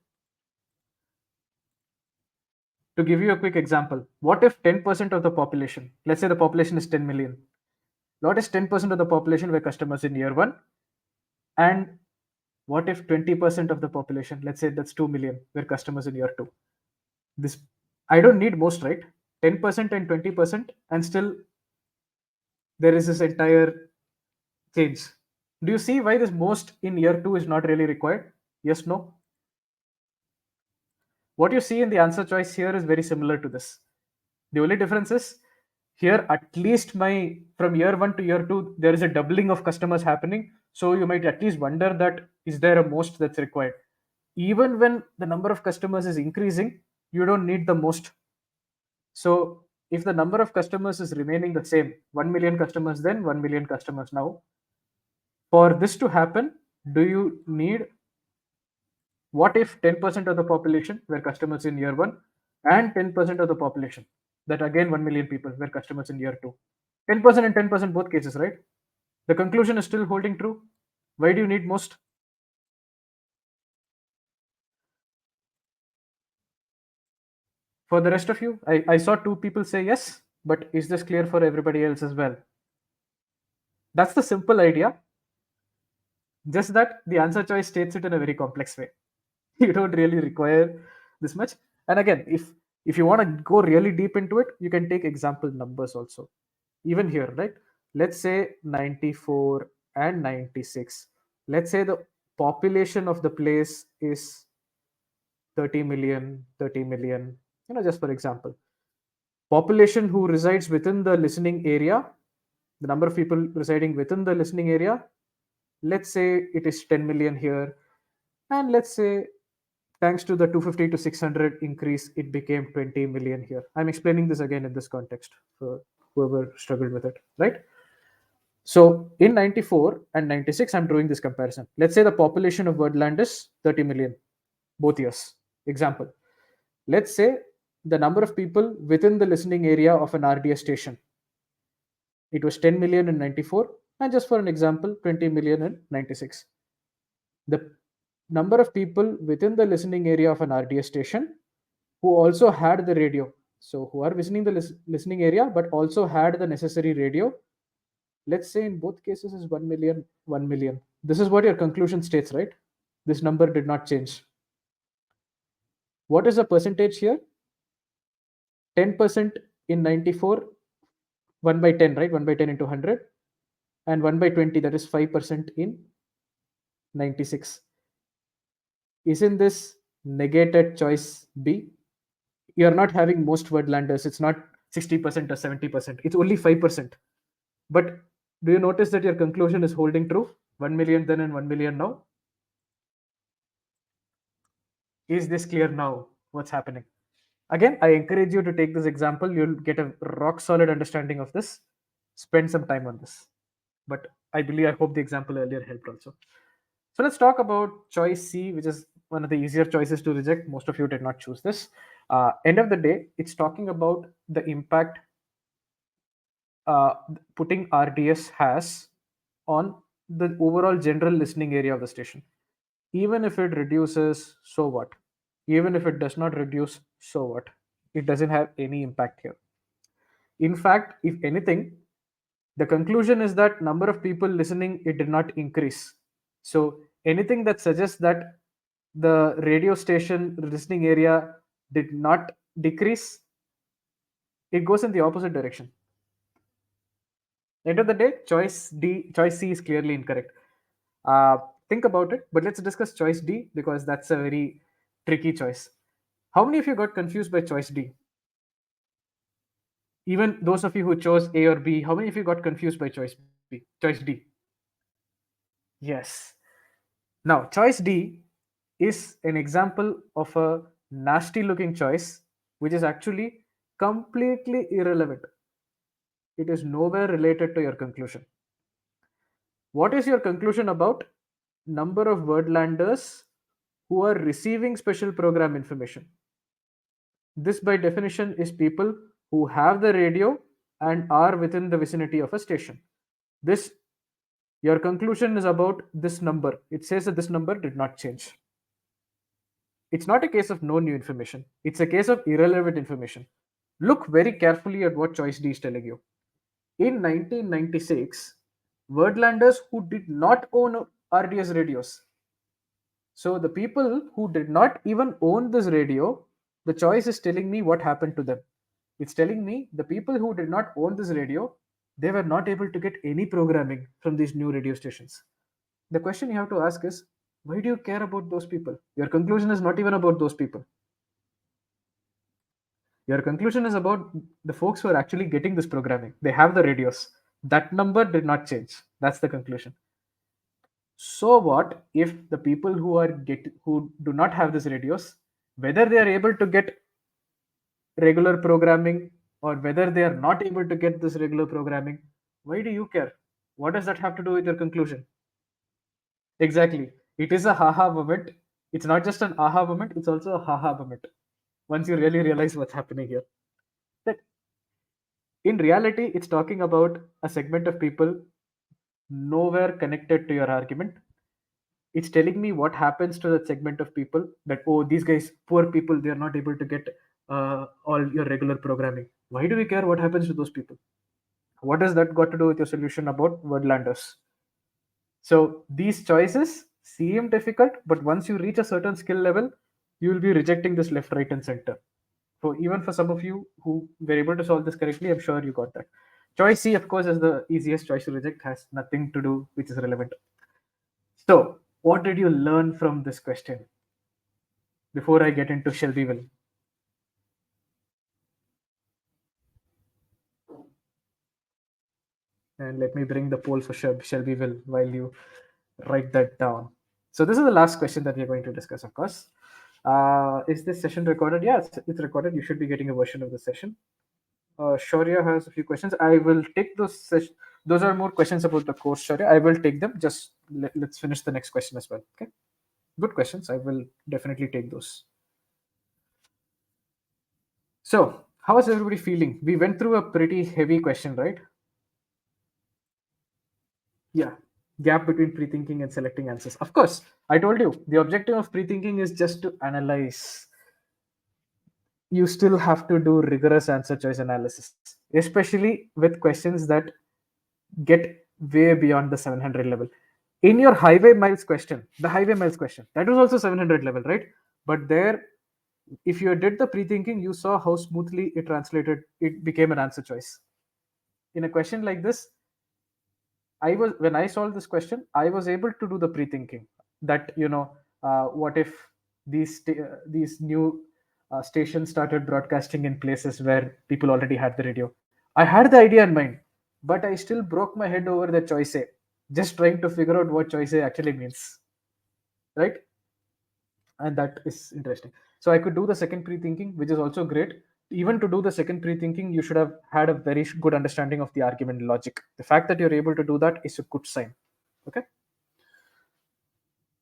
Speaker 1: To give you a quick example, what if 10% of the population, let's say the population is 10 million, what is 10% of the population were customers in year 1? And what if 20% of the population, let's say that's 2 million, were customers in year 2? This, I don't need most, right? 10% and 20%, and still there is this entire change. Do you see why this most in year 2 is not really required? Yes, no? What you see in the answer choice here is very similar to this. The only difference is here, at least my from year 1 to year 2, there is a doubling of customers happening. So you might at least wonder that is there a most that's required? Even when the number of customers is increasing, you don't need the most. So if the number of customers is remaining the same, 1 million customers then, 1 million customers now, for this to happen, do you need, what if 10% of the population were customers in year 1 and 10% of the population, that again 1 million people were customers in year 2? 10% and 10% both cases, right? The conclusion is still holding true. Why do you need most? For the rest of you, I saw two people say yes, but is this clear for everybody else as well? That's the simple idea, just that the answer choice states it in a very complex way. You don't really require this much. And again, if you want to go really deep into it, you can take example numbers also. Even here, right? Let's say 94 and 96. Let's say the population of the place is 30 million, 30 million, just for example. Population who resides within the listening area, the number of people residing within the listening area, let's say it is 10 million here, and let's say thanks to the 250 to 600 increase, it became 20 million here. I'm explaining this again in this context for whoever struggled with it, right? So in 94 and 96, I'm drawing this comparison. Let's say the population of Birdland is 30 million, both years. Example. Let's say the number of people within the listening area of an RDS station. It was 10 million in 94, and just for an example, 20 million in 96. The number of people within the listening area of an RDS station who also had the radio. So who are visiting the listening area but also had the necessary radio. Let's say in both cases is 1 million, 1 million. This is what your conclusion states, right? This number did not change. What is the percentage here? 10% in 94, 1 by 10, right? 1 by 10 into 100, and 1 by 20, that is 5% in 96. Isn't this negated choice B? You're not having most wordlanders. It's not 60% or 70%. It's only 5%. But do you notice that your conclusion is holding true? 1 million then and 1 million now. Is this clear now? What's happening? Again, I encourage you to take this example. You'll get a rock solid understanding of this. Spend some time on this. But I hope the example earlier helped also. So let's talk about choice C, which is one of the easier choices to reject. Most of you did not choose this. End of the day, it's talking about the impact putting RDS has on the overall general listening area of the station. Even if it reduces, so what? Even if it does not reduce, so what? It doesn't have any impact here. In fact, if anything, the conclusion is that number of people listening, it did not increase. So anything that suggests that the radio station listening area did not decrease, it goes in the opposite direction. End of the day, choice C is clearly incorrect. Think about it, but let's discuss choice D because that's a very tricky choice. How many of you got confused by choice D? Even those of you who chose A or B, how many of you got confused by choice B? Choice D? Yes. Now, choice D is an example of a nasty looking choice, which is actually completely irrelevant. It is nowhere related to your conclusion. What is your conclusion about number of wordlanders who are receiving special program information? This by definition is people who have the radio and are within the vicinity of a station. This, your conclusion is about this number. It says that this number did not change. It's not a case of no new information. It's a case of irrelevant information. Look very carefully at what choice D is telling you. In 1996, wordlanders who did not own RDS radios. So the people who did not even own this radio, the choice is telling me what happened to them. It's telling me the people who did not own this radio, they were not able to get any programming from these new radio stations. The question you have to ask is, why do you care about those people? Your conclusion is not even about those people. Your conclusion is about the folks who are actually getting this programming. They have the radios. That number did not change. That's the conclusion. So what if the people who do not have these radios, whether they are able to get regular programming or whether they are not able to get this regular programming, why do you care? What does that have to do with your conclusion? Exactly. It is a haha moment. It's not just an aha moment, it's also a haha moment. Once you really realize what's happening here. That in reality, it's talking about a segment of people nowhere connected to your argument. It's telling me what happens to that segment of people that, oh, these guys, poor people, they are not able to get all your regular programming. Why do we care what happens to those people? What does that got to do with your solution about wordlanders? So these choices seem difficult, but once you reach a certain skill level, you will be rejecting this left, right, and center. For even for some of you who were able to solve this correctly, I'm sure you got that. Choice C, of course, is the easiest choice to reject, has nothing to do which is relevant. So, what did you learn from this question? Before I get into Shelbyville. And let me bring the poll for Shelbyville while you write that down. So this is the last question that we're going to discuss, of course. Is this session recorded? Yeah, it's recorded. You should be getting a version of the session. Shaurya has a few questions. I will take those. Those are more questions about the course, Shaurya. I will take them. Just let's finish the next question as well. Okay. Good questions. I will definitely take those. So, how is everybody feeling? We went through a pretty heavy question, right? Yeah. Gap between pre-thinking and selecting answers. Of course, I told you the objective of pre-thinking is just to analyze. You still have to do rigorous answer choice analysis, especially with questions that get way beyond the 700 level. In your highway miles question, the highway miles question, that was also 700 level, right? But there, if you did the pre-thinking, you saw how smoothly it translated, it became an answer choice. In a question like this, when I solved this question, I was able to do the pre-thinking that, what if these new stations started broadcasting in places where people already had the radio. I had the idea in mind, but I still broke my head over the choice A, just trying to figure out what choice A actually means, right? And that is interesting. So I could do the second pre-thinking, which is also great. Even to do the second pre-thinking, you should have had a very good understanding of the argument logic. The fact that you're able to do that is a good sign. Okay,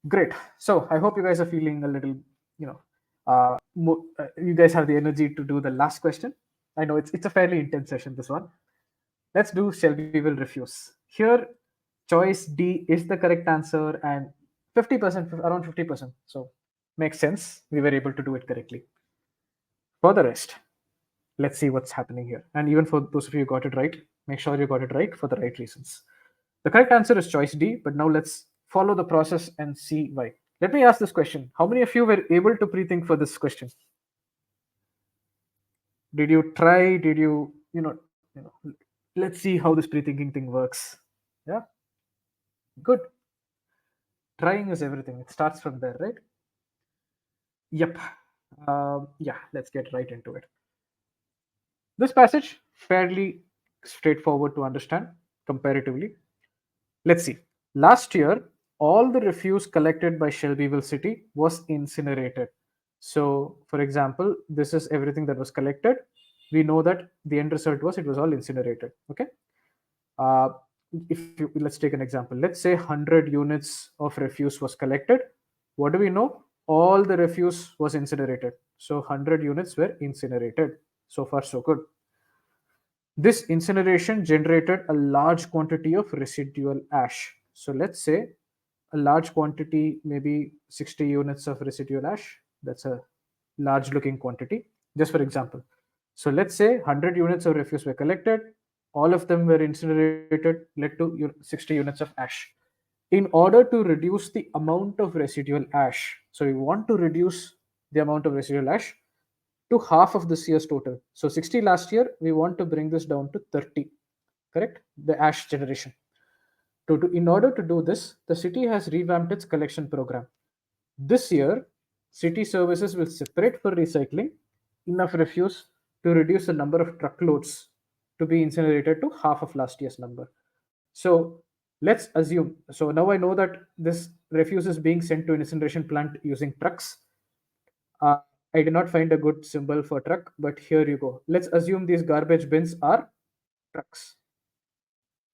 Speaker 1: great. So I hope you guys are feeling a little, you guys have the energy to do the last question. I know it's a fairly intense session, this one. Let's do Shelby will refuse. Here, choice D is the correct answer, and 50%, around 50%. So makes sense. We were able to do it correctly. For the rest, let's see what's happening here. And even for those of you who got it right, make sure you got it right for the right reasons. The correct answer is choice D, but now let's follow the process and see why. Let me ask this question. How many of you were able to pre-think for this question? Did you try? Did let's see how this pre-thinking thing works. Yeah, good. Trying is everything. It starts from there, right? Yep. Yeah, let's get right into it. This passage, fairly straightforward to understand comparatively. Let's see. Last year, all the refuse collected by Shelbyville City was incinerated. So, for example, this is everything that was collected. We know that the end result was it was all incinerated. Okay. Uh, let's take an example. Let's say 100 units of refuse was collected. What do we know? All the refuse was incinerated. So 100 units were incinerated. So far, so good. This incineration generated a large quantity of residual ash. So let's say a large quantity, maybe 60 units of residual ash. That's a large looking quantity, just for example. So let's say 100 units of refuse were collected, all of them were incinerated, led to 60 units of ash. In order to reduce the amount of residual ash, so we want to reduce the amount of residual ash, to half of this year's total. So 60 last year, we want to bring this down to 30, correct? The ash generation. In order to do this, the city has revamped its collection program. This year, city services will separate for recycling enough refuse to reduce the number of truckloads to be incinerated to half of last year's number. So let's assume, so now I know that this refuse is being sent to an incineration plant using trucks. Uh, I did not find a good symbol for truck, but here you go. Let's assume these garbage bins are trucks.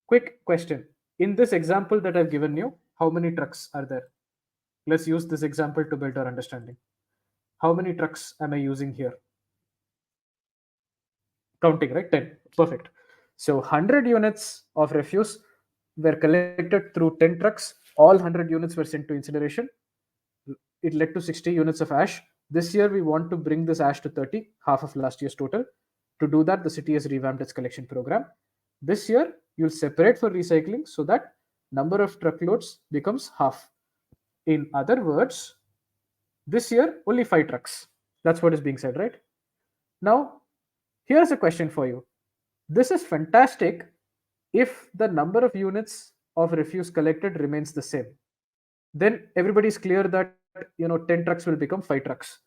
Speaker 1: Quick question. In this example that I've given you, how many trucks are there? Let's use this example to build our understanding. How many trucks am I using here? Counting, right? 10. Perfect. So 100 units of refuse were collected through 10 trucks. All 100 units were sent to incineration. It led to 60 units of ash. This year, we want to bring this ash to 30, half of last year's total. To do that, the city has revamped its collection program. This year, you'll separate for recycling so that number of truckloads becomes half. In other words, this year, only 5 trucks. That's what is being said, right? Now, here's a question for you. This is fantastic if the number of units of refuse collected remains the same. Then everybody's clear that 10 trucks will become 5 trucks.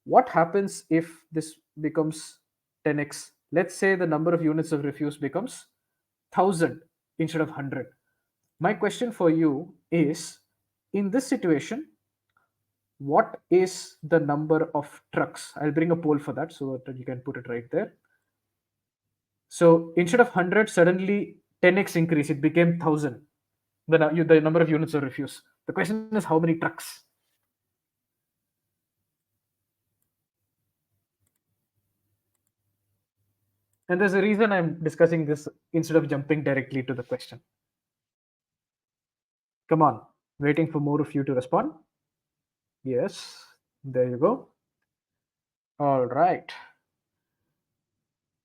Speaker 1: What happens if this becomes 10x? Let's say the number of units of refuse becomes 1000 instead of 100. My question for you is, in this situation, what is the number of trucks? I'll bring a poll for that so that you can put it right there. So instead of 100, suddenly 10x increase, it became 1000. The number of units of refuse. The question is, how many trucks? And there's a reason I'm discussing this instead of jumping directly to the question. Come on, waiting for more of you to respond. Yes, there you go. All right.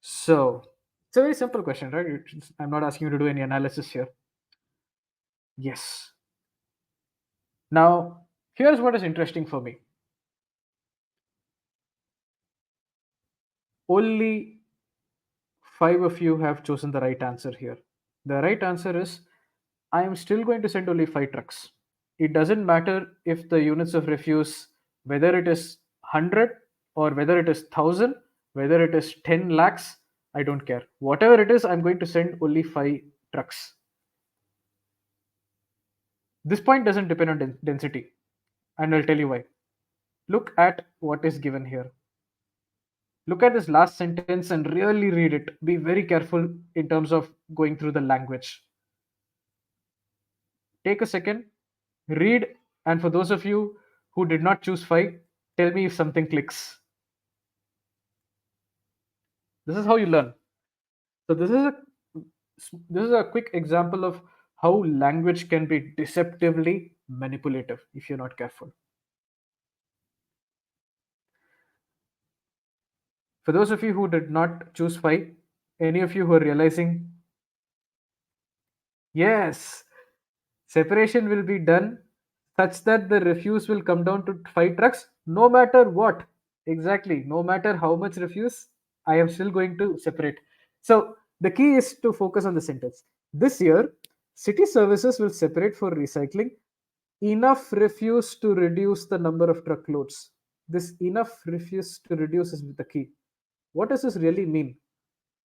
Speaker 1: So it's a very simple question, right? I'm not asking you to do any analysis here. Yes. Now, here's what is interesting for me. Only 5 of you have chosen the right answer here. The right answer is, I am still going to send only 5 trucks. It doesn't matter if the units of refuse, whether it is 100 or whether it is 1000, whether it is 10 lakhs, I don't care. Whatever it is, I'm going to send only 5 trucks. This point doesn't depend on density, and I'll tell you why. Look at what is given here. Look at this last sentence and really read it. Be very careful in terms of going through the language. Take a second, read, and for those of you who did not choose 5, tell me if something clicks. This is how you learn. So this is a quick example of how language can be deceptively manipulative if you're not careful. For those of you who did not choose 5, any of you who are realizing, yes, separation will be done such that the refuse will come down to 5 trucks no matter what. Exactly, no matter how much refuse, I am still going to separate. So the key is to focus on the sentence. This year, city services will separate for recycling enough refuse to reduce the number of truckloads. This enough refuse to reduce is the key. What does this really mean?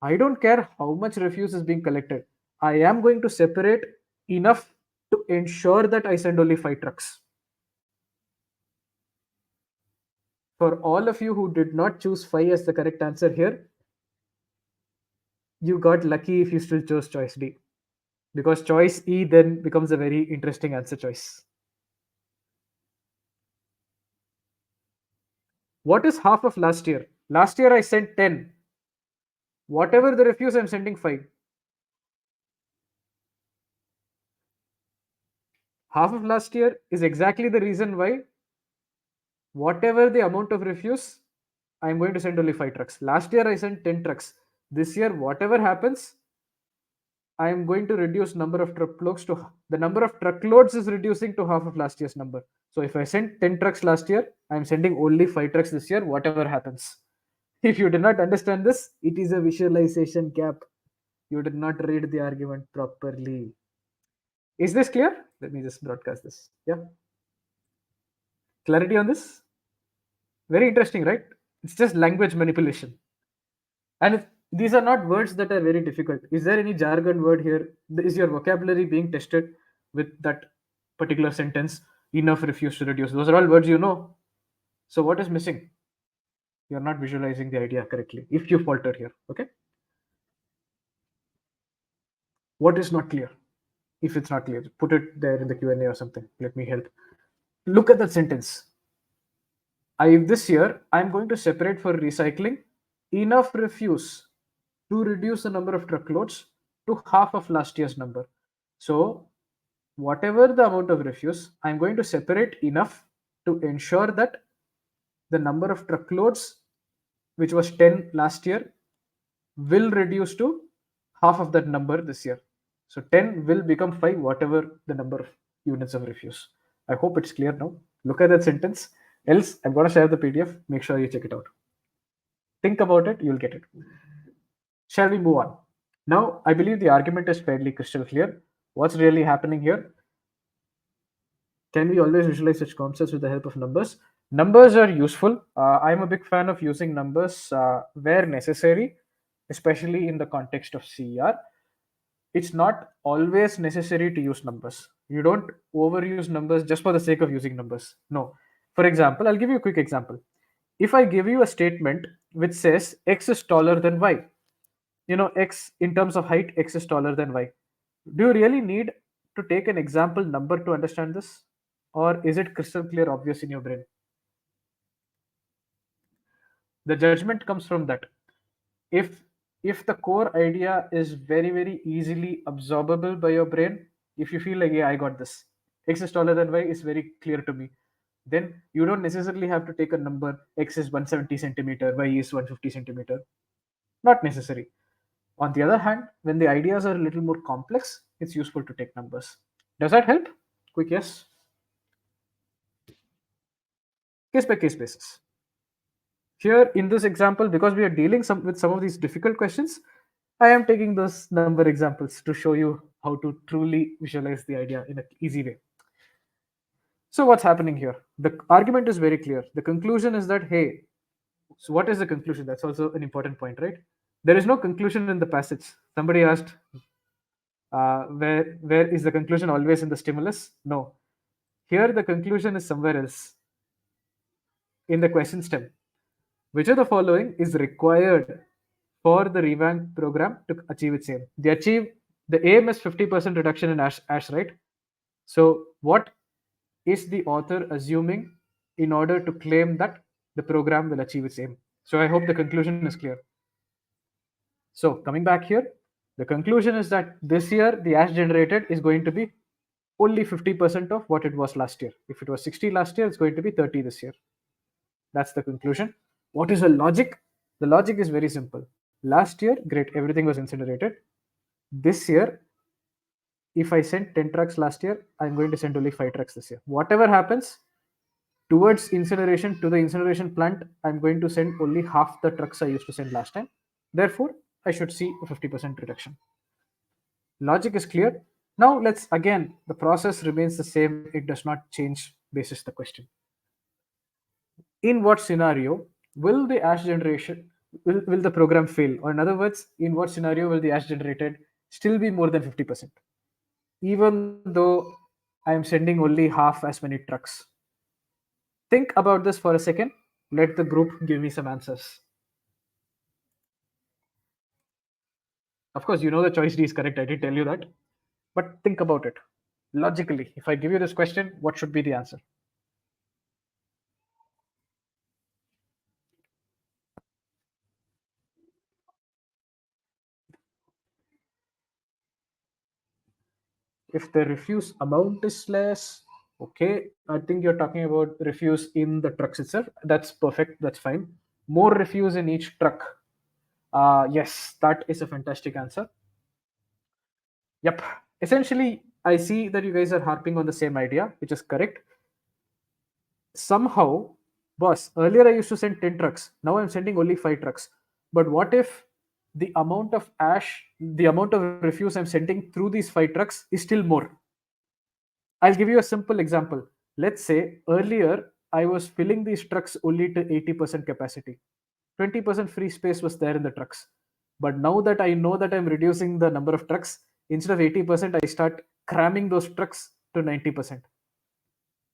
Speaker 1: I don't care how much refuse is being collected. I am going to separate enough to ensure that I send only 5 trucks. For all of you who did not choose 5 as the correct answer here, you got lucky if you still chose choice D. Because choice E then becomes a very interesting answer choice. What is half of last year? Last year I sent 10. Whatever the refuse, I'm sending 5. Half of last year is exactly the reason why whatever the amount of refuse, I'm going to send only 5 trucks. Last year I sent 10 trucks. This year, whatever happens, I am going to reduce number of truckloads to the number of truckloads is reducing to half of last year's number. So if I sent 10 trucks last year, I'm sending only 5 trucks this year, whatever happens. If you did not understand this, it is a visualization gap. You did not read the argument properly. Is this clear? Let me just broadcast this. Yeah. Clarity on this? Very interesting, right? It's just language manipulation. And these are not words that are very difficult. Is there any jargon word here? Is your vocabulary being tested with that particular sentence? Enough, refuse to reduce. Those are all words you know. So what is missing? You're not visualizing the idea correctly. If you falter here, okay? What is not clear? If it's not clear, put it there in the Q&A or something. Let me help. Look at that sentence. This year I'm going to separate for recycling enough refuse to reduce the number of truckloads to half of last year's number. So whatever the amount of refuse, I'm going to separate enough to ensure that the number of truckloads, which was 10 last year, will reduce to half of that number this year. So 10 will become 5, whatever the number of units of refuse. I hope it's clear now. Look at that sentence. Else, I'm going to share the PDF. Make sure you check it out. Think about it, you'll get it. Shall we move on? Now, I believe the argument is fairly crystal clear. What's really happening here? Can we always visualize such concepts with the help of numbers? Numbers are useful. I'm a big fan of using numbers where necessary, especially in the context of CER. It's not always necessary to use numbers. You don't overuse numbers just for the sake of using numbers. No. For example, I'll give you a quick example. If I give you a statement which says x is taller than y, x in terms of height, x is taller than y. Do you really need to take an example number to understand this? Or is it crystal clear, obvious in your brain? The judgment comes from that. If the core idea is very easily absorbable by your brain, if you feel like, yeah, I got this, x is taller than y is very clear to me, then you don't necessarily have to take a number, x is 170 centimeter, y is 150 centimeter. Not necessary. On the other hand, when the ideas are a little more complex, it's useful to take numbers. Does that help? Quick yes. Case by case basis. Here in this example, because we are dealing with some of these difficult questions, I am taking those number examples to show you how to truly visualize the idea in an easy way. So what's happening here? The argument is very clear. The conclusion is that, hey, so what is the conclusion? That's also an important point, right? There is no conclusion in the passage. Somebody asked, where is the conclusion always in the stimulus? No. Here the conclusion is somewhere else in the question stem. Which of the following is required for the revamped program to achieve its aim? The aim is 50% reduction in ash, right? So what is the author assuming in order to claim that the program will achieve its aim? So I hope the conclusion is clear. So coming back here, the conclusion is that this year the ash generated is going to be only 50% of what it was last year. If it was 60 last year, it's going to be 30 this year. That's the conclusion. What is the logic? The logic is very simple. Last year, great, everything was incinerated. This year, if I sent 10 trucks last year, I'm going to send only 5 trucks this year. Whatever happens towards incineration to the incineration plant, I'm going to send only half the trucks I used to send last time. Therefore, I should see a 50% reduction. Logic is clear. Now let's again, the process remains the same. It does not change basis the question. In what scenario will the ash generation, will the program fail? Or in other words, in what scenario will the ash generated still be more than 50%? Even though I am sending only half as many trucks. Think about this for a second. Let the group give me some answers. Of course, you know the choice D is correct. I did tell you that. But think about it. Logically, if I give you this question, what should be the answer? If the refuse amount is less, okay, I think you're talking about refuse in the trucks itself. That's perfect. That's fine. More refuse in each truck. Yes, that is a fantastic answer. Yep. Essentially, I see that you guys are harping on the same idea, which is correct. Somehow, Boss, earlier I used to send 10 trucks. Now I'm sending only 5 trucks. But what if the amount of refuse I'm sending through these 5 trucks is still more? I'll give you a simple example. Let's say earlier I was filling these trucks only to 80% capacity. 20% free space was there in the trucks. But now that I know that I'm reducing the number of trucks, instead of 80%, I start cramming those trucks to 90%.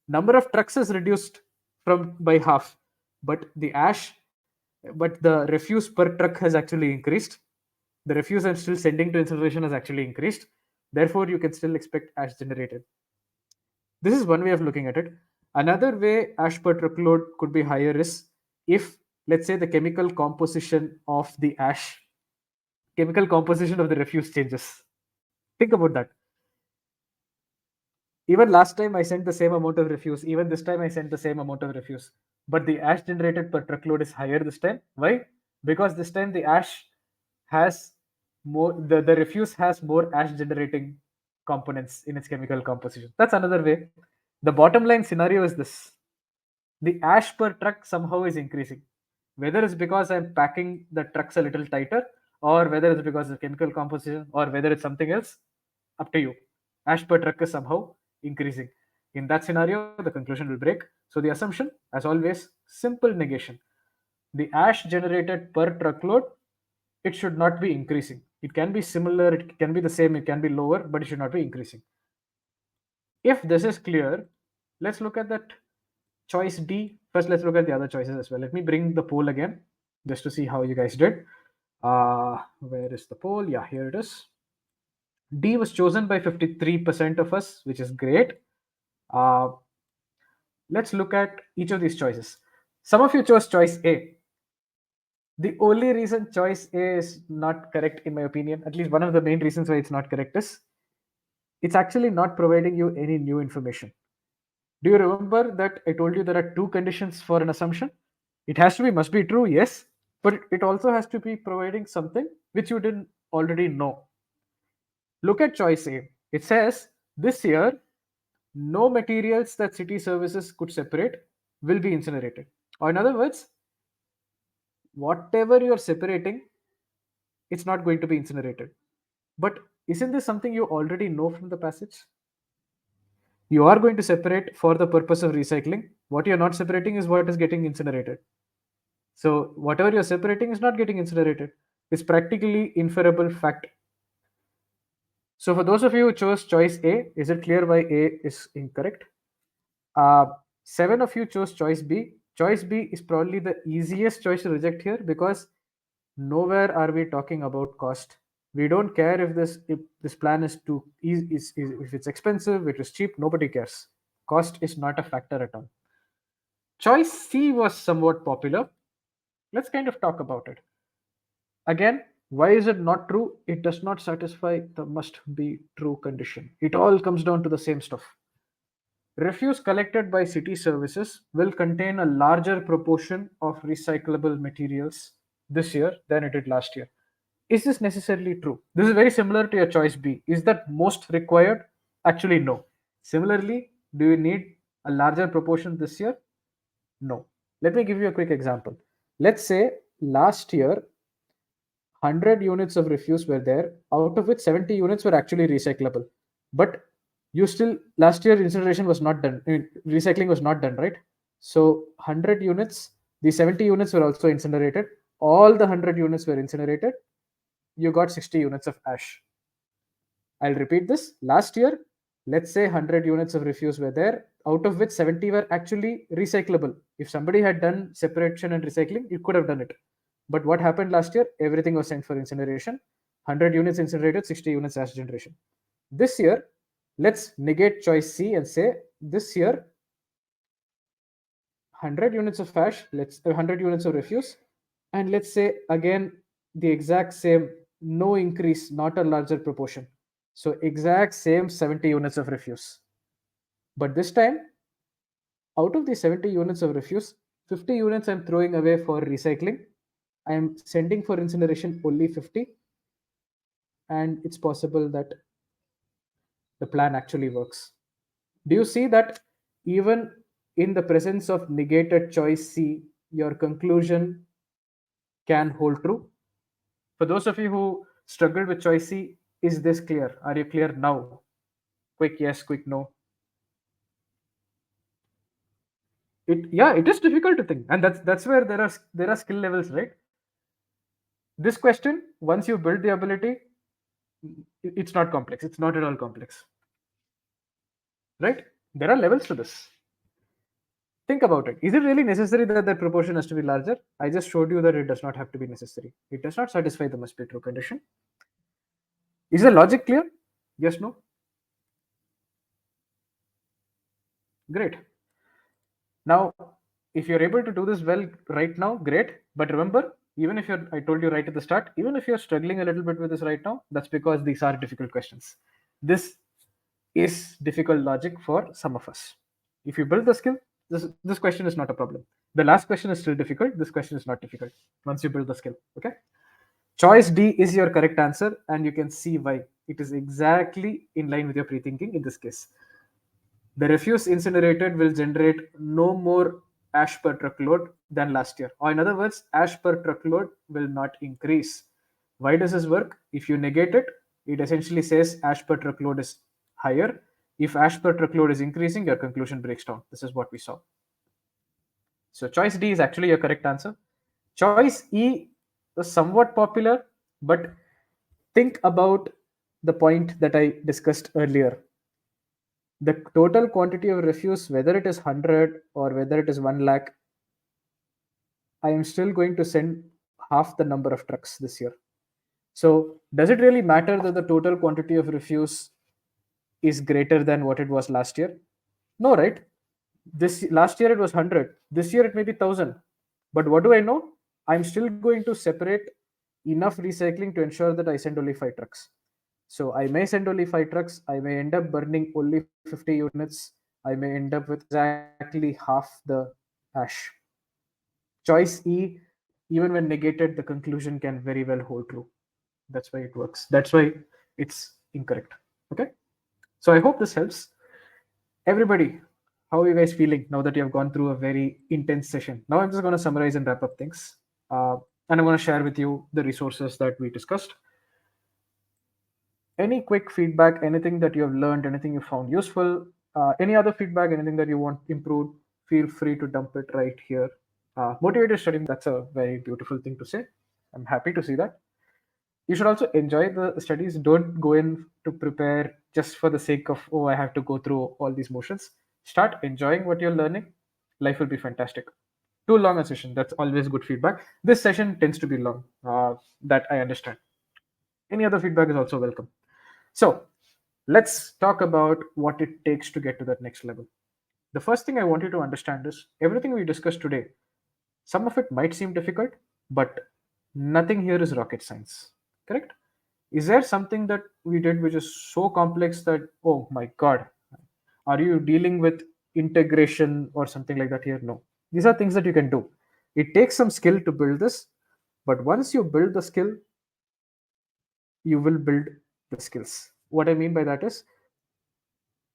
Speaker 1: Number of trucks is reduced from by half, but the refuse per truck has actually increased. The refuse I'm still sending to incineration has actually increased. Therefore, you can still expect ash generated. This is one way of looking at it. Another way ash per truckload could be higher is if, let's say, the chemical composition of the refuse changes. Think about that. Even last time I sent the same amount of refuse. Even this time I sent the same amount of refuse. But the ash generated per truckload is higher this time. Why? Because this time has the refuse has more ash generating components in its chemical composition. That's another way. The bottom line scenario is this: the ash per truck somehow is increasing. Whether it's because I'm packing the trucks a little tighter, or whether it's because of chemical composition, or whether it's something else, up to you. Ash per truck is somehow increasing. In that scenario, the conclusion will break. So the assumption, as always, simple negation. The ash generated per truckload, it should not be increasing. It can be similar, it can be the same, it can be lower, but it should not be increasing. If this is clear, let's look at that choice D. First, let's look at the other choices as well. Let me bring the poll again just to see how you guys did. Where is the poll? Yeah, here it is. D was chosen by 53% of us, which is great. Uh, let's look at each of these choices. Some of you chose choice A. The only reason choice A is not correct, in my opinion, at least one of the main reasons why it's not correct, is it's actually not providing you any new information. Do you remember that I told you there are two conditions for an assumption? It has to be, must be true, yes, but it also has to be providing something which you didn't already know. Look at choice A. It says this year, no materials that city services could separate will be incinerated. Or, in other words, whatever you're separating, it's not going to be incinerated. But isn't this something you already know from the passage? You are going to separate for the purpose of recycling. What you're not separating is what is getting incinerated. So whatever you're separating is not getting incinerated. It's practically inferable fact. So for those of you who chose choice A, is it clear why A is incorrect? Uh, 7 of you chose choice B. Choice B is probably the easiest choice to reject here because nowhere are we talking about cost. We don't care if this plan is too if it's expensive, if it's cheap, nobody cares. Cost is not a factor at all. Choice C was somewhat popular. Let's kind of talk about it. Again, why is it not true? It does not satisfy the must be true condition. It all comes down to the same stuff. Refuse collected by city services will contain a larger proportion of recyclable materials this year than it did last year. Is this necessarily true? This is very similar to your choice B. Is that most required? Actually, no. Similarly, do you need a larger proportion this year? No. Let me give you a quick example. Let's say last year 100 units of refuse were there, out of which 70 units were actually recyclable. But you still, last year incineration was not done, recycling was not done, right? So 100 units, the 70 units were also incinerated. All the 100 units were incinerated. You got 60 units of ash. I'll repeat this. Last year, let's say 100 units of refuse were there, out of which 70 were actually recyclable. If somebody had done separation and recycling, you could have done it. But what happened last year? Everything was sent for incineration. 100 units incinerated, 60 units ash generation. This year, let's negate choice C and say this year 100 units of ash, 100 units of refuse, and let's say again the exact same, no increase, not a larger proportion. So exact same 70 units of refuse. But this time, out of the 70 units of refuse, 50 units I'm throwing away for recycling. I'm sending for incineration only 50. And it's possible that the plan actually works. Do you see that even in the presence of negated choice C, your conclusion can hold true. For those of you who struggled with choice C, is this clear? Are you clear now? Quick yes, quick no. It is difficult to think, and that's where there are skill levels, right? This question, once you build the ability, it's not complex. It's not at all complex, right? There are levels to this. Think about it. Is it really necessary that that proportion has to be larger? I just showed you that it does not have to be necessary. It does not satisfy the must be true condition. Is the logic clear? Yes, no? Great. Now, if you're able to do this well right now, great. But remember, even if I told you right at the start, even if you're struggling a little bit with this right now, that's because these are difficult questions. This is difficult logic for some of us. If you build the skill, this question is not a problem. The last question is still difficult. This question is not difficult once you build the skill. Okay. Choice D is your correct answer, and you can see why. It is exactly in line with your pre-thinking in this case. The refuse incinerated will generate no more ash per truckload than last year. Or in other words, ash per truckload will not increase. Why does this work? If you negate it, it essentially says ash per truckload is higher. If ash per truckload is increasing, your conclusion breaks down. This is what we saw. So choice D is actually your correct answer. Choice E was somewhat popular, but think about the point that I discussed earlier. The total quantity of refuse, whether it is 100 or whether it is 1 lakh, I am still going to send half the number of trucks this year. So, does it really matter that the total quantity of refuse is greater than what it was last year? No, right? This last year it was 100. This year it may be 1,000. But what do I know? I'm still going to separate enough recycling to ensure that I send only 5 trucks. So I may send only 5 trucks. I may end up burning only 50 units. I may end up with exactly half the ash. Choice E, even when negated, the conclusion can very well hold true. That's why it works. That's why it's incorrect. Okay. So I hope this helps. Everybody, how are you guys feeling now that you have gone through a very intense session? Now I'm just going to summarize and wrap up things. And I'm going to share with you the resources that we discussed. Any quick feedback, anything that you have learned, anything you found useful, any other feedback, anything that you want improved, feel free to dump it right here. Motivated studying, that's a very beautiful thing to say. I'm happy to see that. You should also enjoy the studies. Don't go in to prepare just for the sake of, oh, I have to go through all these motions. Start enjoying what you're learning. Life will be fantastic. Too long a session, that's always good feedback. This session tends to be long, that I understand. Any other feedback is also welcome. So let's talk about what it takes to get to that next level. The first thing I want you to understand is everything we discussed today, some of it might seem difficult, but nothing here is rocket science. Correct? Is there something that we did which is so complex that, oh my God, are you dealing with integration or something like that here? No. These are things that you can do. It takes some skill to build this, but once you build the skill, you will build the skills. What I mean by that is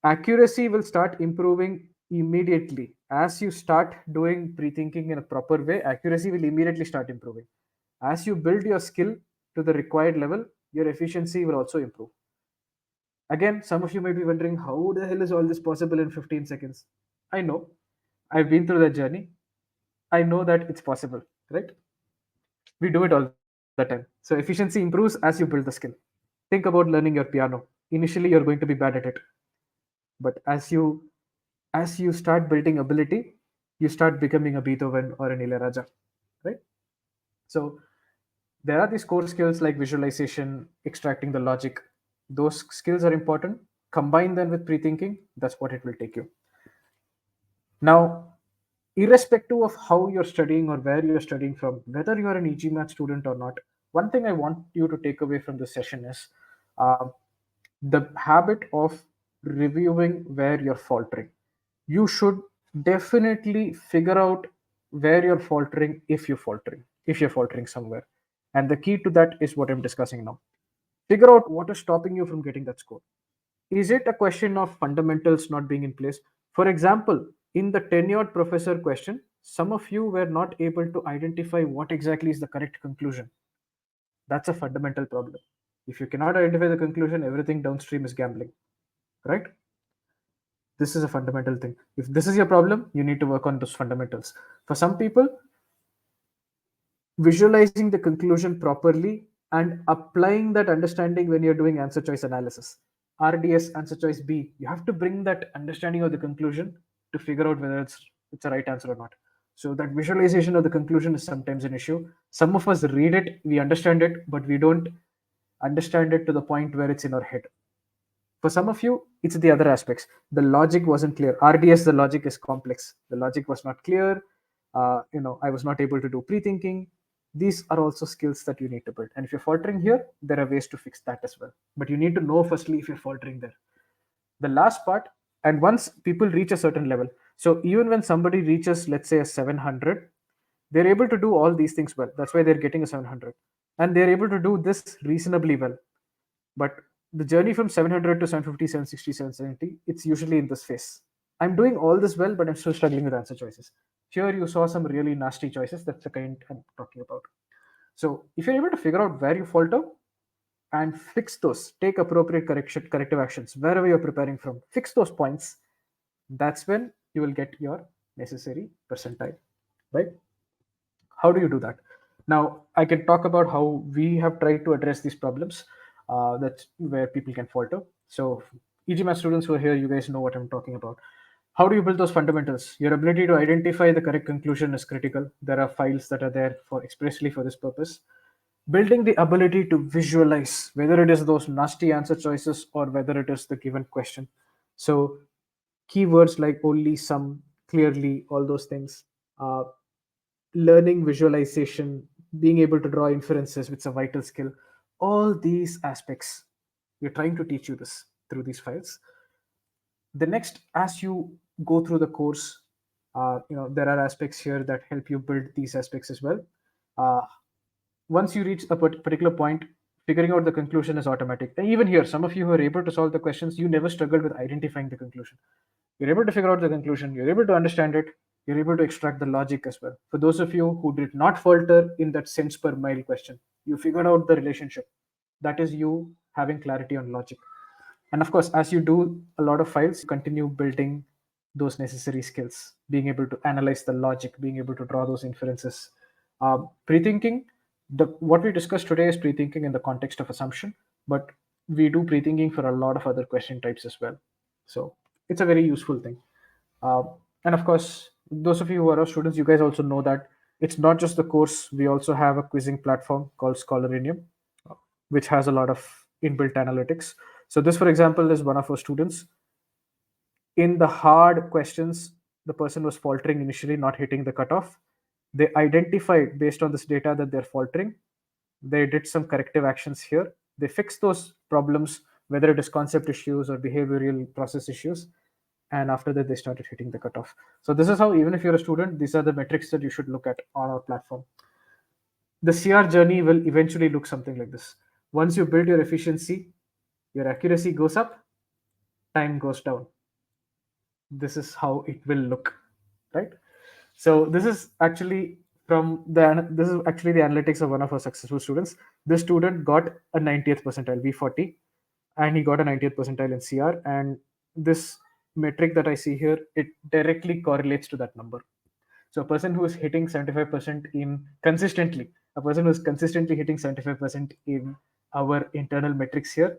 Speaker 1: accuracy will start improving immediately. As you start doing pre-thinking in a proper way, accuracy will immediately start improving. As you build your skill to the required level, your efficiency will also improve. Again, some of you might be wondering, how the hell is all this possible in 15 seconds? I know. I've been through that journey. I know that it's possible, right? We do it all the time. So efficiency improves as you build the skill. Think about learning your piano. Initially, you're going to be bad at it. But as you start building ability, you start becoming a Beethoven or an Ilayaraja, right? So there are these core skills like visualization, extracting the logic. Those skills are important. Combine them with pre-thinking. That's what it will take you. Now, irrespective of how you're studying or where you're studying from, whether you're an e-GMAT student or not, one thing I want you to take away from this session is uh, the habit of reviewing where you're faltering. You should definitely figure out where you're faltering if you're faltering somewhere. And the key to that is what I'm discussing now. Figure out what is stopping you from getting that score. Is it a question of fundamentals not being in place? For example, In the tenured professor question, some of you were not able to identify what exactly is the correct conclusion. That's a fundamental problem. If you cannot identify the conclusion, everything downstream is gambling, right? This is a fundamental thing. If this is your problem, you need to work on those fundamentals. For some people, visualizing the conclusion properly and applying that understanding when you're doing answer choice analysis. RDS, answer choice B, you have to bring that understanding of the conclusion to figure out whether it's a right answer or not. So that visualization of the conclusion is sometimes an issue. Some of us read it, we understand it, but we don't understand it to the point where it's in our head. For some of you, it's the other aspects. The logic wasn't clear. RDS, the logic is complex. The logic was not clear. I was not able to do pre-thinking. These are also skills that you need to build. And if you're faltering here, there are ways to fix that as well. But you need to know firstly if you're faltering there. The last part, and once people reach a certain level, so even when somebody reaches, let's say, a 700, they're able to do all these things well. That's why they're getting a 700. And they're able to do this reasonably well. But the journey from 700 to 750, 760, 770, it's usually in this phase. I'm doing all this well, but I'm still struggling with answer choices. Here you saw some really nasty choices. That's the kind I'm talking about. So if you're able to figure out where you falter and fix those, take appropriate corrective actions wherever you're preparing from, fix those points, that's when you will get your necessary percentile, right? How do you do that? Now, I can talk about how we have tried to address these problems. That's where people can falter. So, e-GMAT students who are here, you guys know what I'm talking about. How do you build those fundamentals? Your ability to identify the correct conclusion is critical. There are files that are there for expressly for this purpose. Building the ability to visualize, whether it is those nasty answer choices or whether it is the given question. So, keywords like only, some, clearly, all those things. Learning visualization, being able to draw inferences, which is a vital skill. All these aspects, we're trying to teach you this through these files. The next, as you go through the course, there are aspects here that help you build these aspects as well. Uh, Once you reach a particular point, figuring out the conclusion is automatic. And even here, some of you who are able to solve the questions, you never struggled with identifying the conclusion. You're able to figure out the conclusion, you're able to understand it, you're able to extract the logic as well. For those of you who did not falter in that cents per mile question, you figured out the relationship. That is you having clarity on logic. And of course, as you do a lot of files, you continue building those necessary skills, being able to analyze the logic, being able to draw those inferences. Pre-thinking, what we discussed today is pre-thinking in the context of assumption, but we do pre-thinking for a lot of other question types as well. So it's a very useful thing. Uh, and of course, those of you who are our students, you guys also know that it's not just the course. We also have a quizzing platform called Scholarinium, which has a lot of inbuilt analytics. So this, for example, is one of our students. In the hard questions, the person was faltering initially, not hitting the cutoff. They identified based on this data that they're faltering. They did some corrective actions here. They fixed those problems, whether it is concept issues or behavioral process issues. And after that, they started hitting the cutoff. So this is how, even if you're a student, these are the metrics that you should look at on our platform. The CR journey will eventually look something like this. Once you build your efficiency, your accuracy goes up, time goes down. This is how it will look, right? So this is actually this is actually the analytics of one of our successful students. This student got a 90th percentile, V40, and he got a 90th percentile in CR. And this metric that I see here, it directly correlates to that number. So a person who is hitting 75% in consistently, a person who is consistently hitting 75% in our internal metrics here,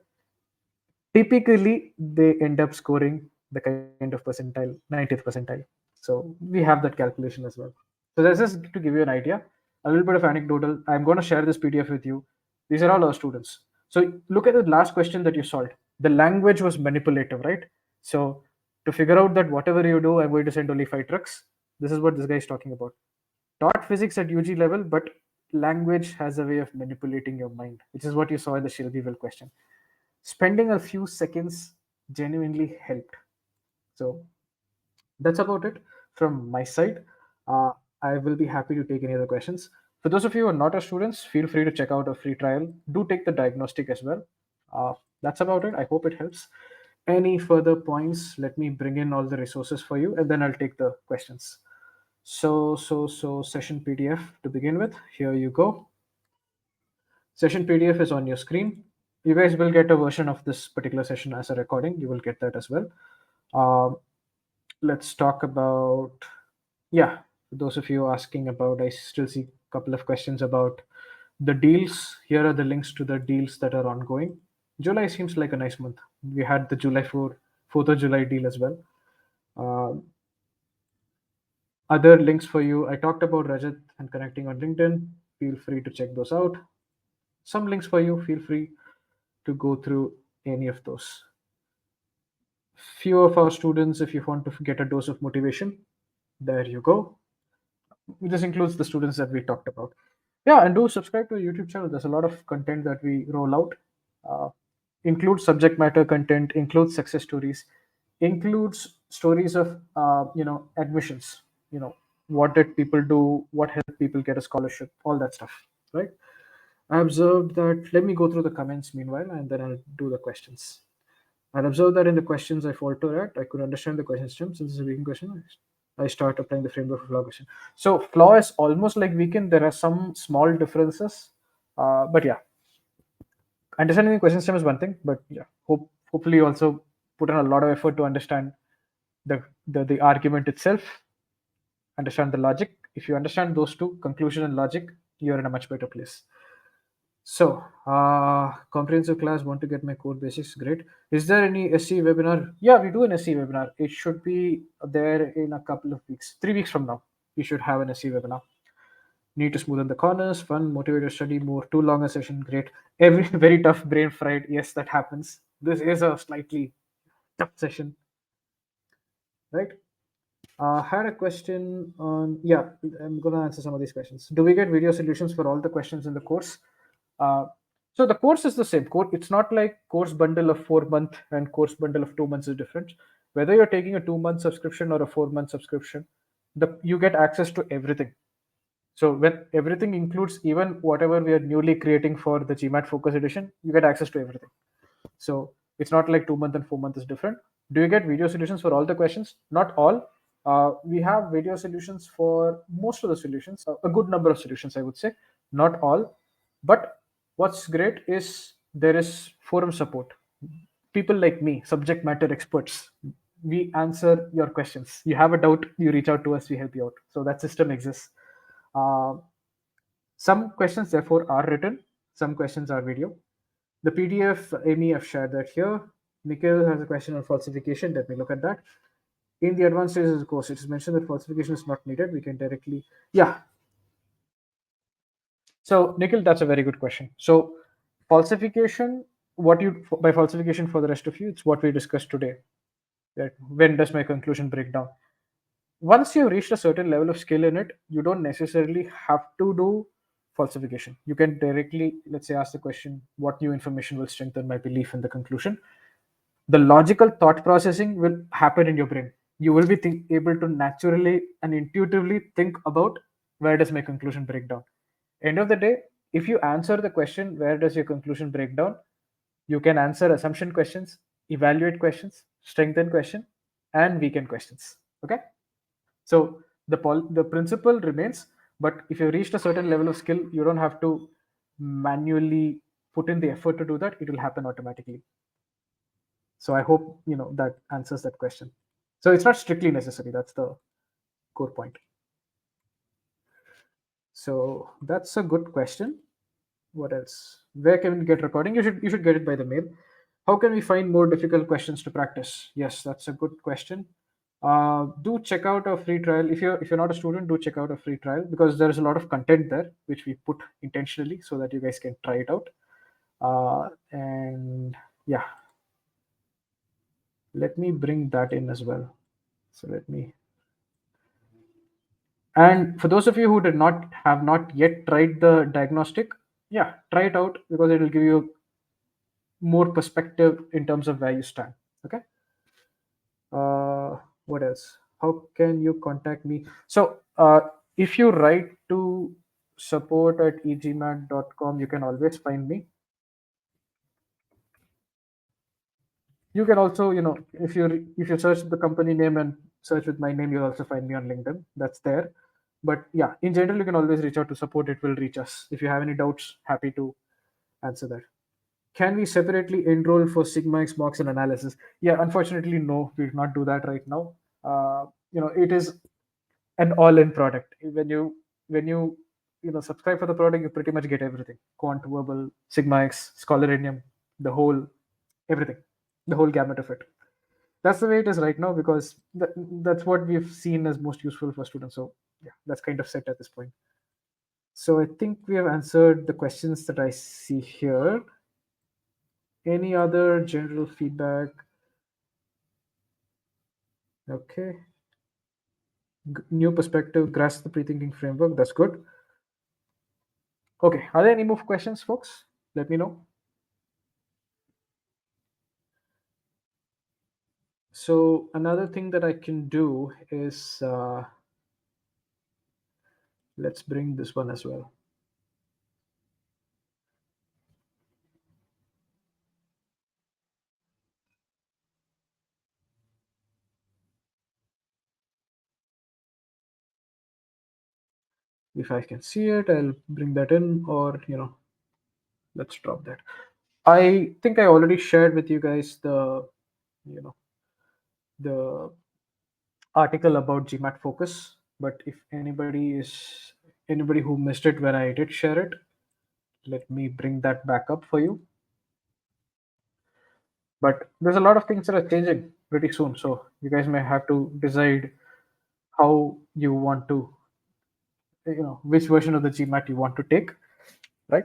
Speaker 1: typically they end up scoring the kind of percentile, 90th percentile. So we have that calculation as well. So that's just to give you an idea, a little bit of anecdotal. I'm going to share this PDF with you. These are all our students. So look at the last question that you solved. The language was manipulative, right? So to figure out that whatever you do, I'm going to send only 5 trucks. This is what this guy is talking about. Taught physics at UG level, but language has a way of manipulating your mind, which is what you saw in the Shelbyville question. Spending a few seconds genuinely helped. So that's about it from my side. Uh, I will be happy to take any other questions. For those of you who are not our students, feel free to check out a free trial. Do take the diagnostic as well. That's about it. I hope it helps. any further points, let me bring in all the resources for you, and then I'll take the questions. So session PDF to begin with. Here you go. Session PDF is on your screen. You guys will get a version of this particular session as a recording. You will get that as well. Um, let's talk about, yeah, for those of you asking about, I still see a couple of questions about the deals. Here are the links to the deals that are ongoing. July seems like a nice month. We had the July 4th of July deal as well. Um, Other links for you. I talked about Rajat and connecting on LinkedIn. Feel free to check those out. Some links for you. Feel free to go through any of those. Few of our students, if you want to get a dose of motivation, there you go. This includes the students that we talked about. Yeah, and do subscribe to the YouTube channel. There's a lot of content that we roll out. Uh, includes subject matter content, includes success stories, includes stories of admissions. What did people do? What helped people get a scholarship? All that stuff, right? I observed that. Let me go through the comments meanwhile, and then I'll do the questions. I observed that in the questions I falter at, I could understand the question stem. Since it's a weekend question, I start applying the framework for flaw question. So flaw is almost like weekend. There are some small differences, but yeah, understanding the question stem is one thing. But yeah, hopefully you also put in a lot of effort to understand the argument itself, understand the logic. If you understand those two, conclusion and logic, you're in a much better place. So, comprehensive class, want to get my core basics. Great. Is there any SE webinar? Yeah, we do an SE webinar. It should be there in a couple of weeks. 3 weeks from now, we should have an SE webinar. Need to smoothen the corners, fun, motivate to study more, too long a session. Great. Every very tough, brain fried. Yes, that happens. This is a slightly tough session, right? Had a question on, yeah, I'm going to answer some of these questions. Do we get video solutions for all the questions in the course? Uh, so the course is the same. It's not like course bundle of 4 month and course bundle of 2 months is different. Whether you're taking a 2 month subscription or a 4 month subscription, you get access to everything. So when everything includes even whatever we are newly creating for the GMAT Focus Edition, you get access to everything. So it's not like 2 month and 4 month is different. Do you get video solutions for all the questions? Not all. We have video solutions for most of the solutions, a good number of solutions, I would say. Not all. But what's great is there is forum support. People like me, subject matter experts, we answer your questions. You have a doubt, you reach out to us, we help you out. So that system exists. Uh, some questions, therefore, are written, some questions are video. The PDF, Amy, I've shared that here. Nikhil has a question on falsification. Let me look at that. In the advanced stages of the course, it is mentioned that falsification is not needed. We can directly, yeah. So, Nikhil, that's a very good question. So, falsification, what you by falsification for the rest of you, it's what we discussed today. That when does my conclusion break down? Once you've reached a certain level of skill in it, you don't necessarily have to do falsification. You can directly, let's say, ask the question, what new information will strengthen my belief in the conclusion? The logical thought processing will happen in your brain. You will be able to naturally and intuitively think about where does my conclusion break down. End of the day, if you answer the question, where does your conclusion break down, you can answer assumption questions, evaluate questions, strengthen question, and weaken questions. Okay. So the principle remains, but if you reached a certain level of skill, you don't have to manually put in the effort to do that. It will happen automatically. So I hope that answers that question. So it's not strictly necessary. That's the core point. So that's a good question. What else? Where can we get recording? You should get it by the mail. How can we find more difficult questions to practice? Yes, that's a good question. Do check out a free trial. If you're not a student, do check out a free trial because there is a lot of content there which we put intentionally so that you guys can try it out. And yeah, let me bring that in as well. So let me. And for those of you who did not have not yet tried the diagnostic, yeah, try it out because it will give you more perspective in terms of where you stand. Okay. What else? How can you contact me? So if you write to support@egmat.com, you can always find me. You can also, if you search the company name and search with my name, you'll also find me on LinkedIn. That's there. But yeah, in general, you can always reach out to support. It will reach us. If you have any doubts, happy to answer that. Can we separately enroll for Sigma X mocks and analysis? Yeah, unfortunately, no, we do not do that right now. It is an all-in product. When you subscribe for the product, you pretty much get everything: quant, verbal, Sigma X, Scholarinium, the whole everything, the whole gamut of it. That's the way it is right now because that's what we've seen as most useful for students. So yeah, that's kind of set at this point. So I think we have answered the questions that I see here. Any other general feedback? Okay. New perspective, grasp the pre-thinking framework. That's good. Okay. Are there any more questions, folks? Let me know. So another thing that I can do is let's bring this one as well. If I can see it, I'll bring that in, or let's drop that. I think I already shared with you guys you know the article about GMAT focus. But if anybody who missed it when I did share it, let me bring that back up for you. But there's a lot of things that are changing pretty soon, so you guys may have to decide how you want to, which version of the GMAT you want to take, right?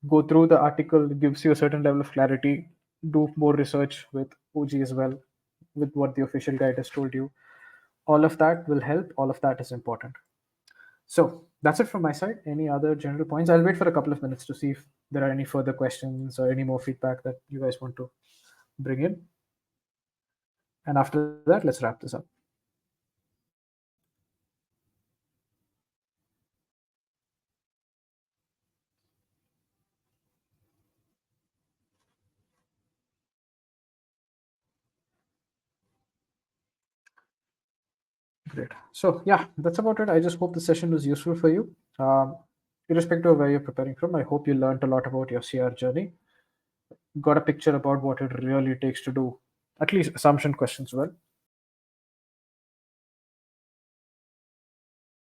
Speaker 1: Go through the article, it gives you a certain level of clarity. Do more research with OG as well, with what the official guide has told you. All of that will help. All of that is important. So that's it from my side. Any other general points? I'll wait for a couple of minutes to see if there are any further questions or any more feedback that you guys want to bring in. And after that, let's wrap this up. Great. So yeah, that's about it. I just hope the session was useful for you. Irrespective of where you're preparing from, I hope you learned a lot about your CR journey, got a picture about what it really takes to do at least assumption questions well.